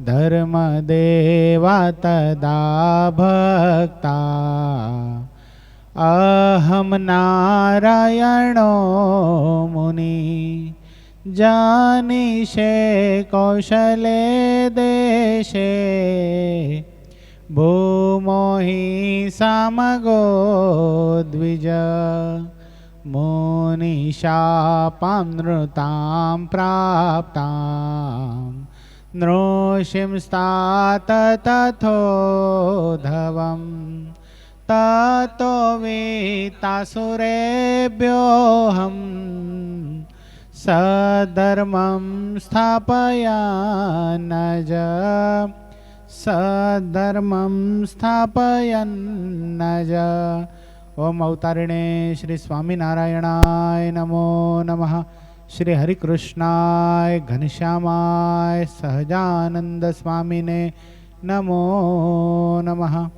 धर्मदेवा तदा भक्ता अहम नारायणो मुनि जानीषे कौशले देशे भूमो हि सामगो द्विज मुनिशापां नृतां प्राप्तां नृसिंस्तात तथोधवम् ततो वीतासुरेभ्योऽहम् सधर्मं स्थापयन्नज सधर्मं स्थापयन्नज। ओम अवतारिणे श्री स्वामीनारायणाय नमो नमः। श्री हरिकृष्णाय घनश्यामाय सहजानंद स्वामीने नमो नमः।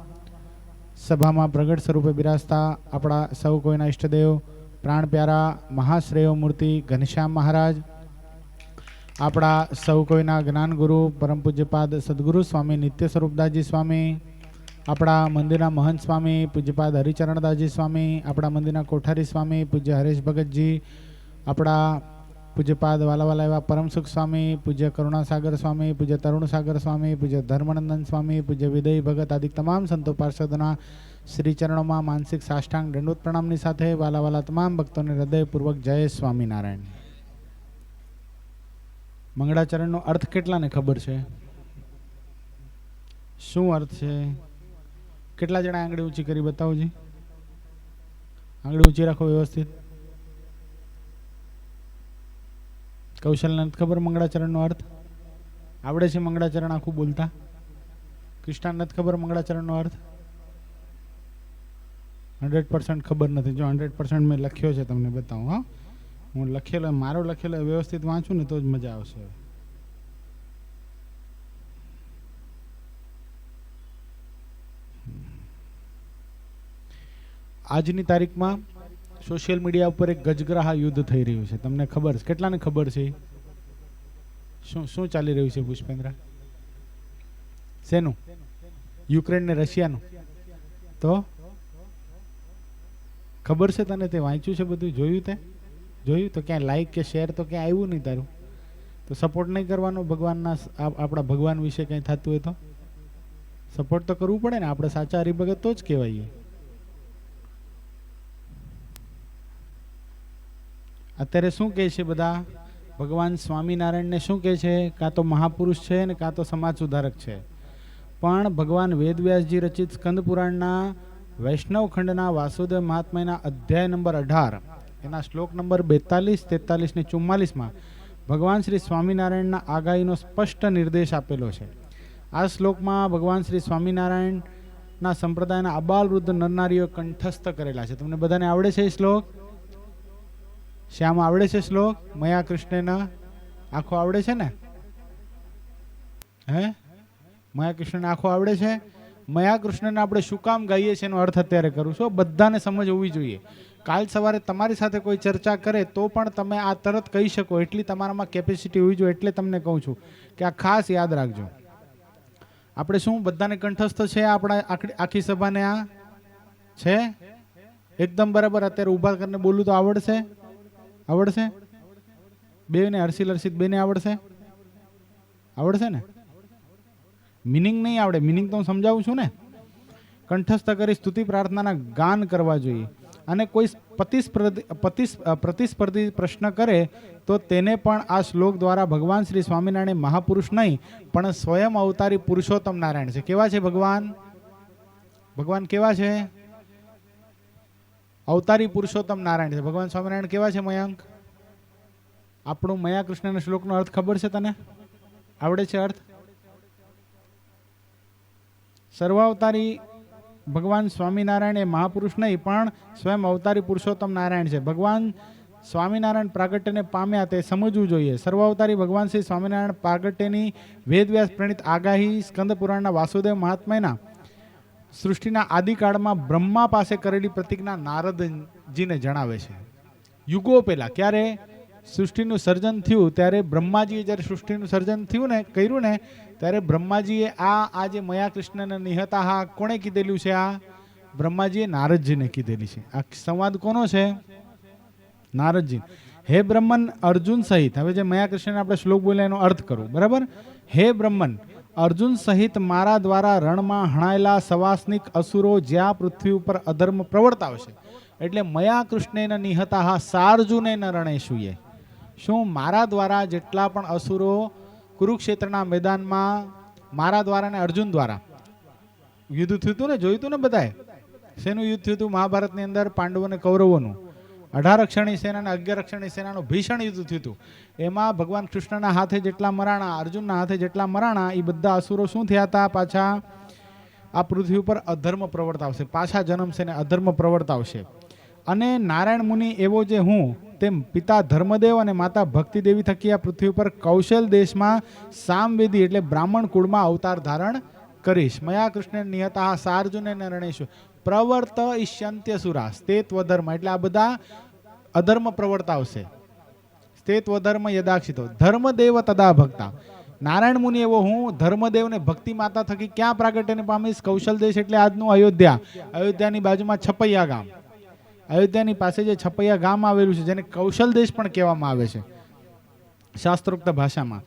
सभा में प्रगट स्वरूपे बिराजता अपना सौ कोईना इष्टदेव प्राण प्यारा महाश्रेयो मूर्ति घनश्याम महाराज, अपना सौ कोईना ज्ञान गुरु परम पूज्यपाद सद्गुरु स्वामी नित्य स्वरूपदासजी स्वामी, अपना मंदिर महंत स्वामी पूज्यपाद हरिचरणदासजी स्वामी, अपना मंदिर कोठारी स्वामी पूज्य हरेश भगत जी, अपना पूज्यपाद वालावाला एवं परम सुख स्वामी, पूज्य करुणासागर स्वामी, पूज्य तरुण सागर स्वामी, पूज्य धर्मानंदन स्वामी, पूज्य विदय भगत आदि तमाम संतो पार्षदों श्री चरणों में मानसिक साष्टांग दंडोत प्रणामनी साथे वालावाला तमाम भक्तों ने हृदयपूर्वक जय स्वामीनारायण। मंगळाचरणનો अर्थ કેટલાને ખબર છે? શું अर्थ છે? કેટલા જણા આંગળી ઊંચી કરી બતાવો જી? આંગળી ઊંચી રાખો વ્યવસ્થિત। કૌશલને ખબર મંગળાચરણનો अर्थ? આવડે છે મંગળાચરણ આખું બોલતા? કૃષ્ણાને ખબર મંગળાચરણનો अर्थ? 100% ખબર નથી। જો 100% મેં લખ્યો છે તમને બતાવું। હા, હું લખેલો મારો લખેલો વ્યવસ્થિત વાંચું ને તો જ મજા આવશે। આજની તારીખમાં સોશિયલ મીડિયા ઉપર એક ગજગ્રાહ યુદ્ધ થઈ રહ્યું છે। તમને ખબર છે? કેટલાને ખબર છે? શું શું ચાલી રહ્યું છે પુષ્પેન્દ્ર? શેનું? યુક્રેન ને રશિયાનું? તો ખબર છે તને? તે વાંચ્યું છે બધું? જોયું? તે જોયું? તો ક્યાં લાઈક કે શેર તો ક્યાં આવ્યું નહીં તારું? તો સપોર્ટ નહીં કરવાનો ભગવાનના, આપણા ભગવાન વિશે કંઈ થતું હોય તો સપોર્ટ તો કરવું પડે ને। આપણે સાચા હરિભગત તો જ કહેવાઈએ। અત્યારે શું કહે છે બધા? ભગવાન સ્વામિનારાયણને શું કહે છે? કાં તો મહાપુરુષ છે ને કાં તો સમાજ સુધારક છે। પણ ભગવાન વેદવ્યાસજી રચિત સ્કંદ પુરાણના વૈષ્ણવ ખંડના વાસુદેવ મહાત્મ્યના અધ્યાય નંબર 18 એના શ્લોક નંબર 42, 43 ને 44 માં ભગવાન શ્રી સ્વામિનારાયણના આગાહીનો સ્પષ્ટ નિર્દેશ આપેલો છે। આ શ્લોકમાં ભગવાન શ્રી સ્વામિનારાયણના સંપ્રદાયના અબાલ વૃદ્ધ નરનારીઓ કંઠસ્થ કરેલા છે। તમને બધાને આવડે છે એ શ્લોક? શ્યામ આવડે છે શ્લોક? મયા કૃષ્ણના આખો આવડે છે ને? હે, મયા કૃષ્ણને આખો આવડે છે? મયા કૃષ્ણને આપણે શું કામ ગાઈએ છીએ એનો અર્થ અત્યારે કરું છું। બધાને સમજ હોવી જોઈએ। કાલ સવારે તમારી સાથે કોઈ ચર્ચા કરે તો પણ તમે આ તરત કહી શકો એટલી તમારામાં કેપેસિટી હોવી જોઈએ। એટલે તમને કહું છું કે આ ખાસ યાદ રાખજો। આપણે શું બધાને કંઠસ્થ છે? આપણા આખી સભાને આ છે એકદમ બરાબર? અત્યારે ઊભા કરીને બોલું તો આવડશે? આવડશે? બેને હર્ષિલ હર્ષિત બેને આવડશે? આવડશે ને? મીનિંગ નહીં આવડે, મીનિંગ તો હું સમજાવું છું ને। કંઠસ્થ કરી સ્તુતિ પ્રાર્થનાના ગાન કરવા જોઈએ। અને કોઈ પ્રતિસ્પર્ધી પ્રશ્ન કરે તો તેને પણ આ શ્લોક દ્વારા ભગવાન શ્રી સ્વામિનારાયણ મહાપુરુષ નહીં પણ સ્વયં અવતારી પુરુષોત્તમ નારાયણ છે। કેવા છે ભગવાન? ભગવાન કેવા છે? અવતારી પુરુષોત્તમ નારાયણ છે। ભગવાન સ્વામિનારાયણ કેવા છે મયંક? આપણું મયા કૃષ્ણના શ્લોકનો અર્થ ખબર છે તને? આવડે છે અર્થ? સર્વાવતારી ભગવાન સ્વામિનારાયણ એ મહાપુરુષ નહીં પણ સ્વયં અવતારી પુરુષોત્તમ નારાયણ છે। ભગવાન સ્વામિનારાયણ પ્રાગટ્યને પામ્યા તે સમજવું જોઈએ। સર્વાવતારી ભગવાન શ્રી સ્વામિનારાયણ પ્રાગટ્યની વેદવ્યાસ પ્રણીત આગાહી સ્કંદ પુરાણના વાસુદેવ મહાત્મ્યના સૃષ્ટિના આદિકાળમાં બ્રહ્મા પાસે કરેલી પ્રતિજ્ઞા નારદજીને જણાવે છે। યુગો પહેલા, ક્યારે? સૃષ્ટિનું સર્જન થયું ત્યારે બ્રહ્માજીએ જ્યારે સૃષ્ટિનું સર્જન થયું ને કર્યું ને ત્યારે બ્રહ્માજીએ આ જે મયા કૃષ્ણને નિહતા હા કોણે કીધેલું છે? આ બ્રહ્માજીએ નારદજીને કીધેલી છે. આ સંવાદ કોનો છે? નારદજી. હે બ્રહ્મન અર્જુન સહિત, હવે જે મયા કૃષ્ણને આપણે શ્લોક બોલ્યા એનો અર્થ કરું, બરાબર? હે બ્રહ્મન અર્જુન સહિત મારા દ્વારા રણમાં હણાયેલા સવાસનિક અસુરો જ્યાં પૃથ્વી ઉપર અધર્મ પ્રવર્તાવશે, એટલે મયા કૃષ્ણેન નિહતા હા સાર્જુનેન રણેશુએ. શું મારા દ્વારા જેટલા પણ અસુરો કુરુક્ષેત્રના મેદાનમાં મારા દ્વારા ને અર્જુન દ્વારા યુદ્ધ થયું હતું ને, જોયું હતું ને બધાએ? શેનું યુદ્ધ થયું હતું મહાભારતની અંદર? પાંડવો અને કૌરવોનું. 18 અક્ષરની સેના અને 11 અક્ષરની સેનાનું ભીષણ યુદ્ધ થયું હતું. એમાં ભગવાન કૃષ્ણના હાથે જેટલા મરાણા, અર્જુનના હાથે જેટલા મરાણા, એ બધા અસુરો શું થયા હતા? પાછા આ પૃથ્વી ઉપર અધર્મ પ્રવર્તાવશે, પાછા જન્મશે ને અધર્મ પ્રવર્તાવશે. અને નારાયણ મુનિ એવો જે હું તેમ પિતા ધર્મદેવ અને માતા ભક્તિ દેવી થકી આ પૃથ્વી ઉપર કૌશલ દેશમાં સામવેદી એટલે બ્રાહ્મણ કુળમાં અવતાર ધારણ કરીશ. મયા કૃષ્ણ નિહતા સાર્જુને રણેશુ પ્રવર્ત ઈષ્યંત્યસુરા સ્તેત્વધર્મ, એટલે આ બધા અધર્મ પ્રવર્તાવશે. સ્તેત્વધર્મ યદાક્ષિતો ધર્મદેવ તદા ભક્તા. નારાયણ મુનિ એવો હું ધર્મદેવને ભક્તિ માતા થકી ક્યાં પ્રાગટ્યને પામીશ? કૌશલ દેશ એટલે આજનું અયોધ્યા. અયોધ્યાની બાજુમાં છપૈયા ગામ, અયોધ્યાની પાસે જે છપૈયા ગામ આવેલું છે, જેને કૌશલ દેશ પણ કહેવામાં આવે છે શાસ્ત્રોક્ત ભાષામાં,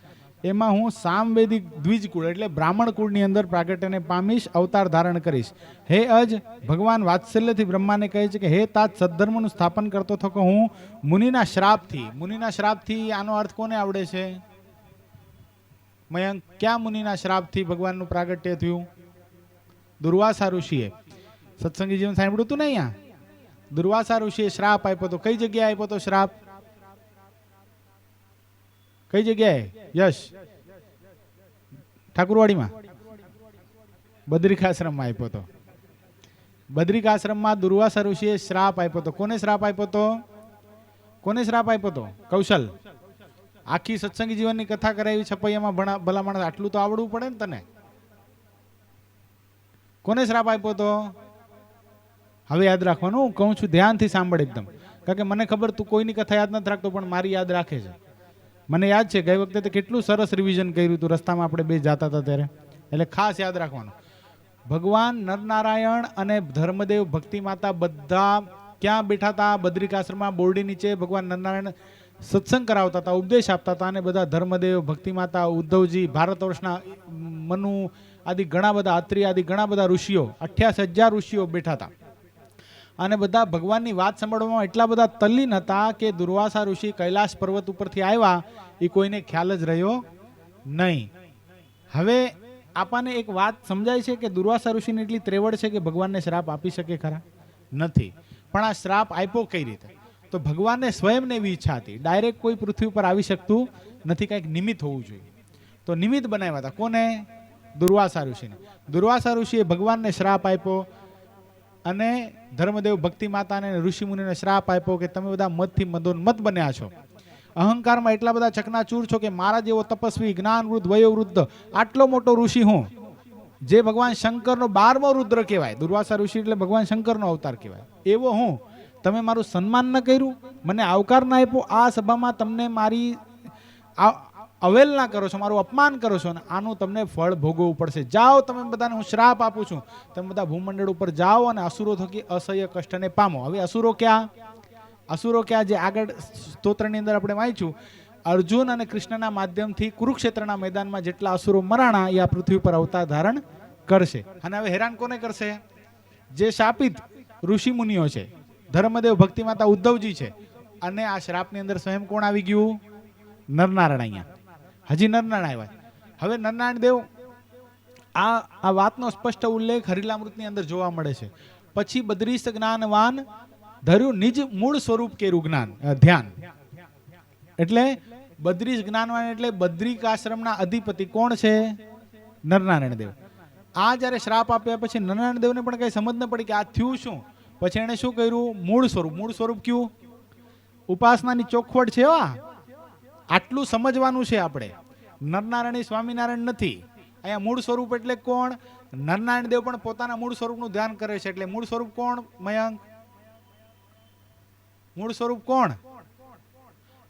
એમાં હું સામવેદિક દ્વિજ કુળ એટલે બ્રાહ્મણ કુળની અંદર પ્રાગટ્યને પામીશ, અવતાર ધારણ કરીશ. હે અજ, ભગવાન વાત્સલ્યથી બ્રહ્માને કહે છે કે હે તાત સદ્ધર્મનું સ્થાપન કરતો થકો હું મુનિના શ્રાપથી. મુનિના શ્રાપથી આનો અર્થ કોને આવડે છે? મયંક, ક્યાં મુનિના શ્રાપથી ભગવાનનું પ્રાગટ્ય થયું? દુર્વાસા ઋષિએ. સત્સંગી જીવન સાંભળ્યું હતું ને? અહીંયા દુર્વાસા ઋષિએ શ્રાપ આપ્યો તો. કઈ જગ્યાએ આપ્યો તો શ્રાપ? કઈ જગ્યાએ? યશ, ઠાકુરવાડીમાં બદ્રિકાશ્રમમાં આપ્યો તો. બદ્રિકાશ્રમમાં દુર્વાસા ઋષિએ શ્રાપ આપ્યો તો. કોને શ્રાપ આપ્યો તો? કોને શ્રાપ આપ્યો તો? કૌશલ. આખી સત્સંગી જીવનની કથા કરાવી છપૈયામાં, ભલા માણસ આટલું તો આવડવું પડે ને તને. કોને શ્રાપ આપ્યો તો? હવે યાદ રાખવાનું, હું કહું છું ધ્યાનથી સાંભળ એકદમ, કારણ કે મને ખબર તું કોઈની કથા યાદ નથી રાખતો, પણ મારી યાદ રાખે છે. મને યાદ છે ગઈ વખતે કેટલું સરસ રિવિઝન કર્યું હતું રસ્તામાં આપણે બે જતા હતા ત્યારે, એટલે ખાસ યાદ રાખવાનું. ભગવાન નરનારાયણ અને ધર્મદેવ ભક્તિ માતા બધા ક્યાં બેઠા હતા? બદ્રિકાશ્રમમાં બોરડી નીચે ભગવાન નરનારાયણ સત્સંગ કરાવતા હતા, ઉપદેશ આપતા હતા, અને બધા ધર્મદેવ ભક્તિ માતા, ઉદ્ધવજી, ભારત વર્ષના મનુ આદિ ઘણા બધા, અત્રિ આદિ ઘણા બધા ઋષિઓ, 88,000 ઋષિઓ બેઠા હતા. અને બધા ભગવાનની વાત સાંભળવામાં એટલા બધા તલ્લીન હતા કે દુર્વાસા ઋષિ કૈલાશ પર્વત ઉપરથી આવ્યા એ કોઈને ખ્યાલ જ રહ્યો નહીં. હવે આપણને એક વાત સમજાય છે કે દુર્વાસા ઋષિને એટલી ત્રેવડ છે કે ભગવાનને શ્રાપ આપી શકે ખરા? નથી. પણ આ શ્રાપ આપ્યો કઈ રીતે? તો ભગવાનને સ્વયંને એવી ઈચ્છા હતી, ડાયરેક્ટ કોઈ પૃથ્વી ઉપર આવી શકતું નથી, કંઈક નિમિત્ત હોવું જોઈએ. તો નિમિત્ત બનાવ્યા હતા. કોને? દુર્વાસા ઋષિને. દુર્વાસા ઋષિએ ભગવાનને શ્રાપ આપ્યો અને ધર્મદેવ ભક્તિ માતાને ઋષિ મુનિને શ્રાપ આપ્યો કે તમે બધા મતથી મદોન્મત બન્યા છો, અહંકારમાં એટલા બધા ચકનાચૂર છો કે મારા જેવો તપસ્વી, જ્ઞાનવૃદ્ધ, વયોવૃદ્ધ, આટલો મોટો ઋષિ હું, જે ભગવાન શંકરનો 12મો રુદ્ર કહેવાય. દુર્વાસા ઋષિ એટલે ભગવાન શંકરનો અવતાર કહેવાય. એવો હું, તમે મારું સન્માન ન કર્યું, મને આવકાર ના આપ્યો, આ સભામાં તમને મારી અવેલના કરો છો, મારું અપમાન કરો છો, અને આનું તમને ફળ ભોગવવું પડશે. જાઓ, તમે બધાને હું શ્રાપ આપું છું, તમે બધા ભૂમંડળ ઉપર જાઓ અને અસુરો થકી અસહ્ય કષ્ટને પામો. હવે અસુરો ક્યાં? અસુરો ક્યાં? જે આગળ સ્તોત્રની અંદર આપણે વાંચ્યું, અર્જુન અને કૃષ્ણના માધ્યમથી કુરુક્ષેત્રના મેદાનમાં જેટલા અસુરો મરાણા એ આ પૃથ્વી પર અવતાર ધારણ કરશે. અને હવે હેરાન કોને કરશે? જે શાપિત ઋષિ મુનિઓ છે, ધર્મદેવ ભક્તિ માતા ઉદ્ધવજી છે. અને આ શ્રાપની અંદર સ્વયં કોણ આવી ગયું? નરનારાયણ. અહીંયા હજી નરનારાયણ આવ્યા. હવે નરનારાયણ દેવ આ વાતનો સ્પષ્ટ ઉલ્લેખ હરિલામૃતની અંદર જોવા મળે છે. પછી બદ્રીશ જ્ઞાનવાન ધર્યું નિજ મૂળ સ્વરૂપ કેરું જ્ઞાન ધ્યાન. એટલે બદ્રીશ જ્ઞાનવાન એટલે બદ્રિકાશ્રમના અધિપતિ કોણ છે? નરનારાયણ દેવ. આ જ્યારે શ્રાપ આપ્યા પછી નરનારાયણ દેવને પણ કઈ સમજ ન પડી કે આ થયું શું. પછી એને શું કર્યું? મૂળ સ્વરૂપ. મૂળ સ્વરૂપ કયું? ઉપાસનાની ચોખવટ છે. આટલું સમજવાનું છે આપણે. નરનારાયણ સ્વામિનારાયણ નથી. અહીંયા મૂળ સ્વરૂપ એટલે કોણ? નરનારાયણ દેવ પણ પોતાના મૂળ સ્વરૂપનું ધ્યાન કરે છે. એટલે મૂળ સ્વરૂપ કોણ? મયંક, મૂળ સ્વરૂપ કોણ?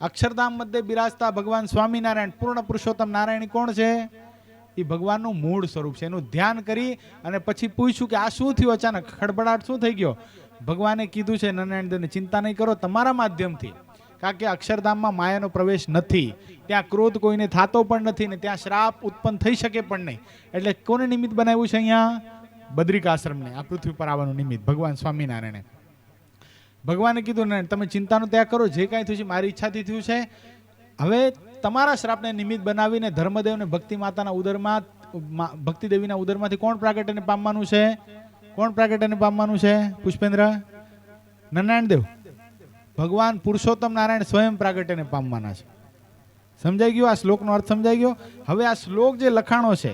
અક્ષરધામ મધ્ય બિરાજતા ભગવાન સ્વામિનારાયણ પૂર્ણ પુરુષોત્તમ નારાયણ કોણ છે? એ ભગવાનનું મૂળ સ્વરૂપ છે. એનું ધ્યાન કરી અને પછી પૂછ્યું કે આ શું થયું, અચાનક ખડબડાટ શું થઈ ગયો? ભગવાને કીધું છે નારાયણ દેવને, ચિંતા નહીં કરો, તમારા માધ્યમથી. કારણ કે અક્ષરધામમાં માયાનો પ્રવેશ નથી, ત્યાં ક્રોધ કોઈને થતો પણ નથી ને ત્યાં શ્રાપ ઉત્પન્ન થઈ શકે પણ નહીં. એટલે કોને નિમિત્ત બનાવ્યું છે અહીંયા? બદ્રિકાશ્રમને, આ પૃથ્વી પર આવવાનું નિમિત્ત ભગવાન સ્વામિનારાયણે. ભગવાને કીધું ને તમે ચિંતાનો ત્યાગ કરો, જે કાંઈ થયું છે મારી ઈચ્છાથી થયું છે. હવે તમારા શ્રાપને નિમિત્ત બનાવીને ધર્મદેવને ભક્તિ માતાના ઉદરમાં, ભક્તિ દેવીના ઉદરમાંથી કોણ પ્રાગટ્યને પામવાનું છે? કોણ પ્રાગટ્યને પામવાનું છે? પુષ્પેન્દ્ર, નારાયણ દેવ, ભગવાન પુરુષોત્તમ નારાયણ સ્વયં પ્રાગટ્યને પામવાના છે. સમજાઈ ગયું? આ શ્લોકનો અર્થ સમજાઈ ગયો? હવે આ શ્લોક જે લખાણો છે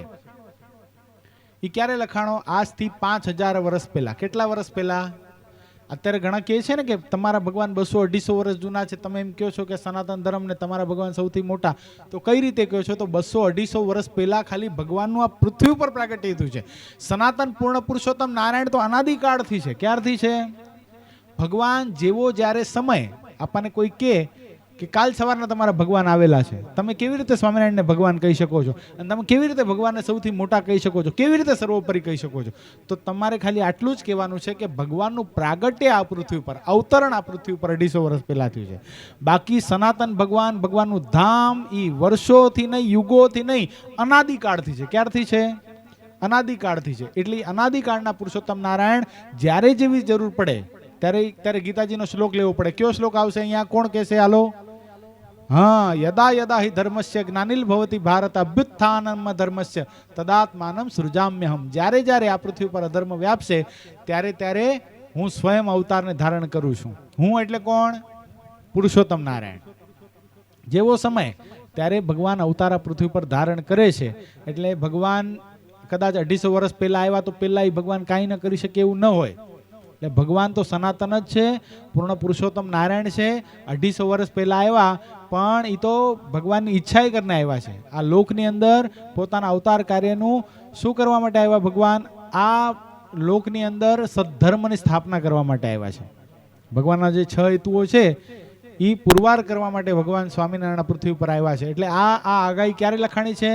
એ ક્યારે લખાણો? આજથી 5000 વર્ષ પહેલા. કેટલા વર્ષ પહેલા? અત્યારે ઘણા કહે છે ને કે તમારા ભગવાન 200-250 વર્ષ જૂના છે, તમે એમ કહો છો કે સનાતન ધર્મ ને તમારા ભગવાન સૌથી મોટા. તો કઈ રીતે કહો છો? તો 200-250 વર્ષ પહેલા ખાલી ભગવાનનું આ પૃથ્વી ઉપર પ્રાગટ્ય થયું છે. સનાતન પૂર્ણ પુરુષોત્તમ નારાયણ તો અનાદિકાળથી છે. ક્યારથી છે? ભગવાન જેવો જ્યારે સમય આપણને કોઈ કહે કે કાલ સવારના તમારા ભગવાન આવેલા છે, તમે કેવી રીતે સ્વામિનારાયણને ભગવાન કહી શકો છો? અને તમે કેવી રીતે ભગવાનને સૌથી મોટા કહી શકો છો? કેવી રીતે સર્વોપરી કહી શકો છો? તો તમારે ખાલી આટલું જ કહેવાનું છે કે ભગવાનનું પ્રાગટ્ય આ પૃથ્વી પર, અવતરણ આ પૃથ્વી પર 250 વર્ષ પહેલા થયું છે. બાકી સનાતન ભગવાન, ભગવાનનું ધામ એ વર્ષોથી નહીં, યુગોથી નહીં, અનાદિકાળથી છે. ક્યારથી છે? અનાદિકાળથી છે. એટલે અનાદિકાળના પુરુષોત્તમ નારાયણ જ્યારે જેવી જરૂર પડે ત્યારે ગીતાજીનો શ્લોક લેવો પડે. કયો શ્લોક આવશે અહીંયા? કોણ કહેશે? હાલો. હા, યદા યદા હિ ધર્મસ્ય જ્ઞાનિલ ભવતી ભારત અભ્યુત્થાનમ ધર્મસ્ય તદાત્માનમ સૃજામ્યહમ. જ્યારે જ્યારે આ પૃથ્વી પર અધર્મ વ્યાપશે ત્યારે ત્યારે હું સ્વયં અવતારને ધારણ કરું છું. હું એટલે કોણ? પુરુષોત્તમ નારાયણ. જેવો સમય ત્યારે ભગવાન અવતાર આ પૃથ્વી પર ધારણ કરે છે. એટલે ભગવાન કદાચ 250 વર્ષ પહેલા આવ્યા તો પહેલા એ ભગવાન કાંઈ ન કરી શકે એવું ન હોય. એટલે ભગવાન તો સનાતન જ છે, પૂર્ણ પુરુષોત્તમ નારાયણ છે. 250 વર્ષ પહેલા આવ્યા પણ એ તો ભગવાનની ઈચ્છા કરીને આવ્યા છે. આ લોકની અંદર પોતાના અવતાર કાર્યનું શું કરવા માટે આવ્યા ભગવાન? આ લોકની અંદર સદ્ધર્મની સ્થાપના કરવા માટે આવ્યા છે. ભગવાનના જે 6 હેતુઓ છે એ પુરવાર કરવા માટે ભગવાન સ્વામિનારાયણ પૃથ્વી પર આવ્યા છે. એટલે આ આગાહી ક્યારે લખાણી છે?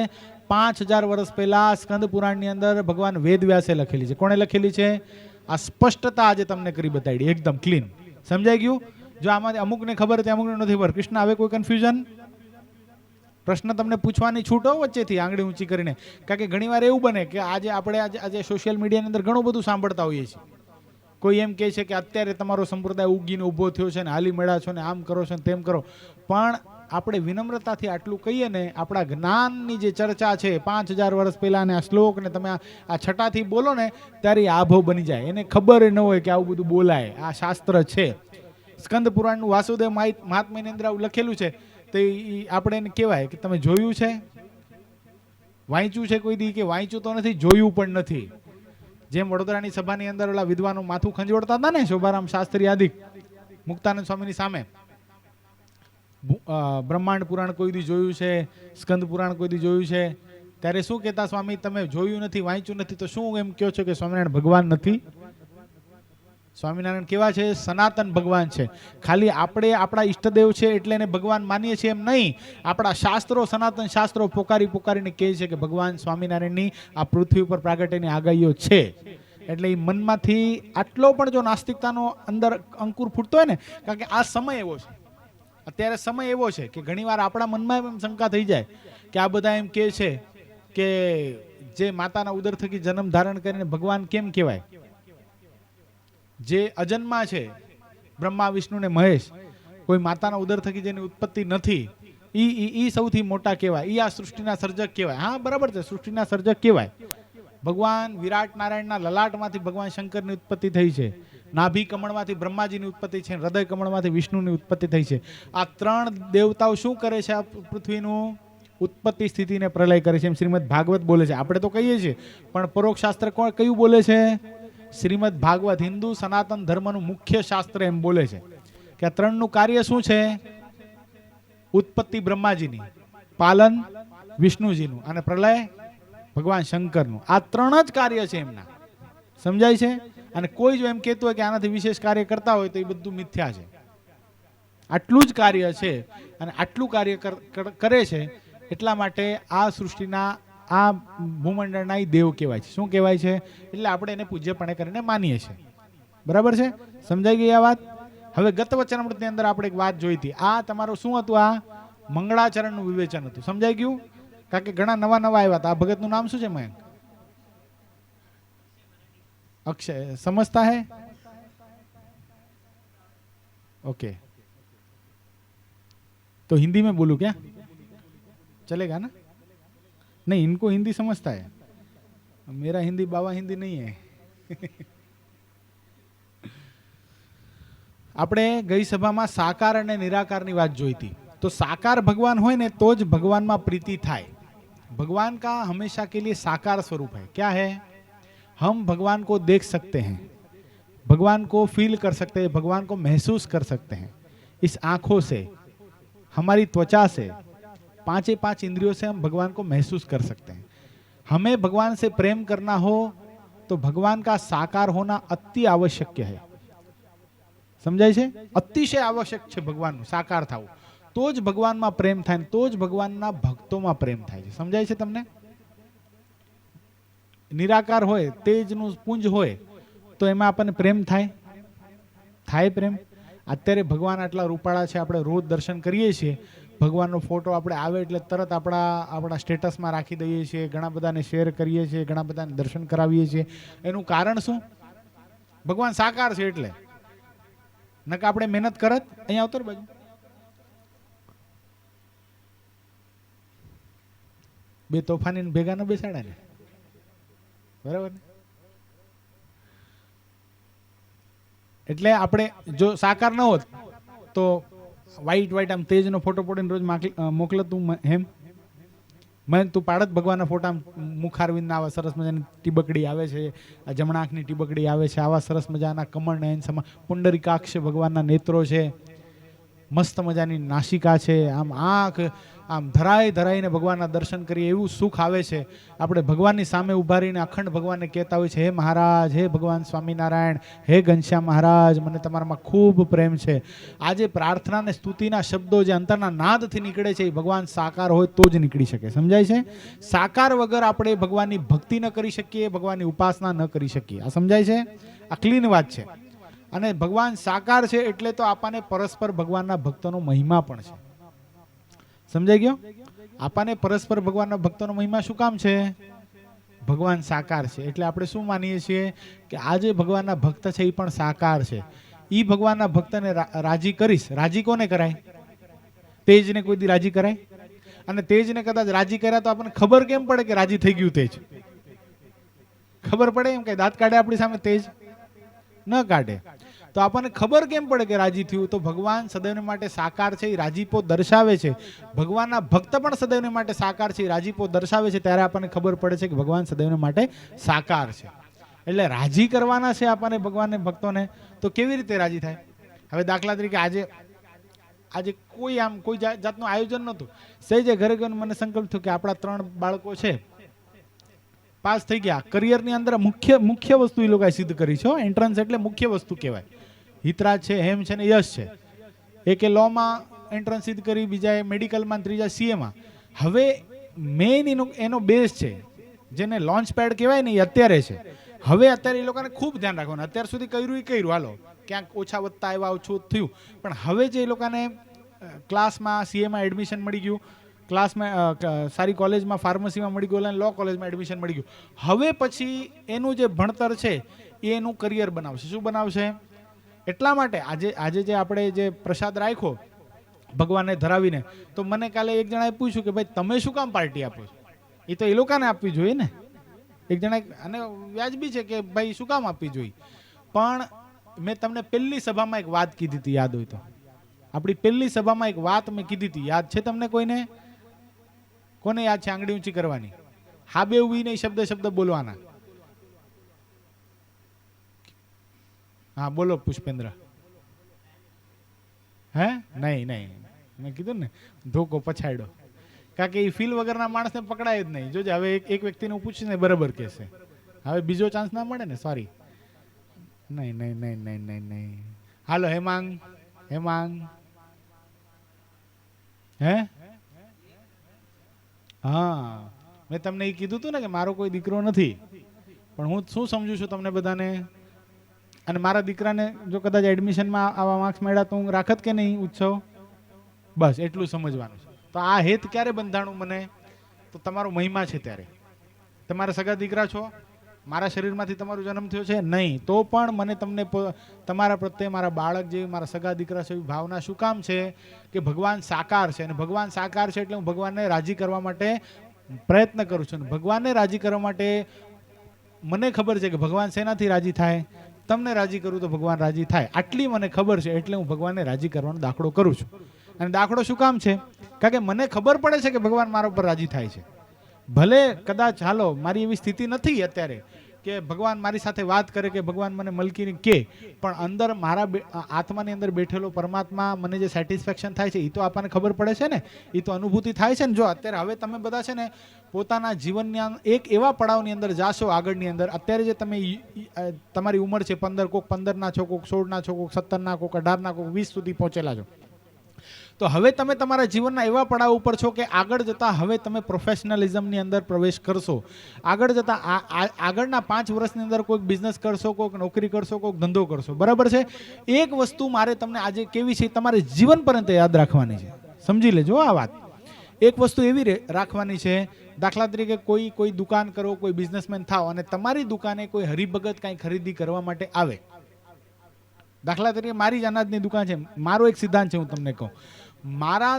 5000 વર્ષ પહેલા સ્કંદ પુરાણની અંદર ભગવાન વેદવ્યાસે લખેલી છે. કોણે લખેલી છે? આ સ્પષ્ટતા આજે તમને કરી બતાડી, એકદમ ક્લીન. સમજાઈ ગયું? જો આમાં અમુકને ખબર હતી, અમુકને નથી ખબર. કૃષ્ણ, હવે કોઈ કન્ફ્યુઝન? પ્રશ્ન તમને પૂછવાની છૂટો વચ્ચેથી આંગળી ઊંચી કરીને. કારણ કે ઘણીવાર એવું બને કે આજે સોશિયલ મીડિયાની અંદર ઘણું બધું સાંભળતા હોઈએ છીએ. કોઈ એમ કહે છે કે અત્યારે તમારો સંપ્રદાય ઉગીને ઊભો થયો છે ને હાલી મળ્યા છો ને આમ કરો છો ને તેમ કરો. પણ આપણે વિનમ્રતાથી આટલું કહીએ ને, આપણા જ્ઞાનની જે ચર્ચા છે 5000 વર્ષ પહેલાં આ શ્લોક ને તમે આ છટાથી બોલો ને ત્યારે આભો બની જાય. એને ખબર ન હોય કે આવું બધું બોલાય. આ શાસ્ત્ર છે. સ્કંદ પુરાણનું વાસુદેવ મહાત્મ્યની અંદર આવું લખેલું છે. તો આપણે એને કહેવાય કે તમે જોયું છે, વાંચ્યું છે કોઈ દી? કે વાંચ્યું તો નથી, જોયું પણ નથી. જેમ વડોદરાની સભાની અંદર ઓલા વિદ્વાનો માથું ખંજોડતા હતા ને, શોભારામ શાસ્ત્રી આદિક મુક્તાનંદ સ્વામીની સામે, બ્રહ્માંડ પુરાણ કોઈ દી જોયું છે, સ્કંદ પુરાણ કોઈ દી જોયું છે? ત્યારે શું કહેતા સ્વામી? તમે જોયું નથી, વાંચ્યું નથી, તો શું એમ કહો છો કે સ્વામિનારાયણ ભગવાન નથી? સ્વામિનારાયણ કેવા છે? સનાતન ભગવાન છે. ખાલી આપણે આપણા ઈષ્ટદેવ છે એટલે એને ભગવાન માનીએ છીએ એમ નહીં. આપણા શાસ્ત્રો, સનાતન શાસ્ત્રો પોકારીને કહે છે કે ભગવાન સ્વામિનારાયણની આ પૃથ્વી પર પ્રાગટ્યની આગાહીઓ છે. એટલે એ મનમાંથી આટલો પણ જો નાસ્તિકતાનો અંદર અંકુર ફૂટતો હોય ને, કારણ કે આ સમય એવો છે, અત્યારે સમય એવો છે કે ઘણીવાર આપણા મનમાં એમ શંકા થઈ જાય કે આ બધા એમ કહે છે કે જે માતાના ઉદર થકી જન્મ ધારણ કરીને ભગવાન કેમ કહેવાય? જે અજન્મા છે, બ્રહ્મા વિષ્ણુ ને મહેશ, કોઈ માતાના ઉદર થકી જેની ઉત્પત્તિ નથી, ઈ સૌથી મોટા કહેવાય. ઈ આ સૃષ્ટિના સર્જક કહેવાય. હા, બરાબર છે, સૃષ્ટિના સર્જક કહેવાય. ભગવાન વિરાટ નારાયણના લલાટમાંથી ભગવાન શંકરની ઉત્પત્તિ થઈ છે. નાભી કમળમાંથી બ્રહ્માજીની ઉત્પત્તિ છે. હૃદય કમળમાંથી વિષ્ણુની ઉત્પત્તિ થઈ છે. આ 3 દેવતાઓ શું કરે છે? આ પૃથ્વીનું ઉત્પત્તિ, સ્થિતિને પ્રલય કરે છે. એમ શ્રીમદ ભાગવત બોલે છે. આપણે તો કહીએ છીએ પણ પરોક્ષ શાસ્ત્ર કયું બોલે છે? શ્રીમદ ભાગવત, હિન્દુ સનાતન ધર્મનું મુખ્ય શાસ્ત્ર એમ બોલે છે કે આ 3નું કાર્ય શું છે? ઉત્પત્તિ બ્રહ્માજીની, પાલન વિષ્ણુજીનું અને પ્રલય ભગવાન શંકરનું. આ 3 જ કાર્ય છે એમના. સમજાય છે? અને કોઈ જો એમ કહેતું હોય કે આનાથી વિશેષ કાર્ય કરતા હોય તો એ બધું મિથ્યા છે. આટલું જ કાર્ય છે અને આટલું કાર્ય કરે છે એટલા માટે આ સૃષ્ટિના આ ભૂમંડળના દેવ કહેવાય છે. શું કહેવાય છે? એટલે આપણે એને પૂજ્યપણે કરીને માનીએ છીએ. બરાબર છે? સમજાઈ ગઈ આ વાત? હવે ગત વચનામૃતની અંદર આપણે એક વાત જોઈ હતી. આ તમારું શું હતું? આ મંગળાચરણનું વિવેચન હતું. સમજાઈ ગયું? કારણ કે ઘણા નવા નવા આવ્યા હતા. આ ભગતનું નામ શું છે? મયંક अक्षय समझता है? ओके तो हिंदी में बोलूं क्या? चलेगा ना? नहीं, इनको हिंदी समझता है. मेरा हिंदी बाबा हिंदी नहीं है. આપણે ગઈ સભામાં સાકાર અને નિરાકારની વાત જોઈ હતી. તો સાકાર ભગવાન હોય ને તો જ ભગવાનમાં પ્રીતિ થાય. भगवान का हमेशा के लिए साकार स्वरूप है. क्या है? हम भगवान को देख सकते हैं, भगवान को फील कर सकते हैं, भगवान को महसूस कर सकते हैं. इस आंखों से, हमारी त्वचा से, पांचे पांच इंद्रियों से हम भगवान को महसूस कर सकते हैं. हमें भगवान से प्रेम करना हो तो भगवान का साकार होना अति आवश्यक है. समझाय છે? અતિશય આવશ્યક છે ભગવાનનું સાકાર થવું. તો જ ભગવાનમાં પ્રેમ થાય, તો જ ભગવાનના ભક્તોમાં પ્રેમ થાય છે. સમજાય છે તમને? નિરાકાર હોય, તેજનું પુંજ હોય તો એમાં આપણને પ્રેમ થાય? થાય પ્રેમ? અત્યારે ભગવાન આટલા રૂપાળા છે, આપણે રોજ દર્શન કરીએ છીએ. ભગવાનનો ફોટો આપણે આવે એટલે તરત આપણા સ્ટેટસમાં રાખી દઈએ છીએ, ઘણા બધાને શેર કરીએ છીએ, ઘણા બધાને દર્શન કરાવીએ છીએ. એનું કારણ શું? ભગવાન સાકાર છે એટલે. નકા આપણે મહેનત કરત? અહીંયા આવતો બાજુ બે તોફાની ભેગા ન બેસાડે ને, બરાબર ને? એટલે આપણે જો સાકાર ન હોત તો વ્હાઈટ આમ તેજનો ફોટો પડીને રોજ મોકલત તું હેમ મેં તું પાડત ભગવાનના ફોટા મુખારવિંદના આવા સરસ મજાની ટીબકડી આવે છે, આ જમણા આંખની ટીબકડી આવે છે, આવા સરસ મજાના કમળ નયન સમા પુંડરીકાક્ષ ભગવાનના નેત્રો છે, મસ્ત મજાની નાસિકા છે, આમ આંખ આમ ધરાઈને ભગવાનના દર્શન કરીએ એવું સુખ આવે છે. આપણે ભગવાનની સામે ઉભા રહીને અખંડ ભગવાનને કહેતા હોય છે, હે મહારાજ, હે ભગવાન સ્વામિનારાયણ, હે ઘનશ્યામ મહારાજ, મને તમારામાં ખૂબ પ્રેમ છે. આજે પ્રાર્થના અને સ્તુતિના શબ્દો જે અંતરના નાદથી નીકળે છે એ ભગવાન સાકાર હોય તો જ નીકળી શકે. સમજાય છે? સાકાર વગર આપણે ભગવાનની ભક્તિ ન કરી શકીએ, ભગવાનની ઉપાસના ન કરી શકીએ. આ સમજાય છે? આ ક્લીન વાત છે. અને ભગવાન સાકાર છે એટલે તો આપણને પરસ્પર ભગવાનના ભક્તોનો મહિમા પણ છે. સમજાઈ ગયો? આપણને પરસ્પર ભગવાનના ભક્તોનો મહિમા શું કામ છે? ભગવાન સાકાર છે એટલે આપણે શું માનીએ છીએ કે આ જે ભગવાનના ભક્ત છે એ પણ સાકાર છે. એ ભગવાનના ભક્તને રાજી કરીશ. રાજી કોને કરાય? તેજને કોઈ દી રાજી કરાય? અને તેજને કદાચ રાજી કર્યા તો આપણને ખબર કેમ પડે કે રાજી થઈ ગયું તેજ? ખબર પડે એમ કે દાંત કાઢે આપણી સામે તેજ? ન કાઢે. તો આપણને ખબર કેમ પડે કે રાજી થયું? તો ભગવાન સદૈવને માટે સાકાર છે, એ રાજીપો દર્શાવે છે. ભગવાનના ભક્ત પણ સદૈવને માટે સાકાર છે, એ રાજીપો દર્શાવે છે. ત્યારે આપણને ખબર પડે છે કે ભગવાન સદૈવને માટે સાકાર છે. એટલે રાજી કરવાના છે આપણને ભગવાનને ભક્તોને. તો કેવી રીતે રાજી થાય? હવે દાખલા તરીકે આજે કોઈ જાતનું આયોજન નહોતું. સહેજે ઘરે ગયો મને સંકલ્પ થયો કે આપણા 3 બાળકો છે, પાસ થઈ ગયા. કરિયરની અંદર મુખ્ય વસ્તુ એ લોકોએ સિદ્ધ કરી છે. એન્ટ્રન્સ એટલે મુખ્ય વસ્તુ કહેવાય. હિતરાજ છે, હેમ છે ને યશ છે. એકે લોમાં એન્ટ્રન્સ સિદ્ધ કરી, બીજાએ મેડિકલમાં, ત્રીજા સીએમાં. હવે મેઇન એનો બેઝ છે, જેને લોન્ચ પેડ કહેવાય ને, એ અત્યારે છે. હવે અત્યારે એ લોકોને ખૂબ ધ્યાન રાખવાનું. અત્યાર સુધી કર્યું, હાલો ક્યાંક ઓછા વધતા આવ્યા, ઓછું થયું. પણ હવે જે એ લોકોને ક્લાસમાં સીએમાં એડમિશન મળી ગયું, ક્લાસમાં સારી કોલેજમાં ફાર્મસીમાં મળી ગયું, અને લો કોલેજમાં એડમિશન મળી ગયું. હવે પછી એનું જે ભણતર છે એ એનું કરિયર બનાવશે. શું બનાવશે? એટલા માટે આજે જે આપણે જે પ્રસાદ રાખ્યો ભગવાનને ધરાવીને, તો મને કાલે એક જણાએ પૂછ્યું કે ભાઈ તમે શું કામ પાર્ટી આપો છો? એ તો એ લોકોને આપવી જોઈએ ને. એક જણા, અને વ્યાજબી છે કે ભાઈ શું કામ આપવી જોઈએ. પણ મેં તમને પહેલી સભામાં એક વાત કીધી હતી, યાદ હોય તો. આપણી પહેલી સભામાં એક વાત મેં કીધી હતી, યાદ છે તમને કોઈને? કોને યાદ છે? આંગળી ઊંચી કરવાની. હા બે ઉભી નહીં, શબ્દ બોલવાના. હા બોલો પુષ્પેન્દ્ર. હે? નહીં મેં કીધું ને, ધોકો પછાડ્યો. કારણ કે એ ફીલ વગરના માણસને પકડાય જ નહીં. જોજે હવે એક વ્યક્તિને હું પૂછીશ ને બરાબર કહેશે. હવે બીજો ચાન્સ ના મળે ને, સોરી. નહીં. હાલો હેમાંગ. હે? હા, મેં તમને એ કીધું હતું ને કે મારો કોઈ દીકરો નથી, પણ હું શું સમજુ છું તમને બધાને, અને મારા દીકરાને જો કદાચ એડમિશનમાં આવા માર્ક્સ મળ્યા તો હું રાખત કે નહીં ઉત્સવ? બસ એટલું સમજવાનું છે. તો આ હેત ક્યારે બંધાણું મને? તો તમારો મહિમા છે ત્યારે. તમારા સગા દીકરા છો, મારા શરીરમાંથી તમારો જન્મ થયો છે નહીં, તો પણ મને તમને તમારા પ્રત્યે મારા બાળક જેવી, મારા સગા દીકરા જેવી ભાવના શું કામ છે? કે ભગવાન સાકાર છે, અને ભગવાન સાકાર છે એટલે હું ભગવાનને રાજી કરવા માટે પ્રયત્ન કરું છું. ભગવાનને રાજી કરવા માટે મને ખબર છે કે ભગવાન શેનાથી રાજી થાય? તમને રાજી કરું તો ભગવાન રાજી થાય, આટલી મને ખબર છે, એટલે હું ભગવાનને રાજી કરવાનો દાખલો કરું છું. અને દાખલો શું કામ છે? કારણ કે મને ખબર પડે છે કે ભગવાન મારા ઉપર રાજી થાય છે. ભલે કદાચ હાલો મારી એવી સ્થિતિ નથી અત્યારે કે ભગવાન મારી સાથે વાત કરે કે ભગવાન મને મલકીને કે, પણ અંદર મારા આત્માની અંદર બેઠેલો પરમાત્મા મને જે સેટિસ્ફેક્શન થાય છે એ તો આપણને ખબર પડે છે ને, એ તો અનુભૂતિ થાય છે ને. જો અત્યારે હવે તમે બધા છે ને પોતાના જીવનના એક એવા પડાવની અંદર જાશો આગળની અંદર, અત્યારે જે તમે તમારી ઉંમર છે 15, કોક 15ના છો, કોક 16ના છો, કોક 17ના, કોક 18ના, કોક 20 સુધી પહોંચેલા છો. તો હવે તમે તમારા જીવનના એવા પડાવ ઉપર છો કે આગળ જતા હવે તમે પ્રોફેશનલિઝમની અંદર પ્રવેશ કરશો. આગળ જતા આગળના 5 વર્ષની અંદર કોઈક બિઝનેસ કરશો, કોઈક નોકરી કરશો, કોઈક ધંધો કરશો, બરાબર છે? એક વસ્તુ મારે તમને આજે કેવી છે, તમારે જીવન પર્યંત યાદ રાખવાની છે. સમજી લેજો આ વાત. એક વસ્તુ એવી રાખવાની છે, દાખલા તરીકે કોઈ દુકાન કરો, કોઈ બિઝનેસમેન થાવ, અને તમારી દુકાને કોઈ હરિભગત કાંઈ ખરીદી કરવા માટે આવે. દાખલા તરીકે મારી જ અનાજની દુકાન છે, મારો એક સિદ્ધાંત છે, હું તમને કહું. મારા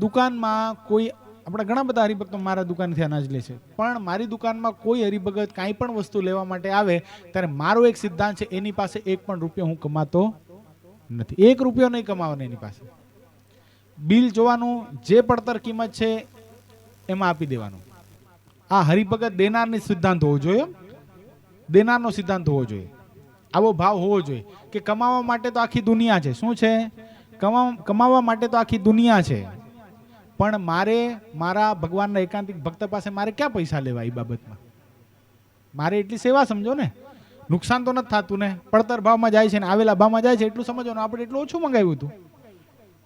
દુકાનમાં કોઈ, આપણે ઘણા બધા હરિભક્તો મારા દુકાનથી અનાજ લે છે, પણ મારી દુકાનમાં કોઈ હરિભગત કાંઈ પણ વસ્તુ લેવા માટે આવે ત્યારે મારો એક સિદ્ધાંત છે, એની પાસે એક પણ રૂપિયો હું કમાતો નથી. 1 રૂપિયો નહીં કમાવાનો એની પાસે. બિલ જોવાનું, જે પડતર કિંમત છે એમાં આપી દેવાનું. આ હરિભગત દેનારની સિદ્ધાંત હોવો જોઈએ, દેનારનો સિદ્ધાંત હોવો જોઈએ. આવો ભાવ હોવો જોઈએ કે કમાવા માટે તો આખી દુનિયા છે. શું છે? કમાવા માટે તો આખી દુનિયા છે, પણ મારે મારા ભગવાનના એકાંતિક ભક્ત પાસે મારે ક્યાં પૈસા લેવા એ બાબતમાં? મારે એટલી સેવા સમજો ને, નુકસાન તો નથી થતું ને, પડતર ભાવમાં જાય છે ને આવેલા ભાવમાં જાય છે, એટલું સમજવાનું. આપણે એટલું ઓછું મંગાવ્યું હતું,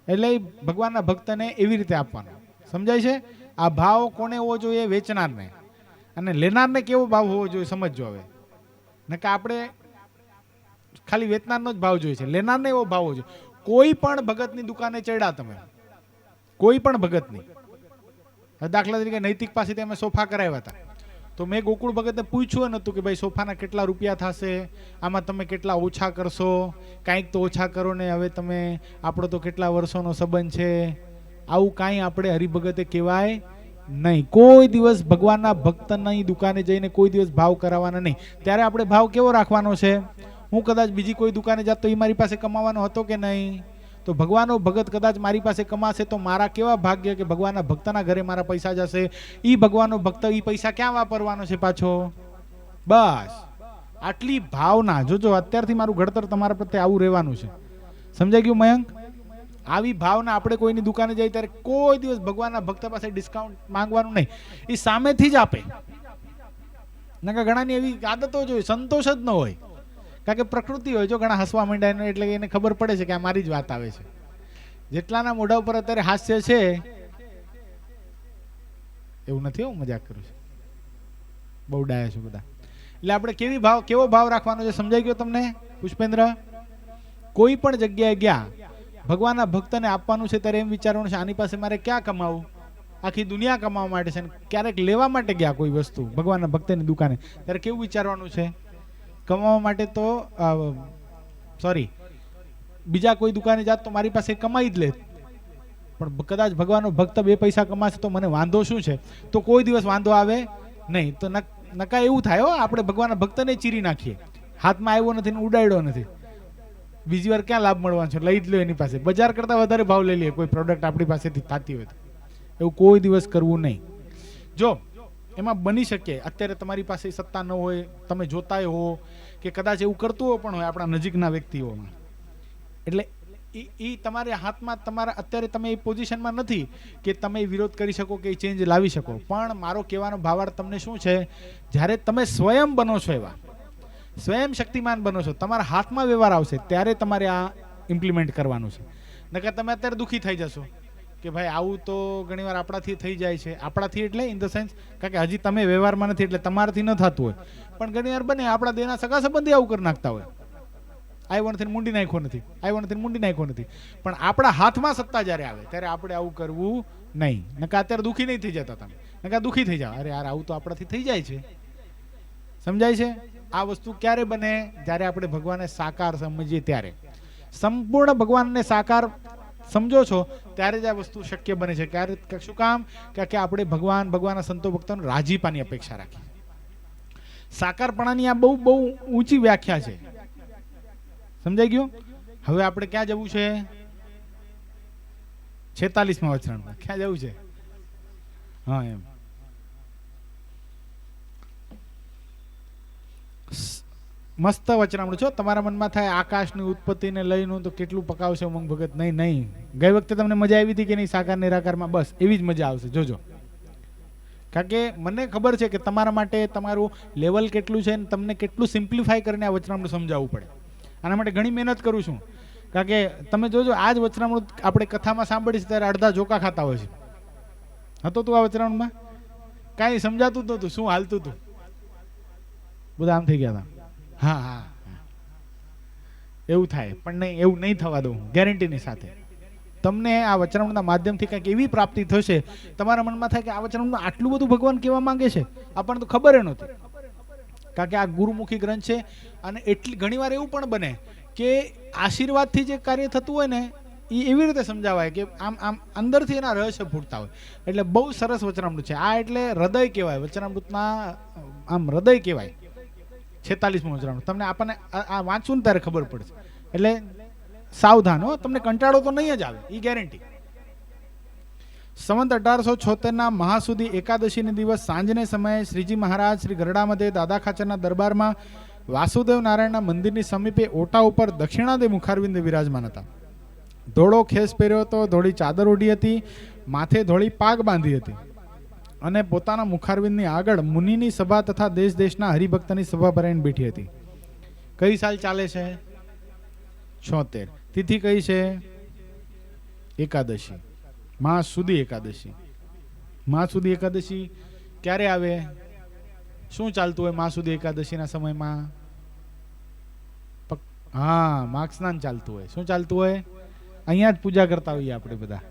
એટલે ભગવાનના ભક્તને એવી રીતે આપવાનું. સમજાય છે? આ ભાવ કોને હોવો જોઈએ? વેચનારને. અને લેનારને કેવો ભાવ હોવો જોઈએ સમજજો. હવે નકે આપણે ખાલી વેચનારનો જ ભાવ જોઈએ છે, લેનારને એવો ભાવ હોવો જોઈએ. કોઈ પણ ભગતની દુકાને ચડ્યા તમે, કોઈ પણ ભગતની, દાખલા તરીકે નૈતિક પાસેથી અમે સોફા કરાવ્યા હતા, તો મેં ગોકુળ ભગતને પૂછ્યું નતું કે ભાઈ સોફાના કેટલા રૂપિયા થશે, આમાં તમે કેટલા ઓછા કરશો, કાંઈક તો ઓછા કરો ને, હવે તમે આપણો તો કેટલા વર્ષોનો સંબંધ છે. આવું કાંઈ આપણે હરિભગતે કહેવાય નહીં. કોઈ દિવસ ભગવાનના ભક્તની દુકાને જઈને કોઈ દિવસ ભાવ કરાવવાના નહીં. ત્યારે આપણે ભાવ કેવો રાખવાનો છે? હું કદાચ બીજી કોઈ દુકાને જાત તો એ મારી પાસે કમાવાનો હતો કે નહીં? તો ભગવાનનો ભગત કદાચ મારી પાસે કમાશે તો મારા કેવા ભાગ્ય કે ભગવાનના ભક્તના ઘરે મારા પૈસા જશે. એ ભગવાનનો ભક્ત એ પૈસા ક્યાં વાપરવાનો છે પાછો? બસ આટલી ભાવના જોજો. અત્યારથી મારું ઘડતર તમારા પ્રત્યે આવું રહેવાનું છે. સમજાઈ ગયું મયંક? આવી ભાવના આપણે કોઈની દુકાને જઈએ ત્યારે કોઈ દિવસ ભગવાનના ભક્ત પાસે ડિસ્કાઉન્ટ માંગવાનું નહીં, એ સામેથી જ આપે. નકા ઘણાની એવી આદતો જોઈએ, સંતોષ જ ન હોય, કારણ કે પ્રકૃતિ હોય. જો ઘણા હસવા માંડ્યા એટલે એને ખબર પડે છે કે આ મારી જ વાત આવે છે. જેટલાના મોઢા ઉપર અત્યારે હાસ્ય છે એવું નથી, હું મજાક કરું છું, બહુ ડાયા છું બધા. એટલે આપણે કેવો ભાવ રાખવાનો છે સમજાઈ ગયો તમને પુષ્પેન્દ્ર? કોઈ પણ જગ્યાએ ગયા ભગવાનના ભક્તને આપવાનું છે ત્યારે એમ વિચારવાનું છે આની પાસે મારે ક્યાં કમાવું? આખી દુનિયા કમાવા માટે છે. ક્યારેક લેવા માટે ગયા કોઈ વસ્તુ ભગવાનના ભક્તની દુકાને, ત્યારે કેવું વિચારવાનું છે? કમાવા માટે તો બીજા કોઈ દુકાને જાત તો મારી પાસે કમાઈ જ લે, પણ કદાચ ભગવાનનો ભક્ત 2 પૈસા કમાશે તો મને વાંધો શું છે? તો કોઈ દિવસ વાંધો આવે નહીં. તો નકા એવું થાય હો, આપણે ભગવાનના ભક્તને ચીરી નાખીએ, હાથમાં આવ્યો નથી ને ઉડાડ્યો નથી, બીજી વાર ક્યાં લાભ મળવાનો છે? લઈ જ લો એની પાસે, બજાર કરતાં વધારે ભાવ લઈ લઈએ કોઈ પ્રોડક્ટ આપણી પાસેથી થતી હોય તો. એવું કોઈ દિવસ કરવું નહીં. જો એમાં બની શકે અત્યારે તમારી પાસે સત્તા ન હોય, તમે જોતા હો કે કદાચ એવું કરતું હોય પણ હોય આપણા નજીકના વ્યક્તિઓમાં, એટલે એ તમારે હાથમાં, તમારા અત્યારે તમે એ પોઝિશનમાં નથી કે તમે વિરોધ કરી શકો કે ચેન્જ લાવી શકો. પણ મારો કહેવાનો ભાવાર્થ તમને શું છે? જ્યારે તમે સ્વયં બનો છો, એવા સ્વયં શક્તિમાન બનો છો, તમારા હાથમાં વ્યવહાર આવશે ત્યારે તમારે આ ઇમ્પ્લિમેન્ટ કરવાનું છે. નકર તમે અત્યારે દુઃખી થઈ જશો કે ભાઈ આવું તો ઘણીવાર આપણાથી થઈ જાય છે. આપણાથી એટલે ઇન ધ સેન્સ કારણ કે હજી તમે વ્યવહારમાં નથી એટલે તમારાથી ન થતું હોય, પણ ઘણીવાર બને આપણા દેના સગા સંબંધી આવું કરી નાખતા હોય. આવ્યો નથી મૂંડી નાખ્યો નથી, આવ્યો નથી મૂંડી નાખ્યો નથી, પણ આપણા હાથમાં સત્તા જ્યારે આવે ત્યારે આપણે આવું કરવું નહીં. નકા અત્યારે દુઃખી નહીં થઈ જતા તમે, નકા દુઃખી થઈ જાવ, અરે યાર આવું તો આપણાથી થઈ જાય છે. સમજાય છે? આ વસ્તુ ક્યારે બને? જ્યારે આપણે ભગવાનને સાકાર સમજીએ ત્યારે. સંપૂર્ણ ભગવાનને સાકાર સમજો છો ત્યારે જ આ વસ્તુ શક્ય બને છે. ક્યારે? શું કામ? કે આપણે ભગવાનના સંતો ભક્તોને રાજીપાની અપેક્ષા રાખી. સાકારપણાની આ બહુ બહુ ઊંચી વ્યાખ્યા છે. સમજાઈ ગયું? હવે આપણે ક્યાં જવું છે? 46મા વચનમાં ક્યાં જવું છે? હા એમ મસ્ત વચનામૃત છો. તમારા મનમાં થાય આકાશની ઉત્પત્તિને લઈને તો કેટલું પકાવશે ઉમંગ ભગત. નહીં, ગઈ વખતે તમને મજા આવી હતી કે નહીં સાકાર નિરાકારમાં? બસ એવી જ મજા આવશે, જોજો. કારણ કે મને ખબર છે કે તમારા માટે તમારું લેવલ કેટલું છે, તમને કેટલું સિમ્પ્લિફાય કરીને આ વચનામૃત સમજાવવું પડે. આના માટે ઘણી મહેનત કરું છું. કારણ કે તમે જોજો આ જ વચનામૃત આપણે કથામાં સાંભળીશ ત્યારે અડધા જોકા ખાતા હોય છે. હતો તું આ વચનામૃતમાં? કાંઈ સમજાતું જ નહોતું, શું હાલતું હતું, બધા આમ થઈ ગયા હતા. હા એવું થાય, પણ નહીં, એવું નહીં થવા દઉં ગેરંટીની સાથે. તમને આ વચનામૃતના માધ્યમથી કંઈક એવી પ્રાપ્તિ થશે, તમારા મનમાં થાય કે આ વચનામૃતમાં આટલું બધું ભગવાન કહેવા માંગે છે, આપણને તો ખબર એ નહોતી. કારણ કે આ ગુરુમુખી ગ્રંથ છે. અને એટલી ઘણીવાર એવું પણ બને કે આશીર્વાદથી જે કાર્ય થતું હોય ને એ એવી રીતે સમજાવાય કે આમ અંદરથી એના રહસ્ય ફૂટતા હોય. એટલે બહુ સરસ વચનામૃત છે આ. એટલે હૃદય કહેવાય વચનામૃતના, આમ હૃદય કહેવાય 46મું વચનામૃત. તમને આપણને આ વાંચવું ને ત્યારે ખબર પડશે. એટલે સાવધાન હો, તમને કંટાળો તો નહીં જ આવે, એ ગેરંટી. સંવત 1876ના મહાસુદી એકાદશીને દિવસ સાંજને સમયે શ્રીજી મહારાજ શ્રી ગરડામધ્યે દાદા ખાચરના દરબારમાં વાસુદેવ નારાયણના મંદિરની સમીપે ઓટા ઉપર દક્ષિણાદે મુખારવિંદે વિરાજમાન હતા. ધોળો ખેસ પહેર્યો હતો, ધોળી ચાદર ઓઢી હતી, માથે ધોળી પાગ બાંધી હતી અને પોતાના મુખારવિંદની આગળ મુનિની સભા તથા દેશ દેશના હરિભક્તની સભા ભરાઈને બેઠી હતી. કઈ સાલ ચાલે છે? 76. તિથિ કઈ છે? એકાદશી, મહાસુદી એકાદશી. મહાસુદી એકાદશી ક્યારે આવે? શું ચાલતું હોય મહાસુદી એકાદશીના સમયમાં? હા, માઘ સ્નાન ચાલતું હોય. શું ચાલતું હોય? અહીંયા જ પૂજા કરતા હોઈએ આપણે બધા,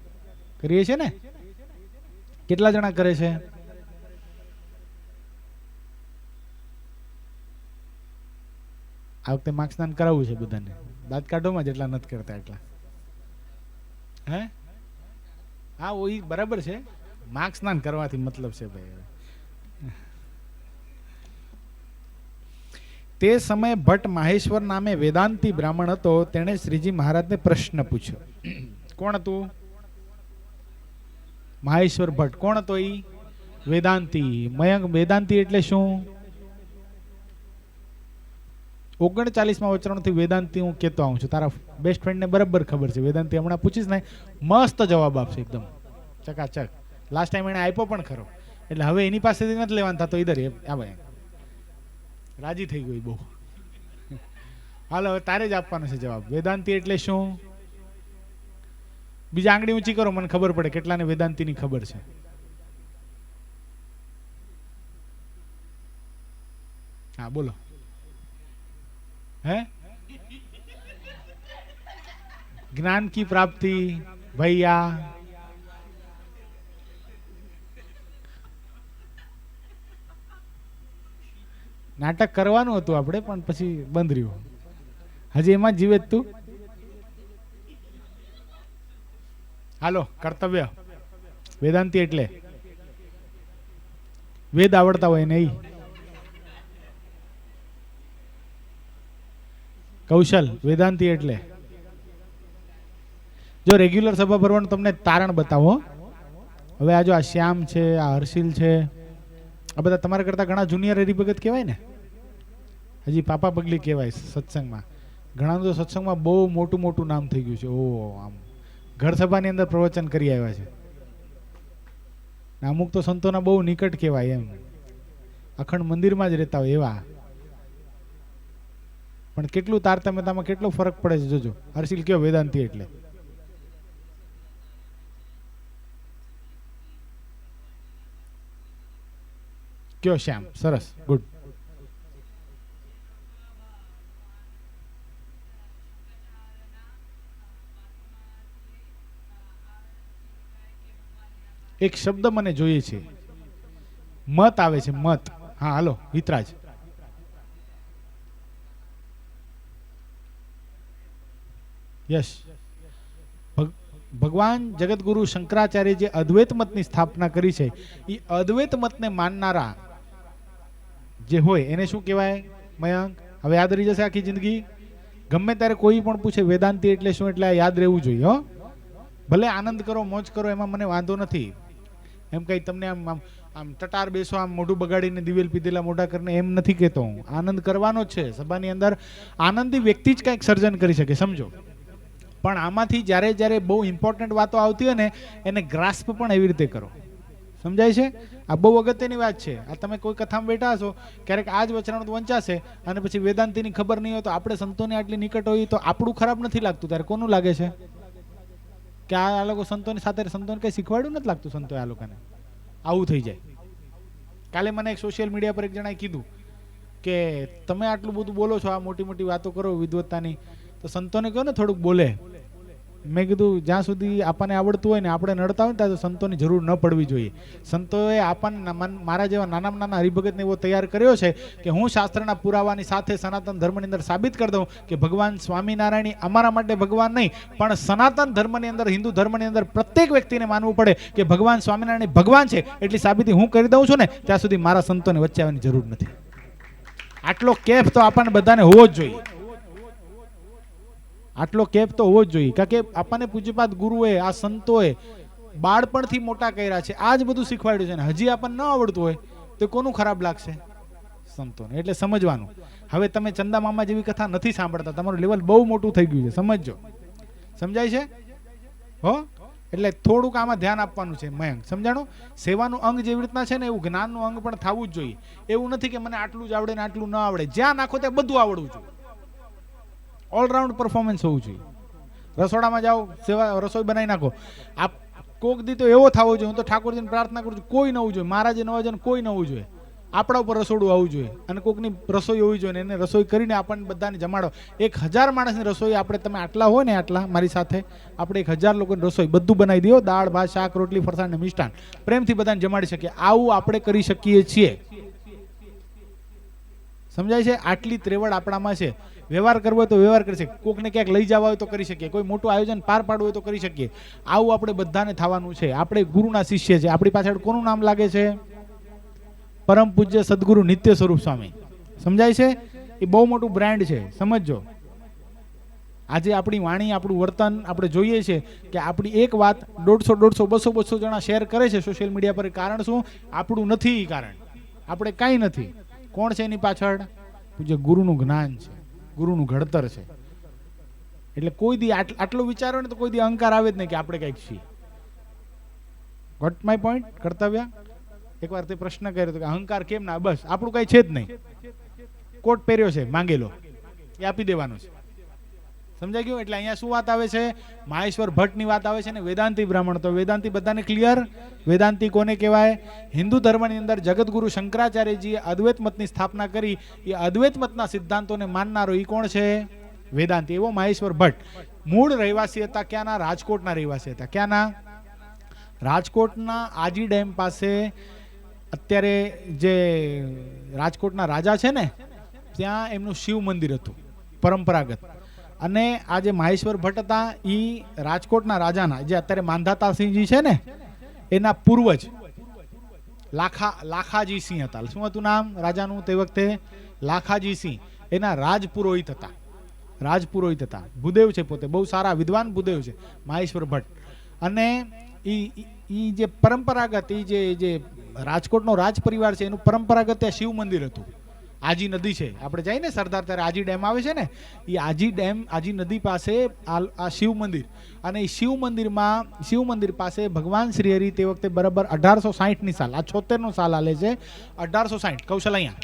કરીએ છીએ ને? કેટલા જણા કરે છે? આ વખતે માઘ સ્નાન કરાવવું છે બધાને. દાંત કાઢોમાં જેટલા નથી કરતા એટલા. હે? હા, ઓઈ બરાબર છે. માઘ સ્નાન કરવાથી મતલબ છે ભાઈ. તે સમયે ભટ્ટ માહેશ્વર નામે વેદાંતી બ્રાહ્મણ હતો. તેણે શ્રીજી મહારાજને પ્રશ્ન પૂછ્યો. કોણ હતું? માહેશ્વર ભટ્ટ. કોણ હતો ઈ? વેદાંતી. મયંક, વેદાંતી એટલે શું? 39મા વચનથી વેદાંતી હું કહેતો આવું છું. તારા બેસ્ટ ફ્રેન્ડને બરાબર ખબર છે વેદાંતી. હમણાં પૂછીશ ને મસ્ત જવાબ આપશે, એકદમ ચકાચક. લાસ્ટ ટાઈમ એને આપ્યો પણ ખરો, એટલે હવે એની પાસેથી નથી લેવાનું થતો. ઈધર આવે, રાજી થઈ ગઈ બહુ. હાલો, હવે તારે જ આપવાનો છે જવાબ. વેદાંતી એટલે શું? બીજા આંગળી ઊંચી કરો, મને ખબર પડે કેટલાને વેદાંતીની ખબર છે. હા બોલો. હે? જ્ઞાન કી પ્રાપ્તિ ભૈયા. નાટક કરવાનું હતું આપણે, પણ પછી બંધ રહ્યું. હજી એમાં જીવે જ તું. હાલો, કર્તવ્ય. વેદાંતી એટલે વેદ આવડતા હોય નહીં. કૌશલ. વેદાંતી એટલે જો રેગ્યુલર સભા ભરવાનું તમને તારણ બતાવો. હવે આ જો આ શ્યામ છે, આ હર્ષિલ છે, આ બધા તમારા કરતા ઘણા જુનિયર હરિભગત કહેવાય ને. હજી પાપા પગલી કહેવાય સત્સંગમાં. ઘણા તો સત્સંગમાં બહુ મોટું મોટું નામ થઈ ગયું છે. ઓ આમ ઘર સભાની અંદર પ્રવચન કરી આવ્યા છે. અમુક તો સંતોના બહુ નિકટ કહેવાય, એમ અખંડ મંદિરમાં જ રહેતા હોય એવા. પણ કેટલું તારતમ્યતામાં કેટલો ફરક પડે છે જોજો. હર્ષિલ કયો વેદાંતી એટલે કયો શ્યામ, સરસ, ગુડ. એક શબ્દ મને જોઈએ છે, મત આવે છે, મત. હા હાલો વિતરાજ. યસ. ભગવાન જગતગુરુ શંકરાચાર્ય જે અદ્વૈત મતની સ્થાપના કરી છે, એ અદ્વૈત મતને માનનારા જે હોય એને શું કહેવાય મયંક? હવે યાદ રહી જશે આખી જિંદગી. ગમે ત્યારે કોઈ પણ પૂછે વેદાંતિ એટલે શું, એટલે યાદ રહેવું જોઈએ. હો, ભલે આનંદ કરો, મોજ કરો, એમાં મને વાંધો નથી. એમ કઈ તમને આમ આમ ટટાર બેસો, આમ મોઢું બગાડીને દિવેલ પીધેલા મોઢા કરીને એમ નથી કહેતો હું. આનંદ કરવાનો જ છે. સભાની અંદર આનંદી વ્યક્તિ જ કંઈક સર્જન કરી શકે, સમજો. પણ આમાંથી જ્યારે જ્યારે બહુ ઇમ્પોર્ટન્ટ વાતો આવતી હોય ને, એને ગ્રાસ્પ પણ એવી રીતે કરો. સમજાય છે? આ બહુ અગત્યની વાત છે. આ તમે કોઈ કથામાં બેઠા હશો, ક્યારેક આ જ વચનામૃત વંચાશે અને પછી વેદાંતિની ખબર નહીં હોય, તો આપણે સંતોની આટલી નિકટ હોય તો આપણું ખરાબ નથી લાગતું, ત્યારે કોનું લાગે છે કે આ લોકો સંતોની સાથે, સંતોને કંઈ શીખવાડ્યું નથી લાગતું સંતોએ આ લોકોને? આવું થઈ જાય. કાલે મને એક સોશિયલ મીડિયા પર એક જણાએ કીધું કે તમે આટલું બધું બોલો છો, આ મોટી મોટી વાતો કરો વિદ્વત્તાની, તો સંતોને કહો ને થોડુંક બોલે. મેં કીધું જ્યાં સુધી આપણને આવડતું હોય ને, આપણે નડતા હોય ને, ત્યાં તો સંતોની જરૂર ન પડવી જોઈએ. સંતોએ આપણને, મારા જેવા નાનામાં નાના હરિભગતને એવો તૈયાર કર્યો છે કે હું શાસ્ત્રના પુરાવાની સાથે સનાતન ધર્મની અંદર સાબિત કરી દઉં કે ભગવાન સ્વામિનારાયણ અમારા માટે ભગવાન નહીં, પણ સનાતન ધર્મની અંદર, હિન્દુ ધર્મની અંદર પ્રત્યેક વ્યક્તિને માનવું પડે કે ભગવાન સ્વામિનારાયણ ભગવાન છે. એટલી સાબિતી હું કરી દઉં છું ને, ત્યાં સુધી મારા સંતોને વચ્ચે આવવાની જરૂર નથી. આટલો કેફ તો આપણને બધાને હોવો જ જોઈએ. આટલો કેપ તો હોવો જ જોઈએ. કારણ કે આપણને પૂજ્યપાદ ગુરુએ, આ સંતોએ બાળપણથી મોટા કર્યા છે, આ જ બધું શીખવાડ્યું છે ને હજી આપણને ન આવડતું હોય તો કોનું ખરાબ લાગશે? સંતોને. એટલે સમજવાનું. હવે તમે ચંદા મામા જેવી કથા નથી સાંભળતા, તમારું લેવલ બહુ મોટું થઈ ગયું છે, સમજજો. સમજાય છે? હો, એટલે થોડુંક આમાં ધ્યાન આપવાનું છે મયંક, સમજાણું? સેવાનું અંગ જેવી રીતના છે ને, એવું જ્ઞાનનું અંગ પણ થવું જ જોઈએ. એવું નથી કે મને આટલું જ આવડે ને આટલું ન આવડે. જ્યાં નાખો ત્યાં બધું આવડવું જોઈએ. ઓલરાઉન્ડ પરફોર્મન્સ હોવું જોઈએ. રસોડામાં જાઓ, સેવા રસોઈ બનાવી નાખો. આપ કોક દી તો એવો થવો જોઈએ, હું તો ઠાકોરજીને પ્રાર્થના કરું છું, કોઈ ન હોવું જોઈએ, મહારાજે ન હોય, કોઈ ન હોવું જોઈએ. આપણા ઉપર રસોડું આવવું જોઈએ અને કોકની રસોઈ હોવી જોઈએ, એને રસોઈ કરીને આપણને બધાને જમાડો. 1000 માણસની રસોઈ આપણે, તમે આટલા હોય ને, આટલા મારી સાથે આપણે 1000 લોકોની રસોઈ બધું બનાવી દો, દાળ ભાત શાક રોટલી ફરસાણ ને મિષ્ટાન, પ્રેમથી બધાને જમાડી શકીએ. આવું આપણે કરી શકીએ છીએ. સમજાય છે? આટલી ત્રેવડ આપણામાં છે. વ્યવહાર કરવો હોય તો વ્યવહાર કરી શકીએ, કોકને ક્યાંક લઈ જવા હોય તો કરી શકીએ, કોઈ મોટું આયોજન પાર પાડવું હોય તો કરી શકીએ. આવું આપણે બધાને થવાનું છે. આપણે ગુરુના શિષ્ય છે. આપણી પાછળ કોનું નામ લાગે છે? પરમ પૂજ્ય સદગુરુ નિત્ય સ્વરૂપ સ્વામી. સમજાય છે? એ બહુ મોટું બ્રાન્ડ છે, સમજજો. આજે આપણી વાણી, આપણું વર્તન આપણે જોઈએ છે કે આપણી એક વાત 150, 200, 200 જણા શેર કરે છે સોશિયલ મીડિયા પર. કારણ શું? આપણું નથી કારણ. આપણે કાંઈ નથી. કોણ છે એની પાછળ? પૂજ્ય ગુરુનું જ્ઞાન છે, ગુરુનું ઘડતર છે. એટલે કોઈ દી આટલું વિચારો ને તો કોઈ દી અહંકાર આવે જ નહીં કે આપણે કંઈક છીએ. Got my point? કર્તવ્ય. એકવાર તે પ્રશ્ન કર્યો હતો કે અહંકાર કેમ ના? બસ આપણું કઈ છે જ નહીં. કોટ પહેર્યો છે, માંગેલો એ આપી દેવાનો છે. સમજાઈ ગયું? એટલે અહીંયા શું વાત આવે છે? મહેશ્વર ભટ્ટની વાત આવે છે ને વેદાંતી બ્રાહ્મણ. તો વેદાંતી બધાને ક્લિયર? વેદાંતી કોને કહેવાય? હિન્દુ ધર્મની અંદર જગતગુરુ શંકરાચાર્યજીએ અદ્વૈત મતની સ્થાપના કરી. એ અદ્વૈત મતના સિદ્ધાંતોને માનનારો એ કોણ છે? વેદાંતી. એવો મહેશ્વર ભટ્ટ. મૂળ રહેવાસી હતા ક્યાંના? રાજકોટના રહેવાસી હતા. ક્યાંના? રાજકોટના આજી ડેમ પાસે. અત્યારે જે રાજકોટના રાજા છે ને, ત્યાં એમનું શિવ મંદિર હતું પરંપરાગત. અને આ જે મહેશ્વર ભટ્ટ હતા એ રાજકોટના રાજાના, જે અત્યારે માંધાતાસિંહજી છે ને, એના પૂર્વજ લાખાજી સિંહ હતા. શું હતું નામ રાજાનું તે વખતે? લાખાજી સિંહ. એના રાજપુરોહિત હતા. રાજપુરોહિત હતા. ભૂદેવ છે પોતે, બહુ સારા વિદ્વાન ભૂદેવ છે મહેશ્વર ભટ્ટ. અને એ જે પરંપરાગત, એ જે રાજકોટનો રાજ પરિવાર છે, એનું પરંપરાગત ત્યાં શિવ મંદિર હતું. આજી નદી છે, આપણે જઈએ ને સરદાર ત્યારે આજી ડેમ આવે છે ને, એ આજી ડેમ, આજી નદી પાસે આ શિવ મંદિર. અને એ શિવ મંદિર પાસે ભગવાન શ્રી હરિ તે વખતે બરાબર 1860ની સાલ, આ 76નો સાલ હાલે છે, 1860 કૌશલ અહીંયા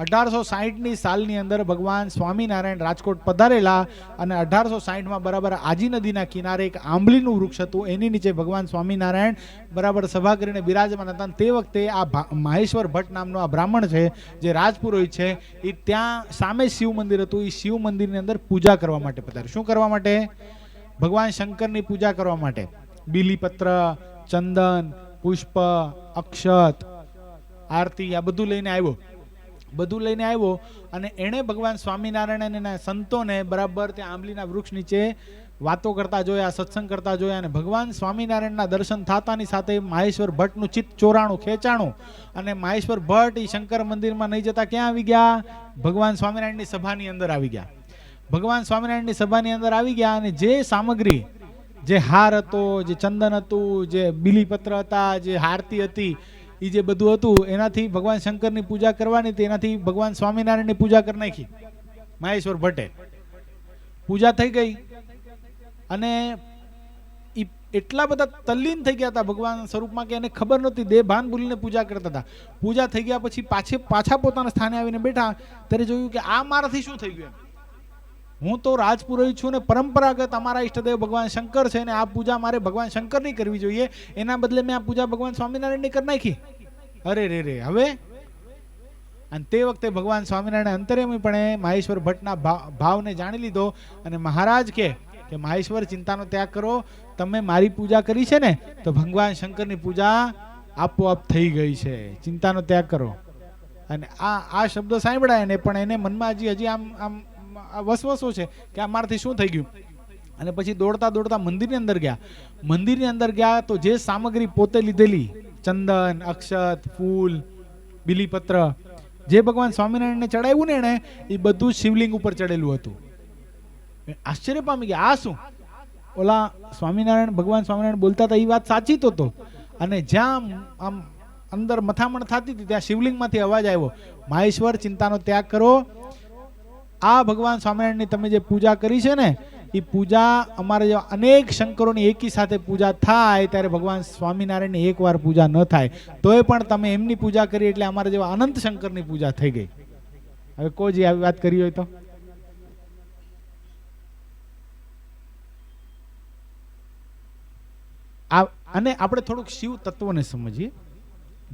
1860ની સાલની અંદર ભગવાન સ્વામિનારાયણ રાજકોટ પધારેલા અને 1860માં બરાબર આજી નદીના કિનારે એક આંબલીનું વૃક્ષ હતું, એની નીચે ભગવાન સ્વામિનારાયણ બરાબર સભા કરીને બિરાજમાન હતા. તે વખતે આ માહેશ્વર ભટ્ટ નામનો આ બ્રાહ્મણ છે જે રાજપુરોહિત છે, એ ત્યાં સામે શિવ મંદિર હતું, એ શિવ મંદિરની અંદર પૂજા કરવા માટે પધારે. શું કરવા માટે? ભગવાન શંકરની પૂજા કરવા માટે. બીલીપત્ર, ચંદન, પુષ્પ, અક્ષત, આરતી આ બધું લઈને આવ્યો અને એણે ભગવાન સ્વામિનારાયણ અને એના સંતોને બરાબર ત્યાં આંબલીના વૃક્ષ નીચે વાતો કરતા જોયા, સત્સંગ કરતા જોયા અને ભગવાન સ્વામિનારાયણના દર્શન થતાની સાથે માહેશ્વર ભટ્ટનું ચિત્ત ખેંચાણું અને માહેશ્વર ભટ્ટ એ શંકર મંદિરમાં નહીં જતા ક્યાં આવી ગયા? ભગવાન સ્વામિનારાયણની સભાની અંદર આવી ગયા. ભગવાન સ્વામિનારાયણની સભાની અંદર આવી ગયા અને જે સામગ્રી, જે હાર હતો, જે ચંદન હતું, જે બીલીપત્ર હતા, જે આરતી હતી, એ જે બધું હતું એનાથી ભગવાન શંકરની પૂજા કરવાની હતી, એનાથી ભગવાન સ્વામિનારાયણની પૂજા કરી નાખી. માહેશ્વર ભટ્ટે પૂજા થઈ ગઈ અને એટલા બધા તલ્લીન થઈ ગયા હતા ભગવાન સ્વરૂપમાં કે એને ખબર નહોતી, દેહ ભાન ભૂલીને પૂજા કરતા હતા. પૂજા થઈ ગયા પછી પાછા પોતાના સ્થાને આવીને બેઠા ત્યારે જોયું કે આ મારાથી શું થઈ ગયું. હું તો રાજપુરોહિત છું ને પરંપરાગત અમારા ઈષ્ટદેવ ભગવાન શંકર છે ને આ પૂજા મારે ભગવાન શંકરની કરવી જોઈએ, એના બદલે મેં આ પૂજા ભગવાન સ્વામિનારાયણની કરી નાખી. અરે રે હવે. અને તે વખતે ભગવાન સ્વામિનારાયણ અંતર્યામીપણે માહેશ્વર ભટ્ટના ભાવને જાણી લીધો અને મહારાજ કે માહેશ્વર ચિંતાનો ત્યાગ કરો, તમે મારી પૂજા કરી છે ને તો ભગવાન શંકરની પૂજા આપોઆપ થઈ ગઈ છે, ચિંતાનો ત્યાગ કરો. અને આ શબ્દો સાંભળાય ને પણ એને મનમાં હજી આમ વસવસો છે કે આ મારાથી શું થઈ ગયું. અને પછી દોડતા મંદિરની અંદર ગયા તો જે સામગ્રી પોતે લીધેલી, ચંદન, અક્ષત, ફૂલ, બીલીપત્ર, જે ભગવાન સ્વામિનારાયણને ચડાવ્યું ને એને, એ બધું શિવલિંગ ઉપર ચડેલું હતું. આશ્ચર્ય પામી ગયા, આ શું? ઓલા ભગવાન સ્વામિનારાયણ બોલતા હતા એ વાત સાચી તો. અને જ્યાં આમ અંદર મથામણ થતી હતી ત્યાં શિવલિંગમાંથી અવાજ આવ્યો, માહેશ્વર ચિંતાનો ત્યાગ કરો, આ ભગવાન સ્વામિનારાયણની તમે જે પૂજા કરી છે ને એ પૂજા અમારા જેવા અનેક શંકરોની એકી સાથે પૂજા થાય ત્યારે ભગવાન સ્વામિનારાયણની એકવાર પૂજા ન થાય તોય પણ તમે એમની પૂજા કરી એટલે અમારા જેવા અનંત શંકરની પૂજા થઈ ગઈ. હવે કોઈ જે આવી વાત કરી હોય તો અને આપણે થોડુંક શિવ તત્વને સમજીએ.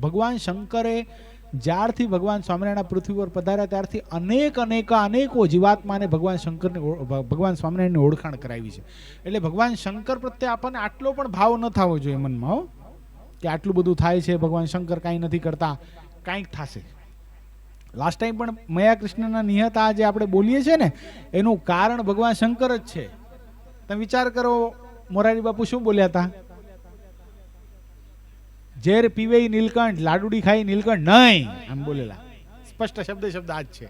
ભગવાન શંકરે જ્યારથી ભગવાન સ્વામિનારાયણ પૃથ્વી પર પધાર્યા ત્યારથી અનેકો જીવાત્માને ભગવાન સ્વામિનારાયણની ઓળખાણ કરાવી છે. એટલે ભગવાન શંકર પ્રત્યે આપણને આટલો પણ ભાવ ન થવો જોઈએ મનમાં કે આટલું બધું થાય છે, ભગવાન શંકર કાંઈ નથી કરતા, કાંઈક થશે. લાસ્ટ ટાઈમ પણ મયા કૃષ્ણના નિહત આ જે આપણે બોલીએ છીએ ને એનું કારણ ભગવાન શંકર જ છે. તમે વિચાર કરો, મોરારી બાપુ શું બોલ્યા હતા? ઝેર પીવે નીલકંઠ, લાડુડી ખાઈ નીલકંઠ નહીં, આમ બોલેલા. સ્પષ્ટ શબ્દ આજ છે.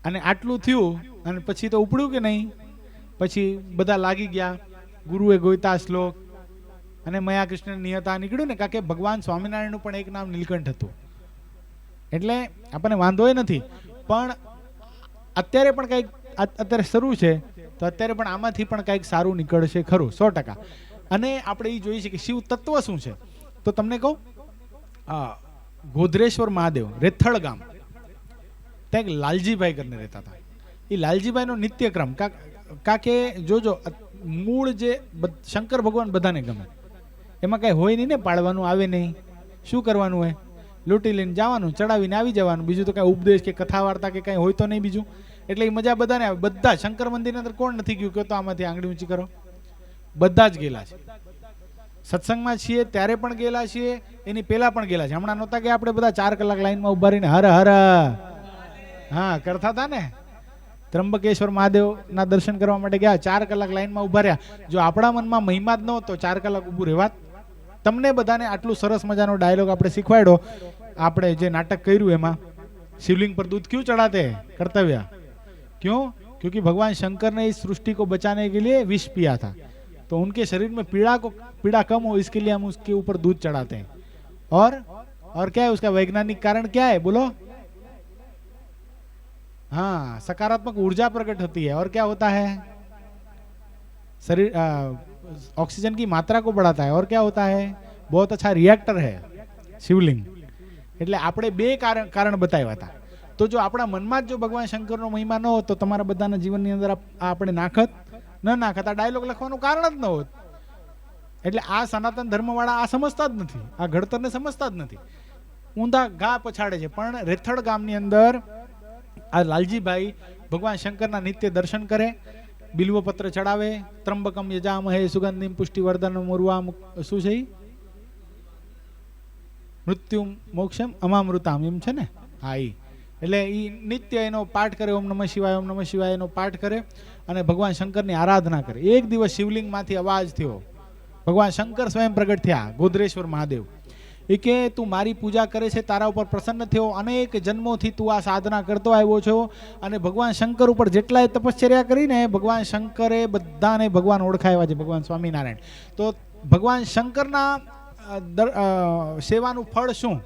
અને આટલું થયું અને પછી તો ઉપડ્યું કે નહીં? પછી બધા લાગી ગયા, ગુરુએ ગોયતા શ્લોક અને મયા કૃષ્ણ નિયતા નીકળ્યું ને, કારણ કે ભગવાન સ્વામિનારાયણનું પણ એક નામ નીલકંઠ હતું. એટલે આપણને વાંધો નથી, પણ અત્યારે પણ કંઈક અત્યારે શરૂ છે તો અત્યારે પણ આમાંથી પણ કંઈક સારું નીકળશે ખરું, 100%. અને આપણે એ જોઈએ છે કે શિવ તત્વ શું છે તો તમને કહું, ગોધરેશ્વર મહાદેવ, રેથળ ગામ, ત્યાં એક લાલજીભાઈ કરીને રહેતા હતા. એ લાલજીભાઈનો નિત્યક્રમ કે જોજો, મૂળ જે શંકર ભગવાન બધાને ગમે, એમાં કાંઈ હોય નહીં ને, પાડવાનું આવે નહીં, શું કરવાનું હોય? લૂંટી લઈને જવાનું, ચડાવીને આવી જવાનું, બીજું તો કાંઈ ઉપદેશ કે કથા વાર્તા કે કાંઈ હોય તો નહીં બીજું. એટલે એ મજા બધાને આવે. બધા શંકર મંદિરની અંદર કોણ નથી ગયું? કહો તો આમાંથી આંગળી ઊંચી કરો. બધા જ ગયેલા છે. સત્સંગમાં છીએ ત્યારે પણ ગયેલા છીએ, એની પહેલા પણ ગયેલા છે. હમણાં નહોતા ગયા આપણે બધા 4 કલાક લાઈનમાં ઉભા રહીને હર હર હા કરતા હતા ને? ત્રંબકેશ્વર મહાદેવના દર્શન કરવા માટે ગયા, 4 કલાક લાઈનમાં ઉભા રહ્યા. જો આપણા મનમાં મહિમા જ ન હોતો 4 કલાક ઊભું રહેવાત? તમને બધાને આટલું સરસ મજાનો ડાયલોગ આપણે શીખવાડ્યો. આપણે જે નાટક કર્યું એમાં शिवलिंग पर दूध क्यों चढ़ाते हैं? कर्तव्य क्यों? क्योंकि भगवान शंकर ने इस सृष्टि को बचाने के लिए विष पिया था, तो उनके शरीर में पीड़ा कम हो इसके लिए हम उसके ऊपर दूध चढ़ाते हैं. और क्या है उसका वैज्ञानिक कारण क्या है बोलो? हाँ, सकारात्मक ऊर्जा प्रकट होती है. और क्या होता है? शरीर ऑक्सीजन की मात्रा को बढ़ाता है. और क्या होता है? बहुत अच्छा रिएक्टर है शिवलिंग. એટલે આપણે બે કારણ બતાવ્યા હતા. તો જો આપણા મનમાં જ જો ભગવાન શંકરનો મહિમા ન હોત તો તમારા બધાના જીવનની અંદર આપણે નાખત ન નાખત, આ ડાયલોગ લખવાનું કારણ જ ન હોત. એટલે આ સનાતન ધર્મવાળા આ સમજતા જ નથી, આ ઘડતરને સમજતા જ નથી, ઊંધા ઘા પછાડે છે. પણ રેથડ ગામની અંદર આ લાલજીભાઈ ભગવાન શંકરના નિત્ય દર્શન કરે, બિલ્વપત્ર ચડાવે, ત્રંબકમ યજામહે સુગંધિમ પુષ્ટિવર્ધન મુર્વા શું છે મૃત્યુ મોક્ષમ અમામૃતામ એમ છે ને. હા, એટલે એ નિત્ય એનો પાઠ કરે, ઓમ નમઃ શિવાય ઓમ નમઃ શિવાય એનો પાઠ કરે અને ભગવાન શંકરની આરાધના કરે. એક દિવસ શિવલિંગમાંથી અવાજ થયો, ભગવાન શંકર સ્વયં પ્રગટ થયા, ગોધરેશ્વર મહાદેવ. એ કે તું મારી પૂજા કરે છે, તારા ઉપર પ્રસન્ન થયો, અનેક જન્મોથી તું આ સાધના કરતો આવ્યો છો અને ભગવાન શંકર ઉપર જેટલાય તપશ્ચર્યા કરીને ભગવાન શંકરે બધાને ભગવાન ઓળખાવ્યા છે, ભગવાન સ્વામિનારાયણ. તો ભગવાન શંકરના સેવાનું ફળ શું,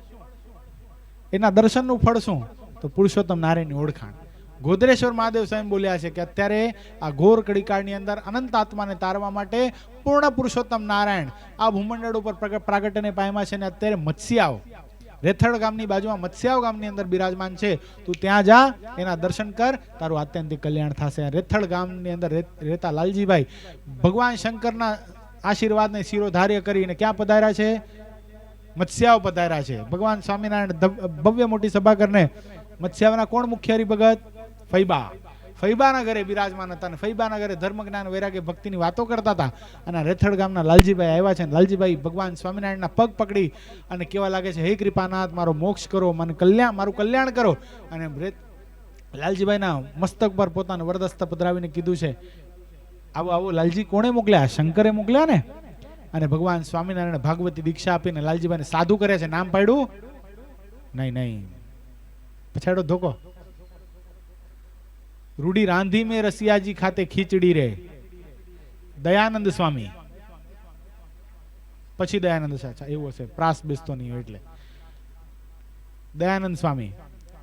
એના દર્શનનું ફળ શું? તો પુરુષોત્તમ નારાયણની ઓળખાણ. ગોધરેશ્વર મહાદેવ સ્વયં બોલ્યા છે કે અત્યારે આ ઘોર કળીકાળની અંદર અનંત આત્માને તારવા માટે પૂર્ણ પુરુષોત્તમ નારાયણ આ ભૂમંડળ ઉપર પ્રાગટ્યને પામ્યા છે. અને અત્યારે મત્સ્યાવ, રેથડ ગામની બાજુમાં મત્સ્યાવ ગામની અંદર બિરાજમાન છે. તું ત્યાં જા, એના દર્શન કર, તારું આત્યંતિક કલ્યાણ થશે. રેથડ ગામની અંદર રહેતા લાલજીભાઈ ભગવાન શંકરના આશીર્વાદને શિરોધાર્ય કરીને ક્યાં પધાર્યા છે? મત્સ્યાવ પધાર્યા છે. ભગવાન સ્વામિનારાયણ ભવ્ય મોટી સભા કરીને મત્સ્યાવના કોણ મુખ્ય હરિભગત? ફૈબા. ફૈબાના ઘરે બિરાજમાન હતા અને ફૈબાના ઘરે ધર્મ જ્ઞાન વૈરાગ્ય ભક્તિની વાતો કરતા હતા. અને રેથડ ગામના લાલજીભાઈ આવ્યા છે. લાલજીભાઈ ભગવાન સ્વામિનારાયણના પગ પકડી અને કેવા લાગે છે, હે કૃપાનાથ, મારો મોક્ષ કરો, મને મારું કલ્યાણ કરો. અને લાલજીભાઈના મસ્તક પર પોતાનું વરદસ્ત પધરાવીને કીધું છે, આવો આવો લાલજી કોણે મોકલ્યા? શંકરે મોકલ્યા ને. અને ભગવાન સ્વામિનારાયણ ભાગવતી દીક્ષા આપીને લાલજીભાઈને સાધુ કરે છે. નામ પાડ્યું નહીં, પછાડો ધોકો. રૂડી રાંધી મેં રસિયાજી ખાતે ખીચડી રે, દયાનંદ સ્વામી. પછી દયાનંદ સાચા એવું હશે, પ્રાસ બેસતો નહીં હોય એટલે દયાનંદ સ્વામી.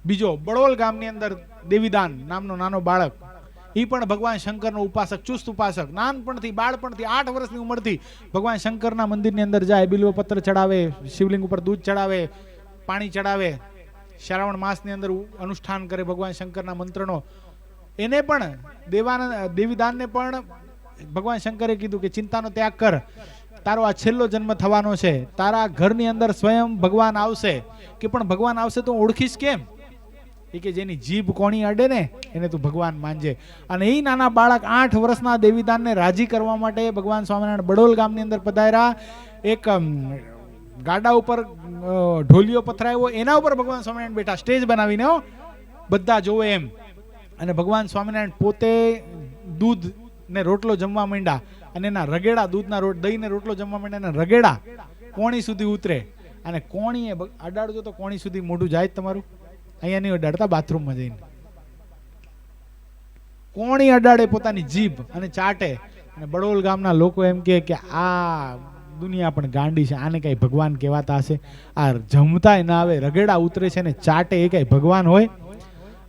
બીજો બળોલ ગામની અંદર દેવીદાન નામનો નાનો બાળક, એ પણ ભગવાન શંકરનો ઉપાસક, ચુસ્ત ઉપાસક, નાનપણથી બાળપણથી 8 વર્ષની ઉંમરથી ભગવાન શંકરના મંદિરની અંદર જાય, બિલ્વપત્ર ચડાવે, શિવલિંગ ઉપર દૂધ ચડાવે, પાણી ચડાવે, શ્રાવણ માસની અંદર અનુષ્ઠાન કરે ભગવાન શંકરના મંત્રનો. એને પણ દેવીદાનને પણ ભગવાન શંકરે કીધું કે ચિંતાનો ત્યાગ કર, તારો આ છેલ્લો જન્મ થવાનો છે, તારા ઘરની અંદર સ્વયં ભગવાન આવશે. કે પણ ભગવાન આવશે તો ઓળખીશ કેમ? એ કે જેની જીભ કોણી અડે ને એને તું ભગવાન માનજે. અને એ નાના બાળક 8 વર્ષના દેવીદાનને રાજી કરવા માટે ભગવાન સ્વામિનારાયણ બડોલ ગામની અંદર પધાર્યા. એક ગાડા ઉપર ઢોલિયો પથરાયો, એના ઉપર ભગવાન સ્વામિનારાયણ બેઠા, સ્ટેજ બનાવીને બધા જોવે એમ. અને ભગવાન સ્વામિનારાયણ પોતે દૂધ ને રોટલો જમવા માંડ્યા અને એના રગેડા, દૂધના દહીં ને રોટલો જમવા માંડ્યા અને રગેડા કોણી સુધી ઉતરે. અને કોણીએ અડાડજો તો કોણી સુધી મોઢું જાય તમારું. અહીંયા નહીં અડાડતા, બાથરૂમમાં જઈને કોણી અડાડે પોતાની જીભ અને ચાટે. અને બડોલ ગામના લોકો એમ કે આ દુનિયા પણ ગાંડી છે, આને કઈ ભગવાન કહેવાતા હશે? આ જમતાય ના આવે, રગેડા ઉતરે છે ને ચાટે, એ કઈ ભગવાન હોય?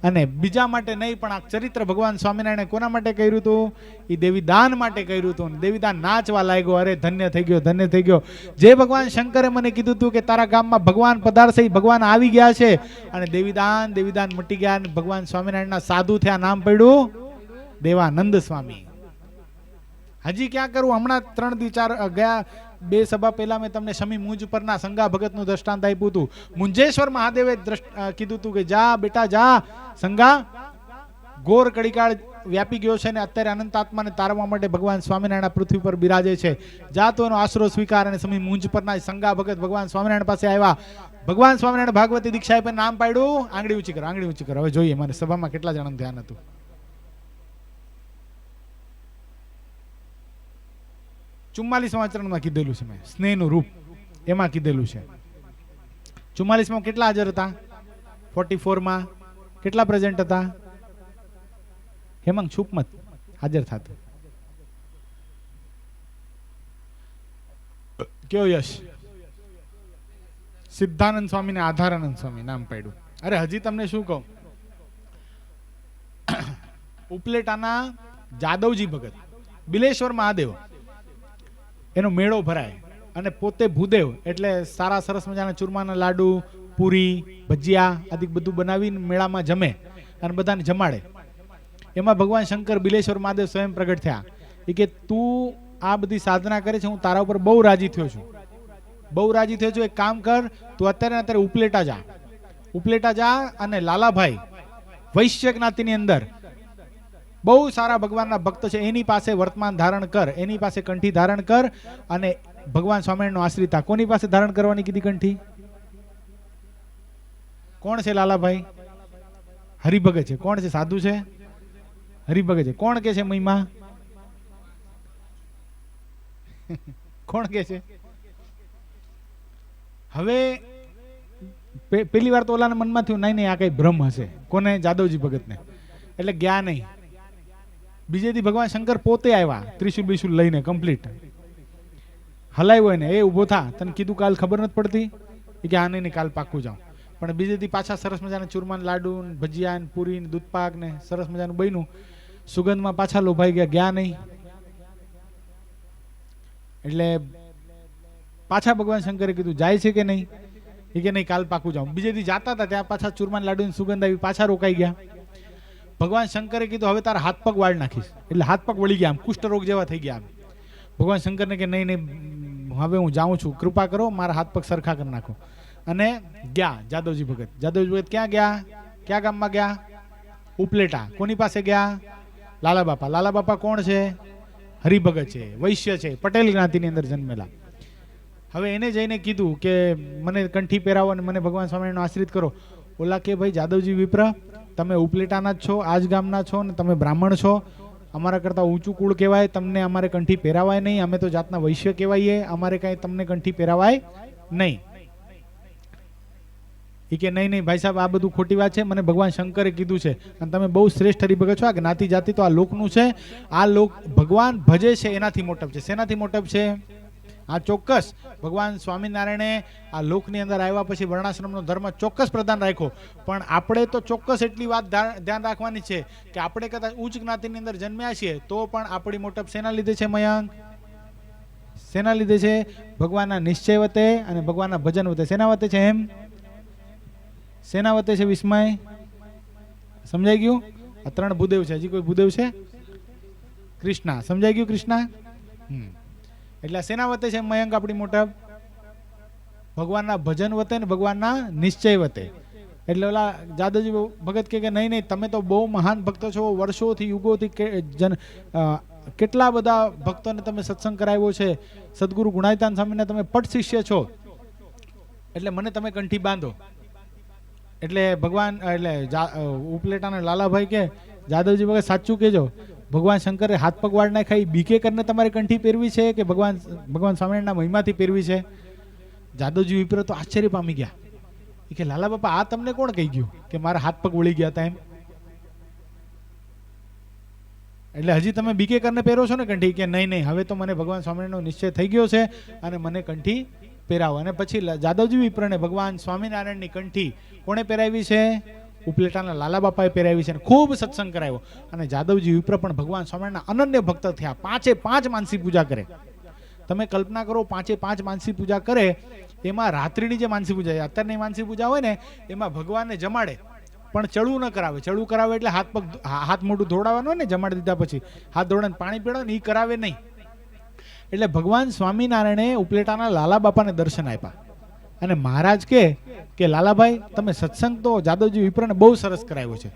અને બીજા માટે નહીં, પણ આ ચરિત્ર ભગવાન સ્વામિનારાયણે કોના માટે કર્યું હતું? એ દેવીદાન માટે કર્યું હતું. દેવીદાન નાચવા લાગ્યો, અરે ધન્ય થઈ ગયો, ધન્ય થઈ ગયો. જે ભગવાન શંકરે મને કીધું હતું કે તારા ગામમાં ભગવાન પધારશે, એ ભગવાન આવી ગયા છે. અને દેવીદાન મટી ગયા. ભગવાન સ્વામિનારાયણના સાધુ થયા, નામ પડ્યું દેવાનંદ સ્વામી. હજી ક્યાં કરું, હમણાં 3 દી 4 ગયા 2 સભા પહેલા મેં તમને શમી મુંજ પરના સંગા ભગતનું દ્રષ્ટાંત આપ્યું હતું. મુંજેશ્વર મહાદેવે કીધું હતું કે જા બેટા જા, સંગા ઘોર કળીકાળ વ્યાપી ગયો છે ને અત્યારે અનંત આત્માને તારવા માટે ભગવાન સ્વામિનારાયણ પૃથ્વી પર બિરાજે છે, જા તો એનો આશરો સ્વીકાર. અને શમી મુંજ પરના સંગા ભગત ભગવાન સ્વામિનારાયણ પાસે આવ્યા. ભગવાન સ્વામિનારાયણ ભાગવતી દીક્ષા આપે, નામ પાડ્યું આંગળી ઊંચી કરો, આંગળી ઊંચી કરો. હવે જોઈએ મને સભામાં કેટલા જણાનું ધ્યાન હતું. ચુમ્માલીસમાં કીધેલું છે મેં, સ્નેહનું રૂપ એમાં કીધેલું છે. 44માં કેટલા હાજર હતા? 44માં કેટલા પ્રેઝન્ટ હતા? હેમાંગ છુપમત હાજર થતું. કયો યશ? સિદ્ધાનંદ સ્વામી ને આધારાનંદ સ્વામી નામ પાડ્યું. અરે હજી તમને શું કહું, ઉપલેટાના જાદવજી ભગત, બિલેશ્વર મહાદેવ, એનો મેળો ભરાય અને પોતે ભૂદેવ એટલે સારા સરસ મજાના ચૂરમાના લાડુ, પૂરી ભજીયા આદિ બધું બનાવીને મેળામાં જમે અને બધાને જમાડે. એમાં ભગવાન શંકર બિલેશ્વર મહાદેવ સ્વયં પ્રગટ થયા. એ કે તું આ બધી સાધના કરે છે, હું તારા ઉપર બહુ રાજી થયો છું, બહુ રાજી થયો છું. એક કામ કર, તું અત્યારે ઉપલેટા જા અને લાલાભાઈ વૈશ્ય જ્ઞાતિની અંદર બહુ સારા ભગવાનના ભક્ત છે, એની પાસે વર્તમાન ધારણ કર, એની પાસે કંઠી ધારણ કર અને ભગવાન સ્વામિનારાયણનો આશ્રિત થા. કોની પાસે ધારણ કરવાની કીધી કંઠી? કોણ છે લાલાભાઈ? હરિભગત છે. કોણ છે? સાધુ છે, હરિભગત છે. કોણ કે છે મહિમા? કોણ કે છે? હવે પેલી વાર તો ઓલાના મનમાં થયું નહીં આ કઈ ભ્રમ હશે. કોને? જાદવજી ભગતને. એટલે ગયા નહીં. બીજે દી ભગવાન શંકર પોતે આવ્યા ત્રિશુલ બિશુલ લઈને કમ્પ્લીટ હલાવ્યો એને, એ ઊભો થા, તને કીધું કાલ ખબર નથી પડતી? એ કે હા નહીં કાલ પાક્કું જાઉં. પણ બીજે દી પાછા સરસ મજાના ચૂરમાન લાડુ ભજીયા પૂરી દૂધપાક ને સરસ મજાનું બન્યું. સુગંધમાં પાછા લોભાઈ ગયા નહીં. એટલે પાછા ભગવાન શંકરે કીધું જાય છે કે નહીં? એ કે નહીં કાલ પાકું જાઉં. બીજે દી જાતા હતા ત્યાં પાછા ચૂરમાન લાડુની સુગંધ આવી, પાછા રોકાઈ ગયા. ભગવાન શંકરે કીધું હવે તારા હાથ પગ વાળ નાખીશ. એટલે હાથ પગ વળી ગયા, આમ કુષ્ઠરોગ જેવા થઈ ગયા. ભગવાન શંકરને કે નહીં હવે હું જાઉં છું, કૃપા કરો મારા હાથ પગ સરખા કરી નાખો. અને ગયા જાદવજી ભગત. જાદવજી ભગત ક્યાં ગયા? ક્યાં ગામમાં ગયા? ઉપલેટા. કોની પાસે ગયા? લાલા બાપા. લાલા બાપા કોણ છે? હરિભગત છે, વૈશ્ય છે, પટેલ જ્ઞાતિની અંદર જન્મેલા. હવે એને જઈને કીધું કે મને કંઠી પહેરાવો અને મને ભગવાન સ્વામિનારાયણનો આશ્રિત કરો. ઓલા કે ભાઈ જાદવજી વિપ્ર, તમે ઉપલેટાના જ છો, આજ ગામના છો ને તમે બ્રાહ્મણ છો, અમારા કરતાં ઊંચું કુળ કહેવાય, તમને અમારે કંઠી પહેરાવાય નહીં, અમે તો જાતના વૈશ્ય કહેવાઈએ, અમારે કાંઈ તમને કંઠી પહેરાવાય નહીં. એ કે નહીં ભાઈ સાહેબ આ બધું ખોટી વાત છે, મને ભગવાન શંકરે કીધું છે અને તમે બહુ શ્રેષ્ઠ હરિભગત છો. આ જ્ઞાતિ જાતિ તો આ લોકનું છે, આ લોક ભગવાન ભજે છે એનાથી મોટપ છે. શેનાથી મોટપ છે? આ ચોક્કસ ભગવાન સ્વામિનારાયણે આ લોકની અંદર આવ્યા પછી વર્ણાશ્રમનો ધર્મ ચોક્કસ પ્રદાન રાખ્યો. પણ આપણે તો ચોક્કસ એટલી વાત ધ્યાન રાખવાની છે કે આપણે કદાચ ઉચ્ચ જ્ઞાતિની અંદર જન્મ્યા છીએ તો પણ આપણી મોટપ શેના લીધે છે મયંક? શેના લીધે છે? ભગવાનના નિશ્ચય વતે અને ભગવાનના ભજન વતે. શેના વતે છે? એમ શેના વતે છે? વિસ્મય સમજાઈ ગયું? આ ત્રણ ભૂદેવ છે. હજી કોઈ ભૂદેવ છે? કૃષ્ણા. સમજાઈ ગયું? કૃષ્ણા. એટલે શેના વતે છે મયંક આપણી મોટપ? ભગવાનના ભજન વતે ને ભગવાનના નિશ્ચય વતે. એટલે ઓલા જાદવજી ભગત કે નહીં તમે તો બહુ મહાન ભક્તો છો, વર્ષોથી યુગોથી કેટલા બધા ભક્તોને તમે સત્સંગ કરાવ્યો છે, સદગુરુ ગુણાતીતાન સ્વામીના તમે પટ શિષ્ય છો, એટલે મને તમે કંઠી બાંધો. એટલે ભગવાન ઉપલેટાના લાલાભાઈ કે જાદવજી ભગત સાચું કહેજો, ભગવાન શંકરે હાથ પગ વાળ નાખાઈ બીકે કરીને તમારે કંઠી પહેરવી છે કે ભગવાન સ્વામિનારાયણના મહિમાથી પહેરવી છે? જાદવજી વિપ્ર તો આશ્ચર્ય પામી ગયા. એ કે લાલા બાપા આ તમને કોણ કહી ગયું કે મારા હાથ પગ વળી ગયા હતા એમ? એટલે હજી તમે બીકે કરીને પહેરો છો ને કંઠી? કે નહીં હવે તો મને ભગવાન સ્વામિનારાયણનો નિશ્ચય થઈ ગયો છે અને મને કંઠી પહેરાવો. અને પછી જાદવજી વિપ્રને ભગવાન સ્વામિનારાયણની કંઠી કોણે પહેરાવી છે? ઉપલેટાના લાલા બાપાએ પહેરાવી છે. ખૂબ સત્સંગ કરાવ્યો. અને જાદવજી વિપ્ર પણ ભગવાન સ્વામિનારાયણના અનન્ય ભક્ત થયા. 5 માનસી પૂજા કરે. તમે કલ્પના કરો 5 માનસી પૂજા કરે, એમાં રાત્રિની જે માનસી પૂજા, અત્યારની માનસી પૂજા હોય ને એમાં ભગવાનને જમાડે પણ ચડવું ન કરાવે. ચડવું કરાવે એટલે હાથ મોઢું ધોડાવવાનું હોય ને, જમાડી દીધા પછી હાથ ધોડાને પાણી પીડાવે ને, એ કરાવે નહીં. એટલે ભગવાન સ્વામિનારાયણે ઉપલેટાના લાલા બાપાને દર્શન આપ્યા અને મહારાજ કે લાલાભાઈ તમે સત્સંગ તો જાદવજી વિપ્રને બહુ સરસ કરાવ્યો છે,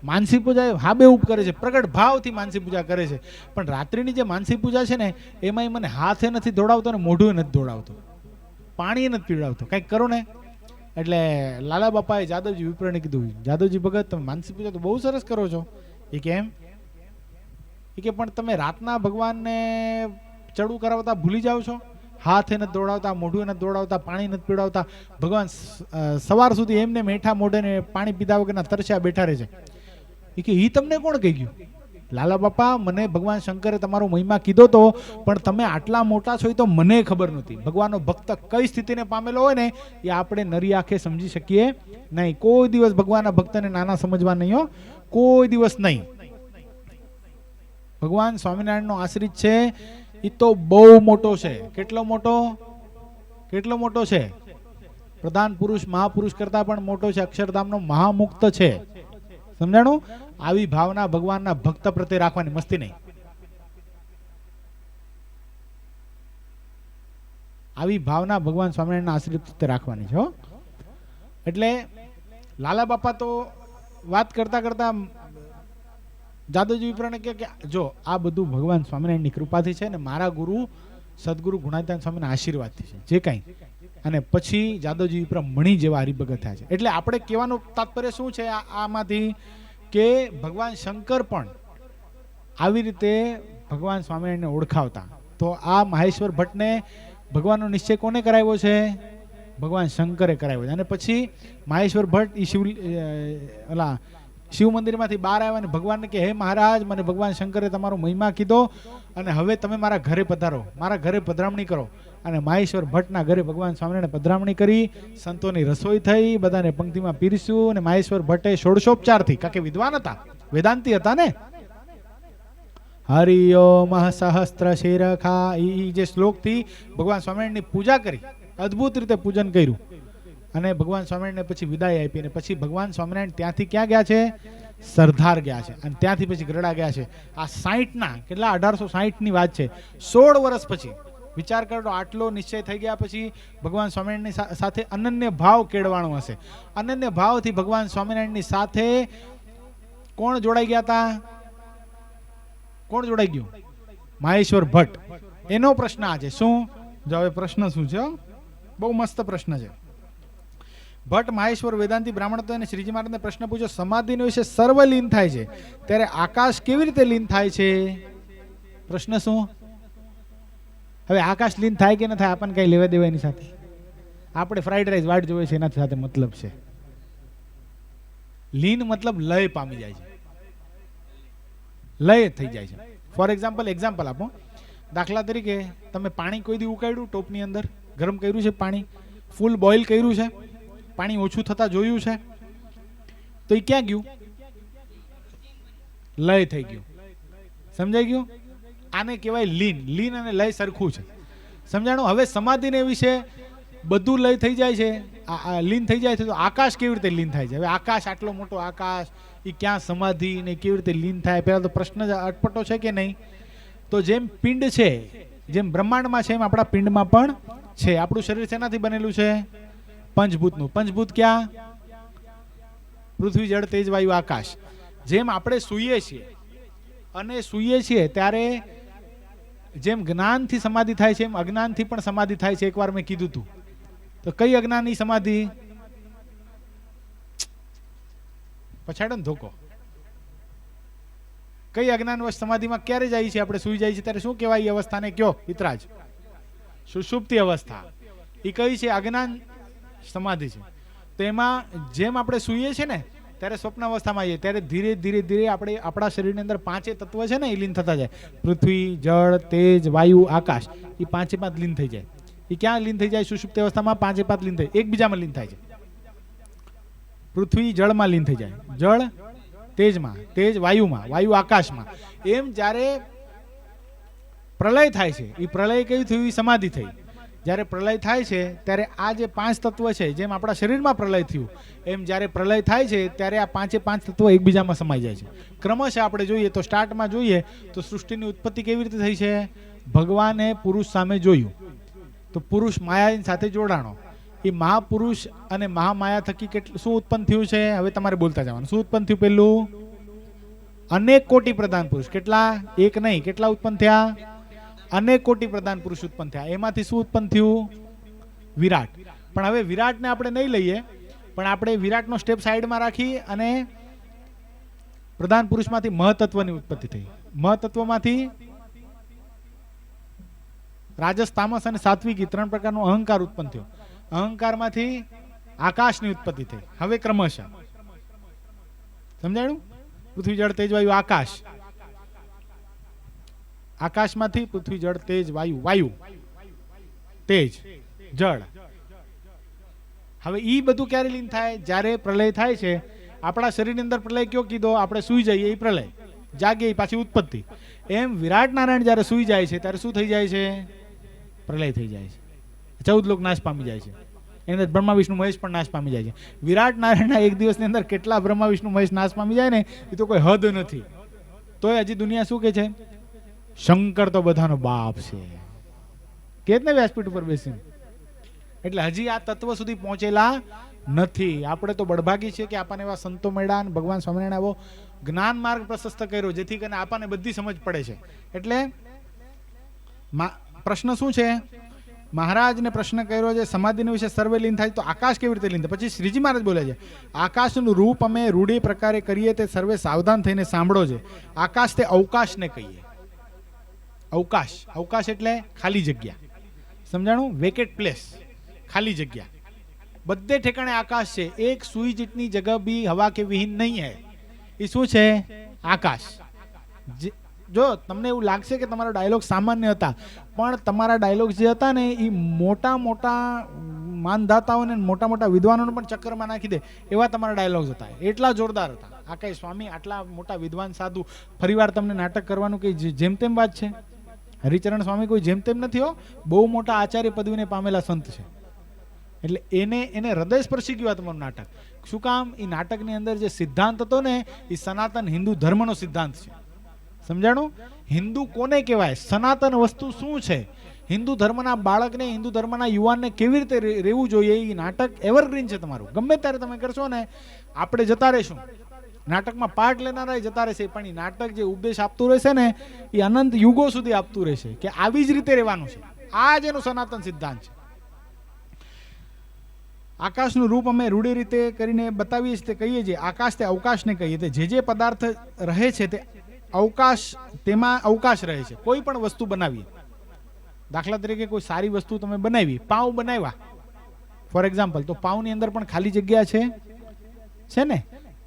માનસી પૂજા હાબેહૂબ કરે છે, પ્રગટ ભાવથી માનસી પૂજા કરે છે, પણ રાત્રિની જે માનસી પૂજા છે ને એમાં મને હાથે નથી ધોડાવતો ને મોઢું નથી ધોડાવતો, પાણી નથી પીવડાવતો, કંઈક કરો ને. એટલે લાલા બાપાએ જાદવજી વિપ્રને કીધું, જાદવજી ભગત તમે માનસી પૂજા તો બહુ સરસ કરો છો. એ કેમ? એ કે પણ તમે રાતના ભગવાનને ચડવું કરાવતા ભૂલી જાઓ છો, હાથ નથી દોડાવતા, મોઢું નથી દોડાવતા, પાણી નથી પીવડાવતા, ભગવાન સવાર સુધી એમને મેઠા મોઢે ને પાણી પીધા વગરના તરસ્યા બેઠા રહે છે. એ કે ઈ તમને કોણ કહી ગયું? લાલા બાપા મને ભગવાન શંકરે તમારો મહિમા કીધો તો, પણ તમે આટલા મોટા છો એ તો મને ખબર નહોતી. ભગવાનનો ભક્ત કઈ સ્થિતિને પામેલો હોય ને એ આપણે નરી આંખે સમજી શકીએ નહીં. કોઈ દિવસ ભગવાનના ભક્તને નાના સમજવા નહીં હો, કોઈ દિવસ નહીં. ભગવાન સ્વામિનારાયણનો આશ્રિત છે એ તો બહુ મોટો છે. કેટલો મોટો? કેટલો મોટો છે? પ્રધાન પુરુષ મહાપુરુષ કરતા પણ મોટો છે, અક્ષરધામનો મહામુક્ત છે. સમજાણું? આવી ભાવના ભગવાનના ભક્ત પ્રત્યે રાખવાની, મસ્તી નહીં. આવી ભાવના ભગવાન સ્વામિનારાયણના આશ્રિત પ્રત્યે રાખવાની છે. એટલે લાલા બાપા તો વાત કરતા કરતા જાદવજી વિપ્રને કે જો આ બધું ભગવાન સ્વામિનારાયણની કૃપાથી છે ને મારા ગુરુ સદગુરુ ગુણાતીતાનંદ સ્વામીના આશીર્વાદથી છે જે કાંઈ. અને પછી જાદવજી વિપ્ર મણી જેવા હરિભગત થયા છે. એટલે આપણે કહેવાનું તાત્પર્ય શું છે આમાંથી, કે ભગવાન શંકર પણ આવી રીતે ભગવાન સ્વામિનારાયણને ઓળખાવતા. તો આ મહેશ્વર ભટ્ટને ભગવાનનો નિશ્ચય કોને કરાવ્યો છે? ભગવાન શંકરે કરાવ્યો છે. અને પછી મહેશ્વર ભટ્ટ એ શિવ મંદિરમાંથી બહાર આવ્યા અને ભગવાનને કે હે મહારાજ, મને ભગવાન શંકરે તમારો મહિમા કીધો અને હવે તમે મારા ઘરે પધારો, મારા ઘરે પધરામણી કરો. અને મહેશ્વર ભટ્ટના ઘરે ભગવાન સ્વામિનારાયણે પધરામણી કરી, સંતોની રસોઈ થઈ, બધાને પંક્તિમાં પીરસ્યું. અને મહેશ્વર ભટ્ટે ષોડશોપચારથી, કારણ કે વિદ્વાન હતા, વેદાંતી હતા ને, હરિઓમ સહસ્ત્ર શિરખા એ જે શ્લોકથી ભગવાન સ્વામિનારાયણની પૂજા કરી, અદ્ભુત રીતે પૂજન કર્યું. અને ભગવાન સ્વામિનારાયણને પછી વિદાય આપી. અને પછી ભગવાન સ્વામિનારાયણ ત્યાંથી ક્યાં ગયા છે? સરદાર ગયા છે. અને ત્યાંથી પછી ગરડા ગયા છે. આ 60ના કેટલા 1860ની વાત છે. 16 વર્ષ પછી વિચાર કરો, આટલો નિશ્ચય થઈ ગયા પછી ભગવાન સ્વામિનારાયણની સાથે અનન્ય ભાવ કેળવાનો હશે. અનન્ય ભાવથી ભગવાન સ્વામિનારાયણની સાથે કોણ જોડાઈ ગયા હતા? કોણ જોડાઈ ગયું? મહેશ્વર ભટ્ટ. એનો પ્રશ્ન આ છે. શું? જો હવે પ્રશ્ન શું છે? બહુ મસ્ત પ્રશ્ન છે. ભટ્ટ મહેશ્વર વેદાંતી બ્રાહ્મણ હતો અને શ્રીજી મહારાજને પ્રશ્ન પૂછ્યો, સમાધિનો વિશે સર્વ લીન થાય છે ત્યારે આકાશ કેવી રીતે લીન થાય છે? પ્રશ્ન શું? હવે આકાશ લીન થાય કે ન થાય આપણને કઈ લેવા દેવા એની સાથે? આપણે ફ્રાઈડ રાઈસ વાટ જોઈએ છે એનાથી સાથે મતલબ છે. લીન મતલબ લય પામી જાય છે, લય થઈ જાય છે. ફોર એક્ઝામ્પલ આપો. દાખલા તરીકે તમે પાણી કોઈ દી ઉકાળ્યું ટોપની અંદર, ગરમ કર્યું છે, પાણી ફૂલ બોઇલ કર્યું છે, પાણી ઓછું થતા જોયું છે, તો એ ક્યાં ગયું? લય થઈ ગયું. સમજાઈ ગયું? આને કહેવાય લીન. લીન અને લય સરખું છે. સમજાણું? હવે સમાધિને વિશે બધું લય થઈ જાય છે, લીન થઈ જાય છે, તો આકાશ કેવી રીતે લીન થાય છે? હવે આકાશ, આટલો મોટો આકાશ, એ ક્યાં સમાધિ ને કેવી રીતે લીન થાય? પહેલા તો પ્રશ્ન અટપટો છે કે નહીં? તો જેમ પિંડ છે, જેમ બ્રહ્માંડમાં છે, એમ આપણા પિંડમાં પણ છે. આપણું શરીર શેનાથી બનેલું છે? પંચભૂતનું. પંચભૂત ક્યાં? પૃથ્વી, જળ, તેજ, વાયુ, આકાશ. જેમ આપણે સૂઈએ છીએ અને સૂઈએ છીએ ત્યારે જેમ જ્ઞાનથી સમાધિ થાય છે, એમ અજ્ઞાનથી પણ સમાધિ થાય છે. એકવાર મેં કીધું હતું. તો કઈ અજ્ઞાનની સમાધિ? પછાડો ને ધોકો. કઈ અજ્ઞાનવશ સમાધિમાં ક્યારે જાય છે? આપણે સૂઈ જાય છે ત્યારે શું કહેવાય એ અવસ્થાને? કયો પિતરાજ? સુષુપ્તિ અવસ્થા. એ કઈ છે? અજ્ઞાન સમાધિ છે. તો એમાં જેમ આપણે સૂઈએ છીએ ને ત્યારે સ્વપ્ન અવસ્થામાં આવીએ ત્યારે ધીરે ધીરે ધીરે આપણે આપણા શરીરની અંદર 5 તત્વ છે ને એ લીન થતા જાય. પૃથ્વી, જળ, તેજ, વાયુ, આકાશ. એ 5 લીન થઈ જાય. એ ક્યાં લીન થઈ જાય? સુષુપ્તિ અવસ્થામાં 5 લીન થઈ, એકબીજામાં લીન થાય છે. પૃથ્વી જળમાં લીન થઈ જાય, જળ તેજમાં, તેજ વાયુમાં, વાયુ આકાશમાં. એમ જ્યારે પ્રલય થાય છે, એ પ્રલય કેવી થયું? સમાધિ થઈ. જ્યારે પ્રલય થાય છે ત્યારે આ જે 5 તત્વ છે, જેમ આપણા શરીરમાં પ્રલય થયું એમ જ્યારે પ્રલય થાય છે ત્યારે આ 5 તત્વો એકબીજામાં સમાઈ જાય છે. ક્રમશઃ આપણે જોઈએ તો સ્ટાર્ટમાં જોઈએ તો સૃષ્ટિની ઉત્પત્તિ કેવી રીતે થઈ છે? ભગવાને પુરુષ સામે જોયું તો પુરુષ માયાની સાથે જોડાણો. એ મહાપુરુષ અને મહામાયા થકી કેટલું શું ઉત્પન્ન થયું છે? હવે તમારે બોલતા જવાનું. શું ઉત્પન્ન થયું? પેલું અનેક કોટી પ્રધાન પુરુષ. કેટલા? એક નહીં, કેટલા ઉત્પન્ન થયા? અનેક કોટી પ્રધાન પુરુષ ઉત્પન્ન થયા. એમાંથી શું ઉત્પન્ન થયું? વિરાટ. પણ હવે વિરાટને આપણે નહીં લઈએ, પણ આપણે વિરાટનો સ્ટેપ સાઈડમાં રાખી અને પ્રધાન પુરુષમાંથી મહતત્વની ઉત્પત્તિ થઈ. મહતત્વમાંથી રાજસ, તામસ અને સાત્વિકી 3 પ્રકારનો અહંકાર ઉત્પન્ન થયો. અહંકારમાંથી આકાશની ઉત્પત્તિ થઈ. હવે ક્રમશઃ સમજાયું? પૃથ્વી, જળ, તેજ, વાયુ, આકાશ. આકાશમાંથી પૃથ્વી, જળ, તેજ, વાયુ, વાયુ, તેજ, જળ. હવે ઈ બધું ક્યારે લીન થાય? જ્યારે પ્રલય થાય છે. આપણા શરીરની અંદર પ્રલય કયો કીધો? આપણે સૂઈ જઈએ એ પ્રલય, જાગીએ એ પાછી ઉત્પત્તિ. એમ વિરાટ નારાયણ જ્યારે સૂઈ જાય છે ત્યારે શું થઈ જાય છે? પ્રલય થઈ જાય છે. 14 લોક નાશ પામી જાય છે. એની અંદર બ્રહ્મા વિષ્ણુ મહેશ પણ નાશ પામી જાય છે. વિરાટ નારાયણના એક દિવસની અંદર કેટલા બ્રહ્મા વિષ્ણુ મહેશ નાશ પામી જાય ને એ તો કોઈ હદ નથી. તોય હજી દુનિયા શું કે છે? શંકર તો બધાનો બાપ છે કે જ ને વ્યાસપીઠ ઉપર બેસીને. એટલે હજી આ તત્વ સુધી પહોંચેલા નથી. આપણે તો બળભાગી છે કે આપણને એવા સંતો મળ્યા અને ભગવાન સ્વામિનારાયણ એવો જ્ઞાન માર્ગ પ્રશસ્ત કર્યો જેથી કરીને આપણને બધી સમજ પડે છે. એટલે પ્રશ્ન શું છે? મહારાજને પ્રશ્ન કર્યો છે સમાધિના વિશે સર્વે લીન થાય તો આકાશ કેવી રીતે લીન થાય? પછી શ્રીજી મહારાજ બોલે છે આકાશનું રૂપ અમે રૂઢી પ્રકારે કરીએ તે સર્વે સાવધાન થઈને સાંભળો છે. આકાશ તે અવકાશને કહીએ. અવકાશ, અવકાશ એટલે ખાલી જગ્યા. સમજાણું? વેકેટ પ્લેસ, ખાલી જગ્યા. બધે ઠેકાણે આકાશ છે. એક સુઈ જેટલી જગહ બી હવા કે વિહીન નહીં હૈ. એ શું છે? આકાશ. જો તમને એવું લાગશે કે તમારા ડાયલોગ સામાન્ય હતા, પણ તમારા ડાયલોગ જે હતા ને એ મોટા મોટા માનદાતાઓને મોટા મોટા વિદ્વાનોને પણ ચક્કરમાં નાખી દે એવા તમારા ડાયલોગ્સ હતા. એટલા જોરદાર હતા. આ કઈ સ્વામી આટલા મોટા વિદ્વાન સાધુ ફરીવાર તમને નાટક કરવાનું કઈ જેમ તેમ વાત છે? હરિચરણ સ્વામી કોઈ જેમ તેમ નથી હો. બહુ મોટા આચાર્ય પદવીને પામેલા સંત છે. એટલે એને હૃદય સ્પર્શી ગયું આ તમારું નાટક. શું કામ? એ નાટકની અંદર જે સિદ્ધાંત હતો ને એ સનાતન હિન્દુ ધર્મનો સિદ્ધાંત છે. સમજાણું? હિન્દુ કોને કહેવાય? સનાતન વસ્તુ શું છે? હિન્દુ ધર્મના બાળકને, હિન્દુ ધર્મના યુવાનને કેવી રીતે રહેવું જોઈએ એ નાટક એવરગ્રીન છે તમારું. ગમે ત્યારે તમે કરશો ને આપણે જતા રહીશું. નાટકમાં પાર્ટ લેનારા જતા રહેશે, પણ એ નાટક જે ઉપદેશ આપતું રહેશે ને એ અનંત યુગો સુધી આપતું રહેશે કે આવી જ રીતે રહેવાનું છે. આ જ એનું સનાતન સિદ્ધાંત છે. આકાશનું રૂપ અમે રૂઢી રીતે કરીને બતાવીએ છીએ, તે કહીએ છીએ. આકાશ તે અવકાશને કહીએ. તે જે પદાર્થ રહે છે તે અવકાશ, તેમાં અવકાશ રહે છે. કોઈ પણ વસ્તુ બનાવીએ, દાખલા તરીકે કોઈ સારી વસ્તુ તમે બનાવી, પાઉં બનાવ્યા ફોર એક્ઝામ્પલ, તો પાઉંની અંદર પણ ખાલી જગ્યા છે ને?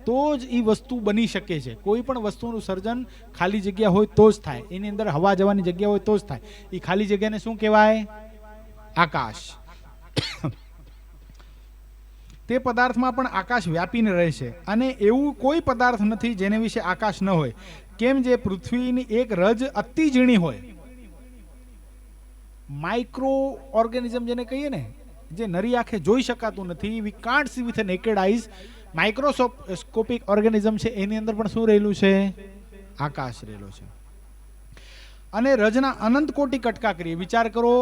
તો જ એ વસ્તુ બની શકે છે. કોઈ પણ વસ્તુનું સર્જન ખાલી જગ્યા હોય તો જ થાય. એની અંદર હવા જવાની જગ્યા હોય તો જ થાય. એ ખાલી જગ્યાને શું કહેવાય? આકાશ. તે પદાર્થમાં પણ આકાશ વ્યાપીને રહે છે અને એવું કોઈ પદાર્થ નથી જેને વિશે આકાશ ન હોય. કેમ? જે પૃથ્વીની એક રજ અતિ ઝીણી હોય, માઇક્રો ઓર્ગેનિઝમ જેને કહીએ ને, જે નરી આંખે જોઈ શકાતું નથી, we can't C with a naked eyes, microscopic organism છે, એની અંદર પણ શું રહેલું છે? આકાશ રહેલો છે. અને રજના અનંત કોટી કટકા કરીએ. વિચાર કરો,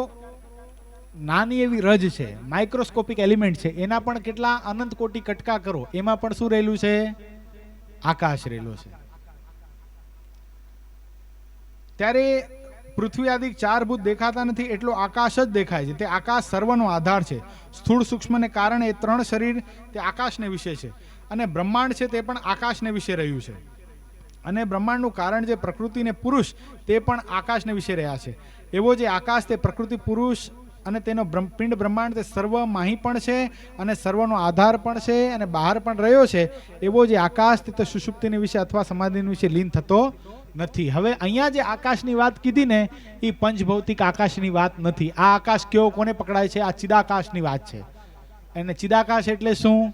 નાની એવી રજ છે, માઇક્રોસ્કોપિક એલિમેન્ટ છે, એના પણ કેટલા અનંત કોટી કટકા કરો, એમાં પણ શું રહેલું છે? આકાશ રહેલો છે. ત્યારે પૃથ્વી આદિ ચાર ભૂત દેખાતા નથી, એટલો આકાશ જ દેખાય છે. તે આકાશ સર્વનો આધાર છે. સ્થૂળ સૂક્ષ્મને કારણે એ ત્રણ શરીર તે આકાશને વિશે છે. અને બ્રહ્માંડ છે તે પણ આકાશને વિશે રહ્યું છે. અને બ્રહ્માંડનું કારણ જે પ્રકૃતિ ને પુરુષ તે પણ આકાશને વિશે રહ્યા છે. એવો જે આકાશ તે પ્રકૃતિ પુરુષ અને તેનો પિંડ બ્રહ્માંડ તે સર્વ માહી પણ છે અને સર્વનો આધાર પણ છે અને બહાર પણ રહ્યો છે. એવો જે આકાશ તે સુષુપ્તિની વિશે અથવા સમાધિની વિશે લીન થતો નથી. હવે અહીંયા જે આકાશની વાત કીધી ને એ પંચભૌતિક આકાશની વાત નથી. આ આકાશ કેવો કોને પકડાય છે? આ ચિદાકાશની વાત છે. અને ચિદાકાશ એટલે શું?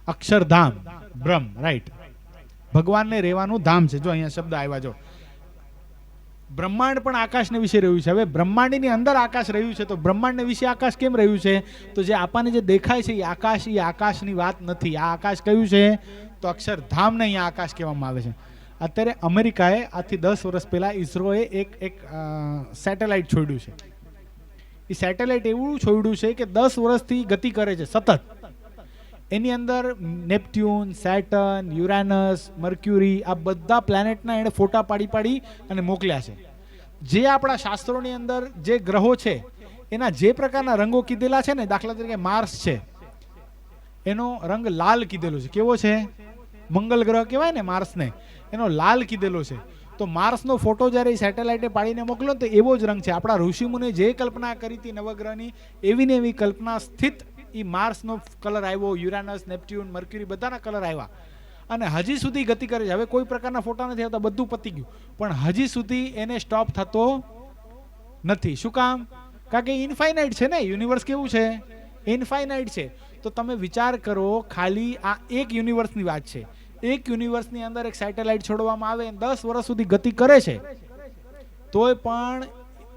અક્ષરધામ, બ્રહ્મ, રાઈટ. ભગવાનને રહેવાનું ધામ છે. જો અહીંયા શબ્દ આવ્યા, જો બ્રહ્માંડ પણ આકાશને વિશે રહ્યું છે. હવે બ્રહ્માંડની અંદર આકાશ રહ્યું છે તો બ્રહ્માંડને વિશે આકાશ કેમ રહ્યું છે? તો જે આપણને જે દેખાય છે એ આકાશની વાત નથી. આ આકાશ કયું છે? તો અક્ષરધામને અહીંયા આકાશ કહેવામાં આવે છે. અત્યારે અમેરિકાએ આજથી 10 વર્ષ પહેલા ઇસરોએ એક સેટેલાઇટ છોડ્યું છે. એ સેટેલાઇટ એવું છોડ્યું છે કે 10 વર્ષથી ગતિ કરે છે સતત. એની અંદર નેપટ્યુન, સેટર્ન, યુરાનસ, મર્ક્યુરી આ બધા પ્લેનેટના એણે ફોટા પાડી અને મોકલ્યા છે. જે આપણા શાસ્ત્રોની અંદર જે ગ્રહો છે એના જે પ્રકારના રંગો કીધેલા છે ને, દાખલા તરીકે માર્સ છે, એનો રંગ લાલ કીધેલો છે. કેવો છે? મંગલ ગ્રહ કહેવાય ને માર્સને, એનો લાલ કીધેલો છે. તો માર્સનો ફોટો જ્યારે સેટેલાઇટે પાડીને મોકલો તો એવો જ રંગ છે. આપણા ઋષિમુનિએ જે કલ્પના કરી હતી નવગ્રહની, એવી ને એવી કલ્પના સ્થિત એ માર્સનો કલર આવ્યો, યુરાનસ, નેપટ્યુન, મર્ક્યુરી બધાના કલર આવ્યા અને હજી સુધી ગતિ કરે છે. હવે કોઈ પ્રકારના ફોટા નથી આવતા, બધું પતી ગયું, પણ હજી સુધી એને સ્ટોપ થતો નથી. શું કામ? કારણ કે ઇનફાઇનાઇટ છે ને. યુનિવર્સ કેવું છે? ઇનફાઇનાઇટ છે. તો તમે વિચાર કરો, ખાલી આ એક યુનિવર્સની વાત છે. એક યુનિવર્સની અંદર એક સેટેલાઇટ છોડવામાં આવે, 10 વર્ષ સુધી ગતિ કરે છે, તોય પણ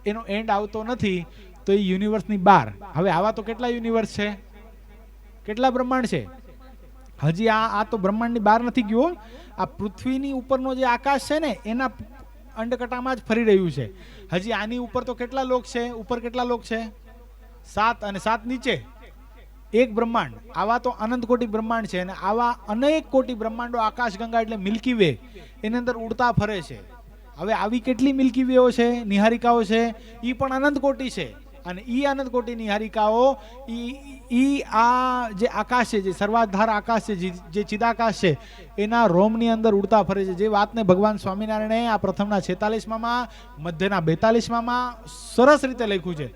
એનો એન્ડ આવતો નથી. તો એ યુનિવર્સની બહાર. હવે આવા તો કેટલા યુનિવર્સ છે, કેટલા બ્રહ્માંડ છે? હજી આ તો બ્રહ્માંડની બહાર નથી ગયો. આ પૃથ્વીની ઉપરનો જે આકાશ છે ને એના અંડકટામાં જ ફરી રહ્યું છે. હજી આની ઉપર તો કેટલા લોક છે? ઉપર કેટલા લોક છે? 7, અને 7 નીચે એક બ્રહ્માંડ. આવા તો અનંત કોટી બ્રહ્માંડ છે, અને આવા અનેક કોટી બ્રહ્માંડો આકાશ ગંગા એટલે મિલ્કી વે એની અંદર ઉડતા ફરે છે. હવે આવી કેટલી મિલ્કી વેઓ છે, નિહારિકાઓ છે, એ પણ અનંત કોટી છે. અને ઈ અનંત કોટી નિહારિકાઓ ઈ આ જે આકાશ છે, જે સર્વાધાર આકાશ છે, જે ચિદાકાશ છે, એના રોમની અંદર ઉડતા ફરે છે. જે વાતને ભગવાન સ્વામિનારાયણે આ પ્રથમના 46માં, મધ્યના 42માં સરસ રીતે લખ્યું છે.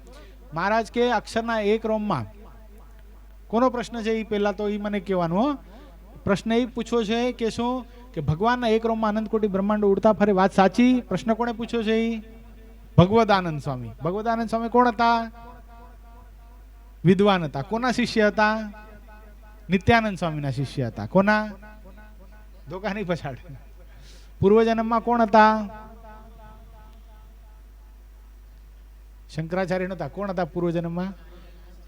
મહારાજ કે અક્ષરના એક રોમમાં કોનો પ્રશ્ન છે? એ પહેલા તો એ મને કહેવાનું. પ્રશ્ન એ પૂછ્યો છે કે શું કે ભગવાનના એક રોમમાં અનંત કોટી બ્રહ્માંડો ઉડતા ફરે. વાત સાચી. પ્રશ્ન કોણે પૂછ્યો છે? ભગવદાનંદ સ્વામી. ભગવદાનંદ સ્વામી કોણ હતા? વિદ્વાન હતા. કોના શિષ્ય હતા? નિત્યાનંદ સ્વામીના શિષ્ય હતા. કોના? દોકાની પછાડ. પૂર્વજન્મમાં કોણ હતા? શંકરાચાર્ય નતા. કોણ હતા પૂર્વજન્મમાં?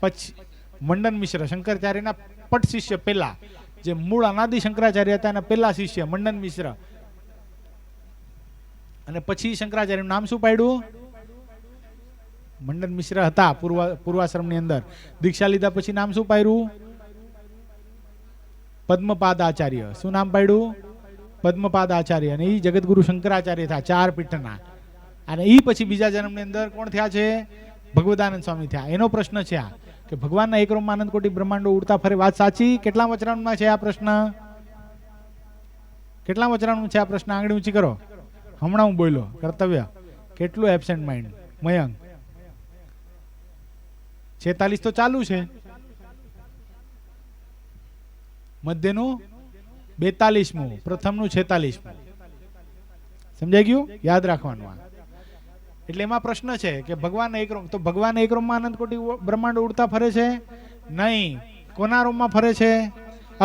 પછી મંડન મિશ્ર, શંકરાચાર્યના પટ શિષ્ય. પહેલા જે મૂળ અનાદિ શંકરાચાર્ય હતા એના પહેલા શિષ્ય મંડન મિશ્ર. અને પછી શંકરાચાર્યનું નામ શું પાડ્યું? મંડન મિશ્ર હતા પૂર્વાશ્રમની અંદર. દીક્ષા લીધા પછી નામ શું પાડ્યું? પદ્મપાદ આચાર્ય. શું નામ પાડ્યું? પદ્મપાદ આચાર્ય. અને એ જગતગુરુ શંકરાચાર્ય થયા 4 પીઠના. અને એ પછી બીજા જન્મની અંદર કોણ થયા છે? ભગવદાનંદ સ્વામી થયા. એનો પ્રશ્ન છે આ કે ભગવાનના એક રોમમાં અનંત કોટી બ્રહ્માંડો ઉડતા ફરે. વાત સાચી. કેટલા વચરાણુમાં છે આ પ્રશ્ન? કેટલા વચરાણું છે આ પ્રશ્ન? આંગળી ઊંચી કરો. હમણાં હું બોલ્યો કર્તવ્ય. કેટલું એબસેન્ટ માઇન્ડ મયંક? 46 તો ચાલુ છે. મધ્યનું 42મું, પ્રથમનું 46મું. સમજાઈ ગયું? યાદ રાખવાનું. એટલે એમાં પ્રશ્ન છે કે ભગવાન એક રોમ, તો ભગવાન એક રોમમાં અનંત કોટી બ્રહ્માંડ ઉડતા ફરે છે? નહીં. કોના રોમમાં ફરે છે?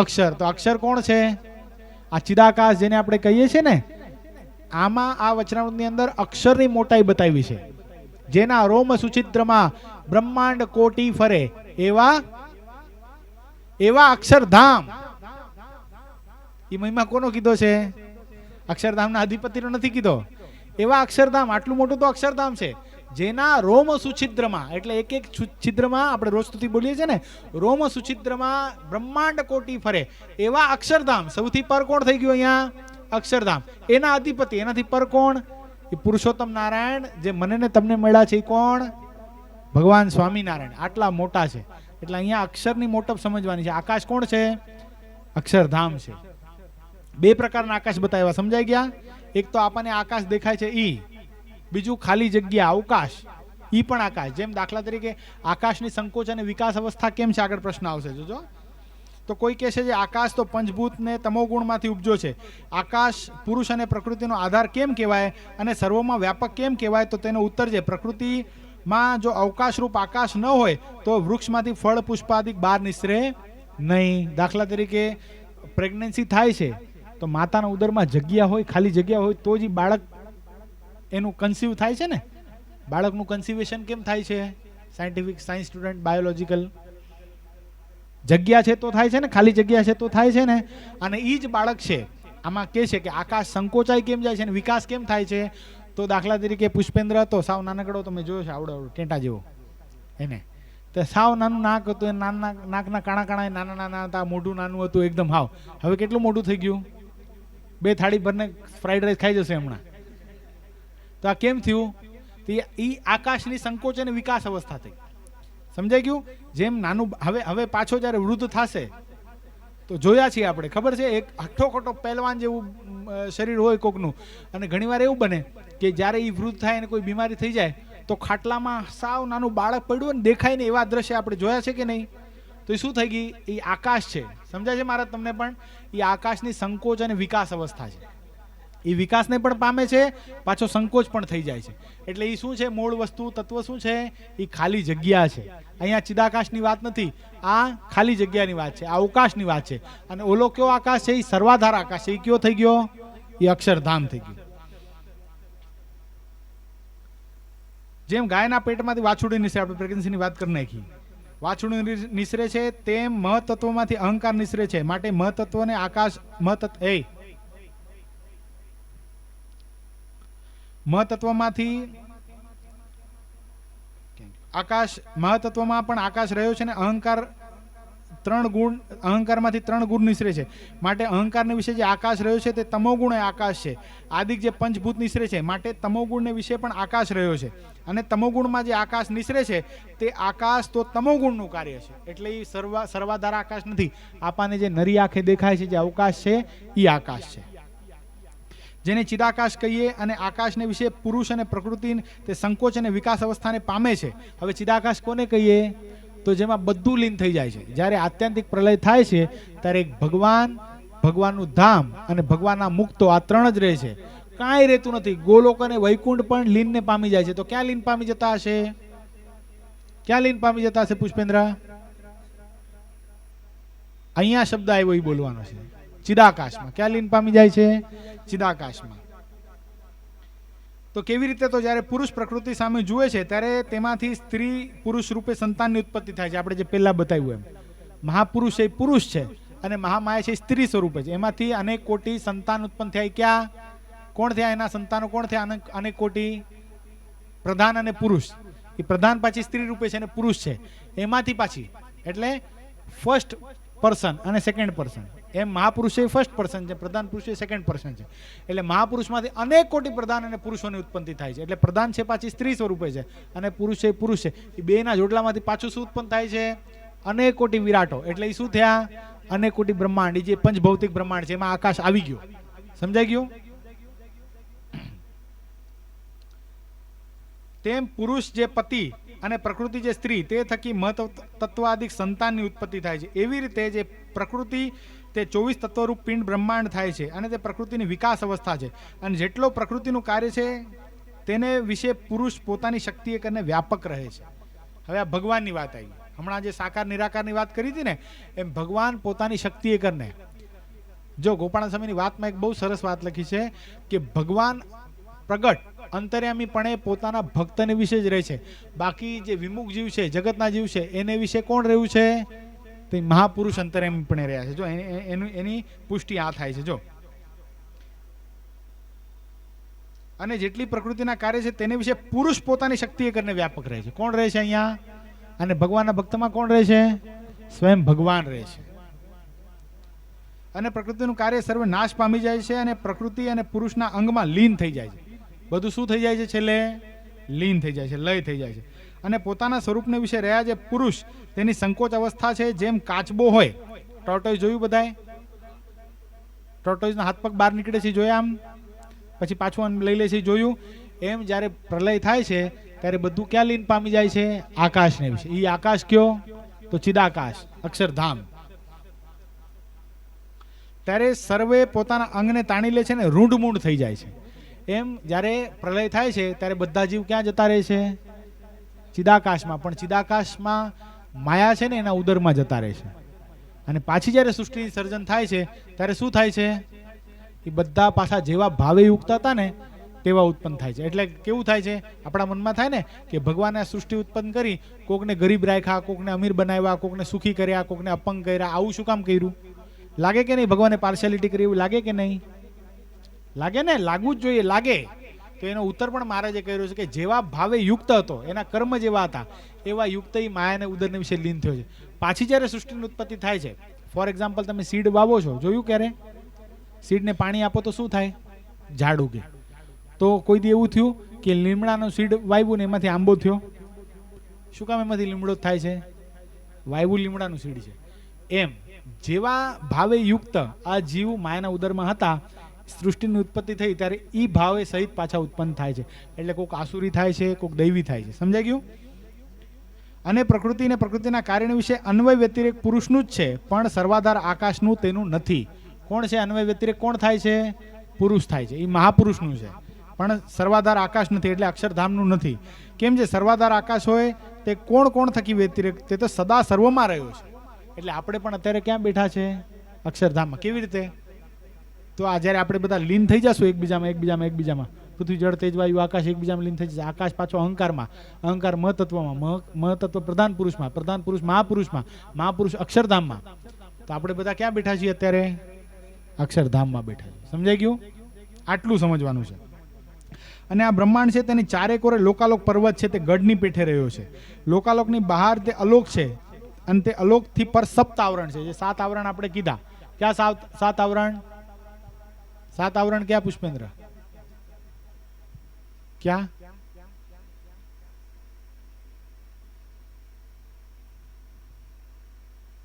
અક્ષર. તો અક્ષર કોણ છે? આ ચિદાકાશ જેને આપણે કહીએ છીએ ને, આમાં આ વચનામૃતની અંદર અક્ષરની મોટાઈ બતાવી છે. જેના રોમ સુછિદ્રમાં બ્રહ્માંડ કોટી ફરે એવા અક્ષરધામ. એ મહિમા કોનો કીધો છે? અક્ષરધામના અધિપતિનો નથી કીધો. એવા અક્ષરધામ. આટલું મોટું તો અક્ષરધામ છે જેના રોમ સુછિદ્રમાં, એટલે એક એક છિદ્રમાં આપણે રોજ સ્તુતિ બોલીએ છીએ ને, રોમ સુછિદ્રમાં બ્રહ્માંડ કોટી ફરે એવા અક્ષરધામ. સૌથી પર કોણ થઈ ગયું અહીંયા? અક્ષરધામ. એના અધિપતિ, એનાથી પર કોણ? એ પુરુષોત્તમ નારાયણ જે મને ને તમને મળ્યા છે. એ કોણ? ભગવાન સ્વામિનારાયણ. આટલા મોટા છે. એટલે અહીંયા અક્ષરની મોટપ સમજવાની છે. આકાશ કોણ છે? અક્ષરધામ છે. 2 પ્રકારના આકાશ બતાવ્યા. સમજાઈ ગયા? એક તો આપણને આકાશ દેખાય છે ઈ, બીજું ખાલી જગ્યા અવકાશ. ઈ પણ આકાશ. જેમ દાખલા તરીકે આકાશની સંકોચ અને વિકાસ અવસ્થા કેમ છે? આગળ પ્રશ્ન આવશે જોજો. તો કોઈ કહે છે જે આકાશ તો પંચભૂત ને તમોગુણમાંથી ઉપજો છે. આકાશ પુરુષ અને પ્રકૃતિનો આધાર કેમ કહેવાય અને સર્વમાં વ્યાપક કેમ કહેવાય? તો તેનો ઉત્તર છે પ્રકૃતિમાં જો અવકાશરૂપ આકાશ ન હોય તો વૃક્ષમાંથી ફળ પુષ્પાદિક બહાર નિસરે નહીં. દાખલા તરીકે પ્રેગ્નન્સી થાય છે તો માતાના ઉદરમાં જગ્યા હોય, ખાલી જગ્યા હોય તો જ બાળક એનું કન્સીવ થાય છે ને. બાળકનું કન્સીવેશન કેમ થાય છે? Scientific, science student, biological. જગ્યા છે તો થાય છે ને, ખાલી જગ્યા છે તો થાય છે ને. અને એ જ બાળક છે. આમાં કે છે કે આકાશ સંકોચાઈ કેમ જાય છે અને વિકાસ કેમ થાય છે? તો દાખલા તરીકે પુષ્પેન્દ્ર હતો, સાવ નાનકડો, તમે જોયો છે, આવડો ટેંટા જેવો. એને તો સાવ નાનું નાક હતું, એ નાના નાકના કાણા કાણા નાના નાના હતા, મોઢું નાનું હતું એકદમ. હાવ હવે કેટલું મોટું થઈ ગયું? 2 થાળી ભરને ફ્રાઈડ રાઈસ ખાઈ જશે હમણાં. તો આ કેમ થયું? એ આકાશની સંકોચ અને વિકાસ અવસ્થા થઈ. સમજાઈ ગયું? જેમ નાનું હવે પાછો જ્યારે વૃદ્ધ થશે તો જોયા છીએ આપણે, ખબર છે, એક હઠ્ઠો ખોટો પહેલવાન જેવું શરીર હોય કોકનું. અને ઘણીવાર એવું બને કે જ્યારે એ વૃદ્ધ થાય અને કોઈ બીમારી થઈ જાય તો ખાટલામાં સાવ નાનું બાળક પડ્યું અને દેખાય ને એવા દ્રશ્ય આપણે જોયા છે કે નહીં? તો એ શું થઈ ગઈ? એ આકાશ છે. સમજાય છે મારા તમને? પણ એ આકાશની સંકોચ અને વિકાસ અવસ્થા છે. એ વિકાસને પણ પામે છે, પાછો સંકોચ પણ થઈ જાય છે. એટલે એ શું છે? મૂળ વસ્તુ તત્વ શું છે? એ ખાલી જગ્યા છે. અહીંયા ચિદાકાશની વાત નથી, આ ખાલી જગ્યાની વાત છે, આ અવકાશની વાત છે. અને ઓલો કયો આકાશ છે? એ સર્વાધાર આકાશ છે. એ કયો થઈ ગયો? એ અક્ષરધામ થઈ ગયો. જેમ ગાયના પેટમાંથી વાછરડું નિસરે, આપણે પ્રેગ્નન્સીની વાત કરી નાખી, વાછરડું નિસરે છે, તેમ મહતત્વમાંથી અહંકાર નિસરે છે. માટે મહતત્વને આકાશ મહતત્વમાંથી આકાશ, મહતત્વમાં પણ આકાશ રહ્યો છે ને અહંકાર 3 ગુણ, અહંકારમાંથી 3 ગુણ નિસરે છે. માટે અહંકારને વિશે જે આકાશ રહ્યો છે તે તમોગુણ એ આકાશ છે. આદિક જે પંચભૂત નિસરે છે, માટે તમોગુણને વિશે પણ આકાશ રહ્યો છે. અને તમોગુણમાં જે આકાશ નિસરે છે તે આકાશ તો તમોગુણનું કાર્ય છે. એટલે એ સર્વાધાર આકાશ નથી. આપણને જે નરી આંખે દેખાય છે, જે અવકાશ છે, એ આકાશ છે, જેને ચિદાકાશ કહીએ. અને આકાશને વિશે પુરુષ અને પ્રકૃતિ તે સંકોચ અને વિકાસ અવસ્થાને પામે છે. હવે ચિદાકાશ કોને કહીએ? તો જેમાં બધું લીન થઈ જાય છે. જ્યારે આત્યંતિક પ્રલય થાય છે ત્યારે ભગવાન, ભગવાનનું ધામ અને ભગવાનના મુક્તો, આ 3 જ રહે છે, કાંઈ રહેતું નથી. ગોલોક અને વૈકુંઠ પણ લીનને પામી જાય છે. તો ક્યાં લીન પામી જતા હશે? ક્યાં લીન પામી જતા હશે પુષ્પેન્દ્ર? અહીંયા શબ્દ આવ્યો એ બોલવાનો છે, ચિદાકાશમાં. ક્યાં લીન પામી જાય છે? ચિદાકાશમાં. તો કેવી રીતે? તો જ્યારે પુરુષ પ્રકૃતિ સામે જુએ છે ત્યારે તેમાંથી સ્ત્રી પુરુષ રૂપે સંતાનની ઉત્પત્તિ થાય છે. આપણે જે પહેલા બતાવ્યું એમ, મહાપુરુષ એ પુરુષ છે અને મહામાયા છે સ્ત્રી સ્વરૂપે છે. એમાંથી અનેક કોટી સંતાન ઉત્પન્ન થાય. ક્યાં? કોણ થયા એના સંતાનો? કોણ થયા અનેક કોટી? પ્રધાન અને પુરુષ. એ પ્રધાન પાછી સ્ત્રી રૂપે છે અને પુરુષ છે. એમાંથી પાછી, એટલે ફર્સ્ટ પર્સન અને સેકન્ડ પર્સન. એમ મહાપુરુષ એ ફર્સ્ટ પર્સન છે, પ્રધાન પુરુષ એ સેકન્ડ પર્સન છે. એટલે મહાપુરુષમાંથી અનેક કોટી પ્રધાન અને પુરુષોની ઉત્પત્તિ થાય છે. એટલે પ્રધાન છે પાછી સ્ત્રી સ્વરૂપે છે અને પુરુષ છે પુરુષ છે. એ બેના જોડલામાંથી પાછું શું ઉત્પન્ન થાય છે? અનેક કોટી વિરાટો. એટલે એ શું થયા? અનેક કોટી બ્રહ્માંડ. જે પંચભૌતિક બ્રહ્માંડ છે, એમાં આકાશ આવી ગયો. સમજાઈ ગયું? તેમ પુરુષ જે પતિ અને પ્રકૃતિ જે સ્ત્રી, તે થકી મહતત્વાદિક સંતાનની ઉત્પત્તિ થાય છે. એવી રીતે જે પ્રકૃતિ તે 24 તત્વરૂપ પિંડ બ્રહ્માંડ થાય છે અને તે પ્રકૃતિની વિકાસ અવસ્થા છે. અને જેટલો પ્રકૃતિનું કાર્ય છે તેને વિશે પુરુષ પોતાની શક્તિએ કરીને વ્યાપક રહે છે. હવે આ ભગવાનની વાત આવી. હમણાં જે સાકાર નિરાકારની વાત કરી હતી ને, એમ ભગવાન પોતાની શક્તિએ કરીને, જો ગોપાલ સ્વામીની વાતમાં એક બહુ સરસ વાત લખી છે કે ભગવાન પ્રગટ અંતર્યામીપણે પોતાના ભક્તને વિશે જ રહે છે. બાકી જે વિમુખ જીવ છે, જગતના જીવ છે, એને વિશે કોણ રહ્યું છે? તો મહાપુરુષ અંતર્યામીપણે રહ્યા છે. જો એની પુષ્ટિ આ થાય છે. જો અને જેટલી પ્રકૃતિના કાર્ય છે તેને વિશે પુરુષ પોતાની શક્તિએ કરીને વ્યાપક રહે છે. કોણ રહે છે અહીંયા? અને ભગવાનના ભક્તમાં કોણ રહે છે? સ્વયં ભગવાન રહે છે. અને પ્રકૃતિનું કાર્ય સર્વે નાશ પામી જાય છે અને પ્રકૃતિ અને પુરુષના અંગમાં લીન થઈ જાય છે. બધું શું થઈ જાય છે? છેલ્લે લીન થઈ જાય છે, લય થઈ જાય છે. અને પોતાના સ્વરૂપને વિશે રહ્યા જે પુરુષ, તેની સંકોચ અવસ્થા છે. જેમ કાચબો હોય, ટોર્ટોઇસ જોયું બધાય? ટોર્ટોઇસના હાથ પગ બહાર નીકળે છે, જોયા? આમ પછી પાછું લઈ લે છે, જોયું? એમ જ્યારે પ્રલય થાય છે ત્યારે બધું ક્યાં લીન પામી જાય છે? આકાશને વિશે. એ આકાશ કયો? તો ચિદાકાશ, અક્ષરધામ. ત્યારે સર્વે પોતાના અંગને તાણી લે છે ને રૂંઢમૂંઢ થઈ જાય છે. એમ જ્યારે પ્રલય થાય છે ત્યારે બધા જીવ ક્યાં જતા રહે છે? ચિદાકાશમાં. પણ ચિદાકાશમાં માયા છે ને એના ઉદરમાં જતા રહે છે. અને પાછી જ્યારે સૃષ્ટિ સર્જન થાય છે ત્યારે શું થાય છે? એ બધા પાછા જેવા ભાવે યુક્ત હતા ને તેવા ઉત્પન્ન થાય છે. એટલે કેવું થાય છે? આપણા મનમાં થાય ને કે ભગવાને આ સૃષ્ટિ ઉત્પન્ન કરી, કોકને ગરીબ રાખ્યા, કોકને અમીર બનાવ્યા, કોકને સુખી કર્યા, કોકને અપંગ કર્યા. આવું શું કામ કર્યું? લાગે કે નહીં? ભગવાને પાર્શિયાલિટી કરી એવું લાગે કે નહીં? લાગે ને? લાગવું જ જોઈએ. લાગે. તો એનો ઉત્તર પણ મહારાજે કર્યો છે કે જેવા ભાવે યુક્ત હતો, એના કર્મ જેવા હતા, એવા યુક્ત એ માયાને ઉદરને વિશે લીન થયો છે. પાછી જ્યારે સૃષ્ટિની ઉત્પત્તિ થાય છે, ફોર એક્ઝામ્પલ તમે સીડ વાવો છો, જોયું ક્યારે? સીડને પાણી આપો તો શું થાય? ઝાડ ઉગે. તો કોઈ દી એવું થયું કે લીમડાનું સીડ વાવ્યું ને એમાંથી આંબો થયો? શું કામ એમાંથી લીમડો થાય છે? વાવ્યું લીમડાનું સીડ છે. એમ જેવા ભાવે યુક્ત આ જીવ માયાના ઉદરમાં હતા, સૃષ્ટિની ઉત્પત્તિ થઈ ત્યારે એ ભાવે સહિત પાછા ઉત્પન્ન થાય છે. એટલે કોઈક આસુરી થાય છે, કોઈક દૈવી થાય છે. સમજાઈ ગયું? અને પ્રકૃતિ અને પ્રકૃતિના કાર્ય વિશે અન્વય વ્યતિરેક પુરુષનું જ છે, પણ સર્વાધાર આકાશનું તેનું નથી. કોણ છે અન્વય વ્યતિરેક? કોણ થાય છે? પુરુષ થાય છે. એ મહાપુરુષનું છે, પણ સર્વાધાર આકાશ નથી. એટલે અક્ષરધામનું નથી. કેમ છે? સર્વાધાર આકાશ હોય તે કોણ કોણ થકી વ્યતિરેક? તે તો સદા સર્વમાં રહ્યો છે. એટલે આપણે પણ અત્યારે ક્યાં બેઠા છે? અક્ષરધામમાં. કેવી રીતે? તો આ જ્યારે આપણે બધા લીન થઈ જશું એકબીજામાં પૃથ્વી જળ તેજ વાયુ આકાશ એકબીજામાં લીન થઈ જશે. આકાશ પાછો અહંકારમાં, અહંકાર મ તત્વમાં, મ તત્વ પ્રધાન પુરુષમાં, પ્રધાન પુરુષ મહાપુરુષમાં, મહાપુરુષ અક્ષરધામમાં. તો આપણે બધા ક્યાં બેઠા છીએ અત્યારે? અક્ષરધામમાં બેઠા છીએ. સમજાઈ ગયું? આટલું સમજવાનું છે. અને આ બ્રહ્માંડ છે તેની ચારે કોરે લોકાલોક પર્વત છે તે ગઢની પેઠે રહ્યો છે. લોકાલોકની બહાર તે અલોક છે અને તે અલોકથી પર સપ્ત આવરણ છે. જે 7 આવરણ આપણે કીધા. ક્યાં 7 આવરણ? 7 આવરણ ક્યાં પુષ્પેન્દ્ર? ક્યાં?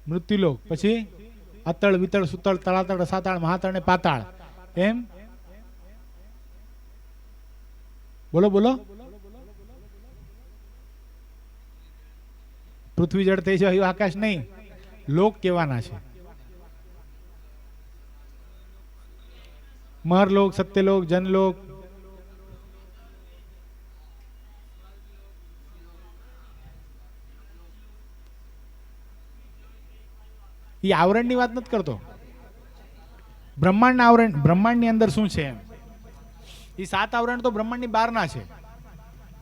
મૃત્યુલોક, પછી અતળ, વિતળ, સુતળ, તળાતળ, રસાતળ, મહાતળ ને પાતાળ. એમ બોલો બોલો. પૃથ્વી જળ તેજ વાયુ આકાશ નહીં, લોક કેવાના છે. મહરલોક, સત્યલોક, જનલોક. એ આવરણની વાત નથી કરતો. બ્રહ્માંડના આવરણ, બ્રહ્માંડની અંદર શું છે એમ. એ 7 આવરણ તો બ્રહ્માંડની બહારના છે.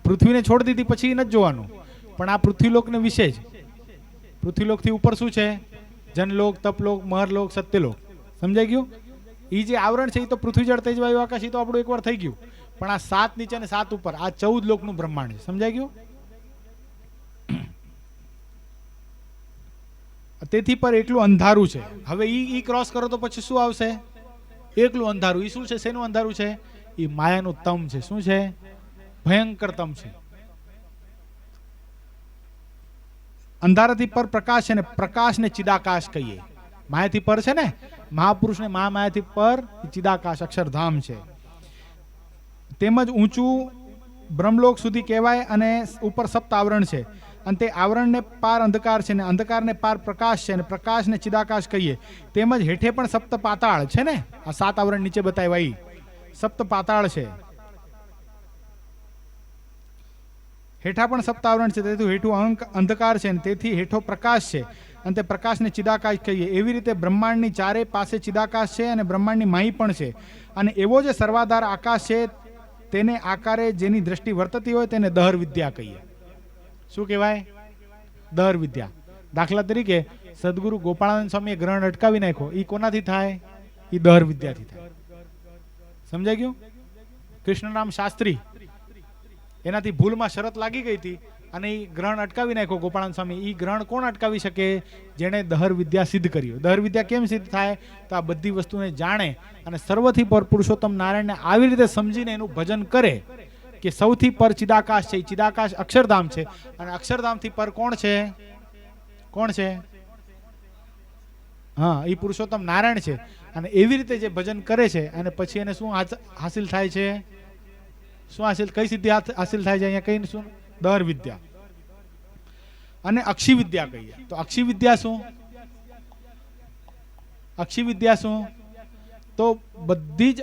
પૃથ્વીને છોડી દીધી પછી નથી જોવાનું. પણ આ પૃથ્વીલોકને વિશે જ. પૃથ્વીલોકથી ઉપર શું છે? જનલોક, તપલોક, મહરલોક, સત્યલોક. સમજાઈ ગયું? એ જે આવરણ છે એ તો પૃથ્વી જળ તેજ વાયુ આકાશ, એ તો આપણું એકવાર થઈ ગયું. પણ આ 7 નીચે અને 7 ઉપર, આ 14 લોકનું બ્રહ્માંડ છે. સમજાઈ ગયું? તેથી પર એકલું અંધારું છે. હવે ઈ ક્રોસ કરો તો પછી શું આવશે? એકલું અંધારું. ઈ શું છે? શેનું અંધારું છે? એ માયાનું તમ છે. શું છે? ભયંકર તમ છે. અંધારાથી પર પ્રકાશ છે ને પ્રકાશને ચિદાકાશ કહીએ. માયાથી પર છે ને, મહાપુરુષને મહામાયાથી પર ચિદાકાશ અક્ષરધામ છે. તેમજ ઊંચું બ્રહ્મલોક સુધી કહેવાય અને ઉપર સપ્ત આવરણ છે. અને તે આવરણને પાર અંધકાર છે ને અંધકારને પાર પ્રકાશ છે ને પ્રકાશને ચિદાકાશ કહીએ. તેમજ હેઠે પણ સપ્ત પાતાળ છે ને, આ 7 આવરણ નીચે બતાવ્યા સપ્ત પાતાળ છે. હેઠા પણ સપ્ત આવરણ છે, તેથી હેઠું અંધકાર છે ને તેથી હેઠો પ્રકાશ છે અને તે પ્રકાશને ચિદાકાશ કહીએ. એવી રીતે બ્રહ્માંડની ચારે પાસે ચિદાકાશ છે અને બ્રહ્માંડની માહી પણ છે. અને એવો જે સર્વાધાર આકાશ છે તેને આકારે જેની દ્રષ્ટિ વર્તતી હોય તેને દહર વિદ્યા કહીએ. શું કહેવાય? દહર વિદ્યા. દાખલા તરીકે સદગુરુ ગોપાળાનંદ સ્વામીએ ગ્રહણ અટકાવી નાખ્યો. એ કોનાથી થાય? એ દહર વિદ્યાથી થાય. સમજાઈ ગયું? કૃષ્ણરામ શાસ્ત્રી, એનાથી ભૂલમાં શરત લાગી ગઈ હતી અને એ ગ્રહણ અટકાવી નાખ્યો ગોપાળાનંદ સ્વામી. એ ગ્રહણ કોણ અટકાવી શકે? જેણે દહર વિદ્યા સિદ્ધ કર્યું. દહર વિદ્યા કેમ સિદ્ધ થાય? તો આ બધી વસ્તુને જાણે અને સર્વથી પર પુરુષોત્તમ નારાયણને આવી રીતે સમજીને એનું ભજન કરે કે સૌથી પર ચિદાકાશ છે. ચિદાકાશ અક્ષરધામ છે અને અક્ષરધામથી પર કોણ છે? કોણ છે? હા, એ પુરુષોત્તમ નારાયણ છે. અને એવી રીતે જે ભજન કરે છે અને પછી એને શું હાસિલ થાય છે? શું હાસિલ, કઈ સિદ્ધિ હાસિલ થાય છે અહીંયા? કઈ શું? દહર વિદ્યા. અને અક્ષી વિદ્યા કહીએ. તો અક્ષી વિદ્યા શું? અક્ષી વિદ્યા શું? તો બધી જ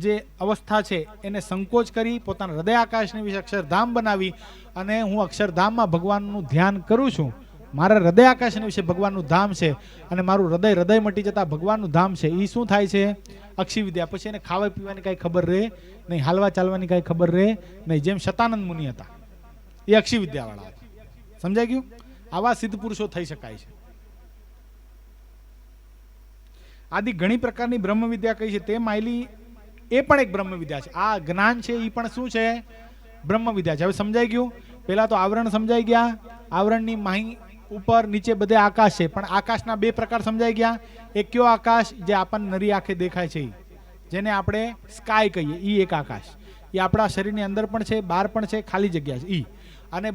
જે અવસ્થા છે એને સંકોચ કરી પોતાના હૃદય આકાશને વિશે અક્ષરધામ બનાવી અને હું અક્ષરધામમાં ભગવાનનું ધ્યાન કરું છું. મારા હૃદય આકાશને વિશે ભગવાનનું ધામ છે અને મારું હૃદય મટી જતા ભગવાનનું ધામ છે. એ શું થાય છે? અક્ષી વિદ્યા. પછી એને ખાવા પીવાની કાંઈ ખબર રહે નહીં, હાલવા ચાલવાની કાંઈ ખબર રહે નહીં. જેમ શતાનંદ મુનિ હતા, એ અક્ષી વિદ્યાવાળા હતા. સમજાઈ ગયું? આવા સિદ્ધ પુરુષો થઈ શકાય છે. આદિ ઘણી પ્રકારની બ્રહ્મ વિદ્યા કહી છે. તે માયલી એ પણ એક બ્રહ્મ વિદ્યા છે. આ જ્ઞાન છે એ પણ શું છે? બ્રહ્મ વિદ્યા છે. હવે સમજાઈ ગયું? પેલા તો આવરણ સમજાઈ ગયા. આવરણની માહી ઉપર નીચે બધે આકાશ છે, પણ આકાશના 2 પ્રકાર સમજાઈ ગયા. એક કયો આકાશ? જે આપણને નરી આંખે દેખાય છે, જેને આપણે સ્કાય કહીએ. એ એક આકાશ. એ આપણા શરીરની અંદર પણ છે, બહાર પણ છે, ખાલી જગ્યા છે. અને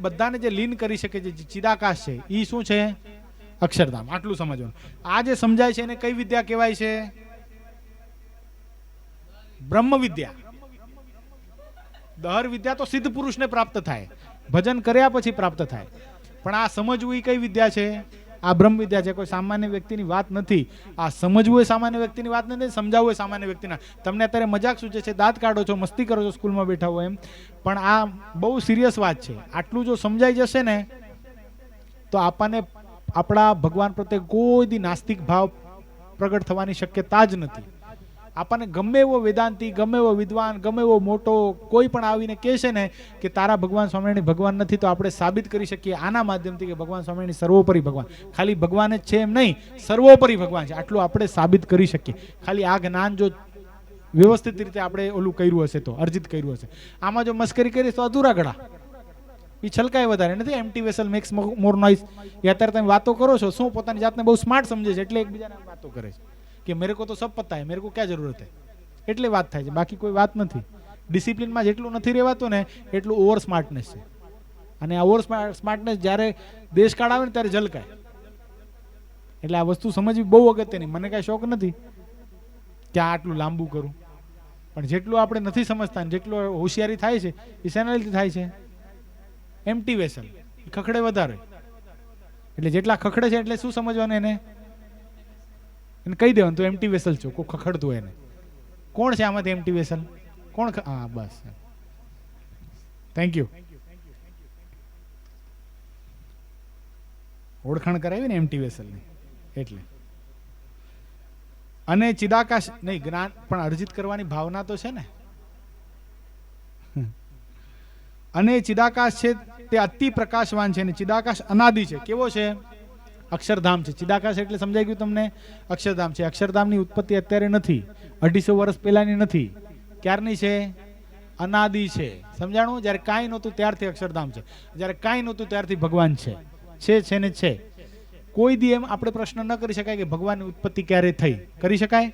બધાને જે લીન કરી શકે છે, જે ચિદાકાશ છે, એ શું છે? અક્ષરધામ. આટલું સમજવાનું. આ જે સમજાય છે એને કઈ વિદ્યા કહેવાય છે? બ્રહ્મ વિદ્યા. દહર વિદ્યા તો સિદ્ધ પુરુષને પ્રાપ્ત થાય, ભજન કર્યા પછી પ્રાપ્ત થાય. પણ આ સમજવું એ કઈ વિદ્યા છે? આ બ્રહ્મ વિદ્યા છે. કોઈ સામાન્ય વ્યક્તિની વાત નથી. આ સમજવું એ સામાન્ય વ્યક્તિની વાત નથી, સમજાવવું એ સામાન્ય વ્યક્તિના. તમને અત્યારે મજાક સૂચે છે, દાંત કાઢો છો, મસ્તી કરો છો, સ્કૂલમાં બેઠા હોય એમ, પણ આ બહુ સિરિયસ વાત છે. આટલું જો સમજાઈ જશે ને તો આપણને આપણા ભગવાન પ્રત્યે કોઈ દી નાસ્તિક ભાવ પ્રગટ થવાની શક્યતા જ નથી. આપણને ગમે એવો વેદાંતી, ગમે એવો વિદ્વાન, ગમે એવો મોટો કોઈ પણ આવીને કહે છે ને કે તારા ભગવાન સ્વામિનારાયણ ભગવાન નથી, તો આપણે સાબિત કરી શકીએ આના માધ્યમથી કે ભગવાન સ્વામિનારાયણ સર્વોપરી ભગવાન, ખાલી ભગવાન જ છે એમ નહીં, સર્વોપરી ભગવાન છે, આટલું આપણે સાબિત કરી શકીએ. ખાલી આ જ્ઞાન જો વ્યવસ્થિત રીતે આપણે ઓલું કર્યું હશે, તો અર્જિત કર્યું હશે. આમાં જો મસ્કરી કરીએ તો અધૂરા ગળા, એ છલકાય વધારે નથી. એમ્પ્ટી વેસલ મેક્સ મોર નોઇઝ. એ અત્યારે તમે વાતો કરો છો, શું પોતાની જાતને બહુ સ્માર્ટ સમજે છે એટલે એકબીજાને વાતો કરે છે કે મેરે કો તો સબ પતા હે, મેરે કો ક્યાં જરૂરત હે, એટલે વાત થાય છે, બાકી કોઈ વાત નથી. ડિસિપ્લિનમાં જેટલું નથી રહેવાતું ને એટલું ઓવર સ્માર્ટનેસ છે. અને આ ઓવર સ્માર્ટનેસ જ્યારે દેશકાળ આવે ને ત્યારે ઝલકાય. એટલે આ વસ્તુ સમજવી બહુ અગત્યની. મને કાંઈ શોખ નથી કે આટલું લાંબુ કરું, પણ જેટલું આપણે નથી સમજતા ને જેટલું હોશિયારી થાય છે એ શેના લીધે થાય છે? એમ્પ્ટી વેસલ, ખખડે વધારે. એટલે જેટલા ખખડે છે એટલે શું સમજવાનું એને કહી દેવાનું તો એમ્પ્ટી વેસલ છો, કોઈ ખખડતું એને. કોણ છે આમાંથી એમ્પ્ટી વેસલ? કોણ? હા બસ, થેન્ક યુ. ઓળખાણ કરાવી ને એમ્પ્ટી વેસલની એટલે. અને ચિદાકાશ નહીં, જ્ઞાન પણ અર્જિત કરવાની ભાવના તો છે ને. અને ચિદાકાશ છે તે અતિ પ્રકાશવાન છે, અને ચિદાકાશ અનાદિ છે. કેવો છે? અક્ષરધામ છે. ચિદાકાશ એટલે સમજાઈ ગયું તમને? અક્ષરધામ છે. અક્ષરધામની ઉત્પત્તિ અત્યારે નથી, 250 વર્ષ પહેલાની નથી. ક્યારની છે? અનાદિ છે. સમજાણું? જ્યારે કાંઈ નહોતું ત્યારથી અક્ષરધામ છે, જ્યારે કાંઈ નહોતું ત્યારથી ભગવાન છે ને છે. કોઈ દી એમ આપણે પ્રશ્ન ન કરી શકાય કે ભગવાનની ઉત્પત્તિ ક્યારે થઈ. કરી શકાય?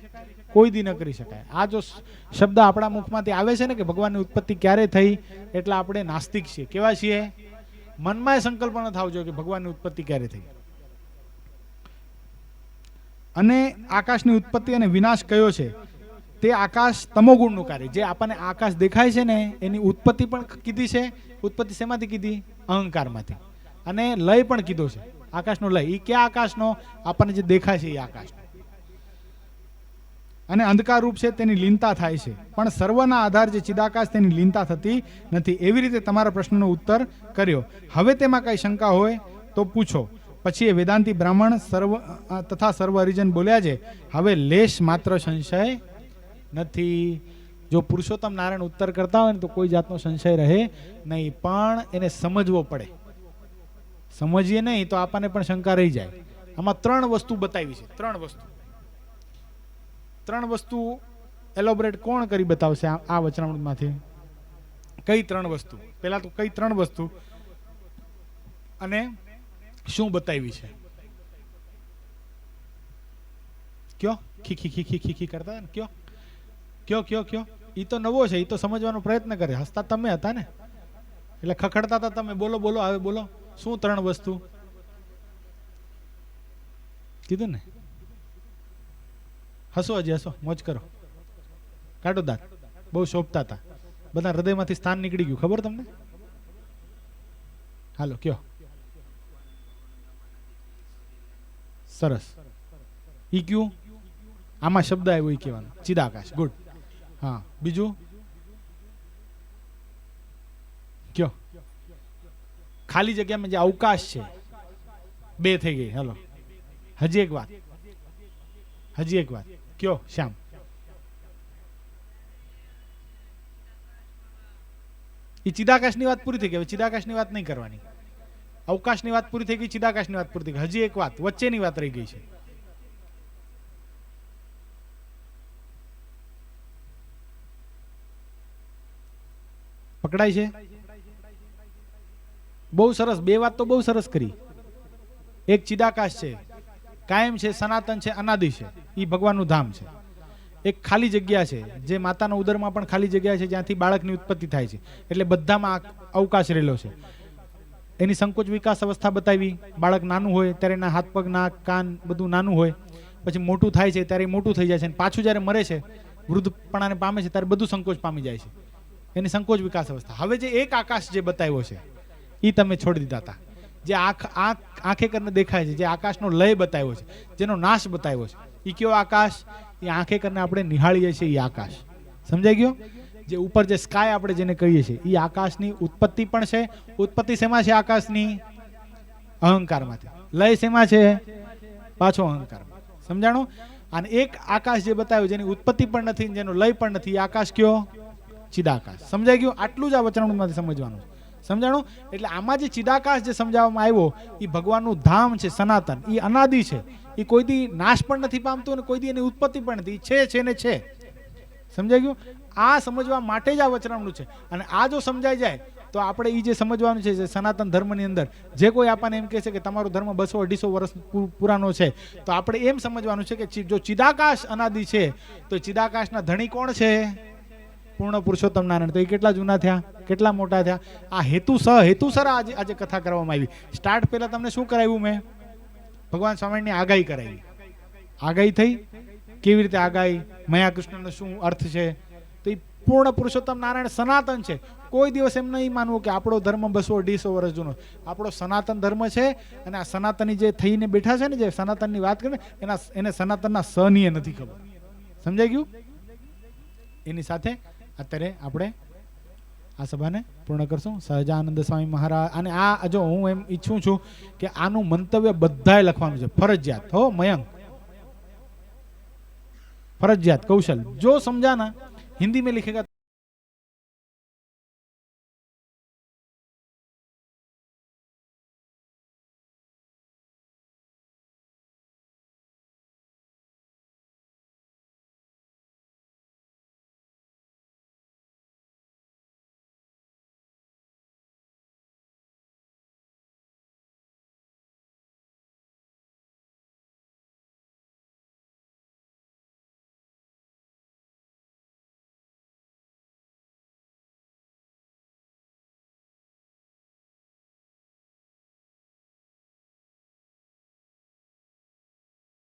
કોઈ દી ન કરી શકાય. આ જો શબ્દ આપણા મુખમાંથી આવે છે ને કે ભગવાનની ઉત્પત્તિ ક્યારે થઈ, એટલે આપણે નાસ્તિક છીએ. કેવા છીએ? મનમાં સંકલ્પ ન થવો જોઈએ કે ભગવાનની ઉત્પત્તિ ક્યારે થઈ. અને આકાશની ઉત્પત્તિ અને વિનાશ કયો છે? તે આકાશ તમોગુણનું કાર્ય. જે આપણને આકાશ દેખાય છે ને એની ઉત્પત્તિ પણ કીધી છે. ઉત્પત્તિ શેમાંથી કીધી? અહંકારમાંથી. અને લય પણ કીધો છે. આકાશનો લય. એ ક્યાં આકાશનો? આપણને જે દેખાય છે એ આકાશનો. અને અંધકાર રૂપ છે તેની લીનતા થાય છે, પણ સર્વના આધાર જે ચિદાકાશ તેની લીનતા થતી નથી. એવી રીતે તમારા પ્રશ્નનો ઉત્તર કર્યો. હવે તેમાં કઈ શંકા હોય તો પૂછો. પછી એ વેદાંતી બ્રાહ્મણ તથા સર્વ હરિજન બોલ્યા છે, હવે લેશ માત્ર સંશય નથી. જો પુરુષોત્તમ નારાયણ ઉત્તર કરતા હોય ને તો કોઈ જાતનો સંશય રહે નહીં, પણ એને સમજવો પડે. સમજીએ નહીં તો આપણને પણ શંકા રહી જાય. આમાં 3 વસ્તુ બતાવી છે. 3 વસ્તુ એલોબરેટ કોણ કરી બતાવશે આ વચનામૃતમાંથી? કઈ 3 વસ્તુ? પહેલા તો કઈ 3 વસ્તુ અને શું બતાવી છે? કયો? ખી કરતા ને? કયો? ઈ તો નવો છે, ઈ તો સમજવાનો પ્રયત્ન કરે. હસતા તમે હતા ને, એટલે ખખડતા હતા તમે. બોલો હવે બોલો. શું 3 વસ્તુ કીધું ને? હસો, હજી હસો, મોજ કરો, કાઢો દાંત. બહુ શોભતા હતા, બધા હૃદયમાંથી સ્થાન નીકળી ગયું. ખબર તમને? હાલો કયો. સરસ. ઈ ક્યુ? આમાં શબ્દ આવ્યો ઈ કહેવાનો. ચિદાકાશ. ગુડ. હા, બીજું કયો? ખાલી જગ્યામાં જે અવકાશ છે. 2 થઈ ગઈ. હાલો હજી એક વાત કયો શ્યામ? એ ચિદાકાશની વાત પૂરી થઈ ગઈ. હવે ચિદાકાશની વાત નહીં કરવાની. અવકાશની વાત પૂરી થઈ ગઈ, ચિદાકાશની વાત પૂરી થઈ ગઈ. હજી એક વાત વચ્ચેની વાત રહી ગઈ છે. પકડાય છે? બહુ સરસ. 2 વાત તો બહુ સરસ કરી. એક ચિદાકાશ છે, કાયમ છે, સનાતન છે, અનાદિ છે. એ ભગવાનનું ધામ છે. એક ખાલી જગ્યા છે, જે માતાના ઉદરમાં પણ ખાલી જગ્યા છે, જ્યાંથી બાળકની ઉત્પત્તિ થાય છે. એટલે બધામાં અવકાશ રહેલો છે. એની સંકોચ વિકાસ અવસ્થા બતાવી. બાળક નાનું હોય ત્યારે એના હાથ પગ, નાક, કાન બધું નાનું હોય, પછી મોટું થાય છે ત્યારે મોટું થઈ જાય છે, અને પાછું જ્યારે મરે છે, વૃદ્ધપણાને પામે છે, ત્યારે બધું સંકોચ પામી જાય છે. એની સંકોચ વિકાસ અવસ્થા. હવે જે એક આકાશ જે બતાવ્યો છે એ તમે છોડી દીધા હતા. જે આંખે કરીને દેખાય છે, જે આકાશનો લય બતાવ્યો છે, જેનો નાશ બતાવ્યો છે, એ કયો આકાશ? એ આંખે કરીને આપણે નિહાળીએ છીએ એ આકાશ. સમજાઈ ગયો? જે ઉપર જે સ્કાય આપણે જેને કહીએ છીએ એ આકાશની ઉત્પત્તિ પણ છે. ઉત્પત્તિ શેમાં છે? આકાશની અહંકારમાંથી. લય શેમાં છે? પાછો અહંકારમાં. સમજાણું? અને એક આકાશ જે બતાવ્યું જેની ઉત્પત્તિ પણ નથી, જેનો લય પણ નથી, એ આકાશ કયો? ચિદાકાશ. સમજાઈ ગયું? આટલું જ આ વચનામૃતમાંથી સમજવાનું. સમજાણું? એટલે આમાં જે ચિદાકાશ જે સમજાવવામાં આવ્યો એ ભગવાનનું ધામ છે, સનાતન. એ અનાદિ છે, એ કોઈ દી નાશ પણ નથી પામતું અને કોઈ દી એની ઉત્પત્તિ પણ નથી. છે ને છે. સમજાઈ ગયું? આ સમજવા માટે જ આ વચનામૃત છે. અને આ જો સમજાઈ જાય તો આપણે એ જે સમજવાનું છે સનાતન ધર્મની અંદર જે કોઈ આપણને એમ કહે છે કે તમારો ધર્મ 200-250 વર્ષ પુરાનો છે, તો આપણે એમ સમજવાનું છે કે જો ચિદાકાશ અનાદિ છે તો ચિદાકાશના ધણી કોણ છે? પૂર્ણ પુરુષોત્તમ નારાયણ. તો એ કેટલા જૂના થયા, કેટલા મોટા થયા? આ હેતુસર આજે કથા કરવામાં આવી. સ્ટાર્ટ પહેલા તમને શું કરાવ્યું મેં? ભગવાન સ્વામિનારાયણની આગાહી કરાવી. આગાહી થઈ. કેવી રીતે આગાહી? મયા કૃષ્ણનો શું અર્થ છે? તો એ પૂર્ણ પુરુષોત્તમ નારાયણ સનાતન છે. કોઈ દિવસ એમ નહીં માનવું કે આપણો ધર્મ 200-250 વર્ષ જૂનો. આપણો સનાતન ધર્મ છે. અને આ સનાતની જે થઈને બેઠા છે ને, જે સનાતનની વાત કરે એને સનાતનના સની નથી ખબર. સમજાઈ ગયું? એની સાથે અત્યારે આપણે આ સભાને પૂર્ણ કરશું. સહજાનંદ સ્વામી મહારાજ. અને આ જો હું એમ ઈચ્છું છું કે આનું મંતવ્ય બધાએ લખવાનું છે, ફરજિયાત. હો મયંક, फर्जियात. कौशल जो समझाना हिंदी में लिखेगा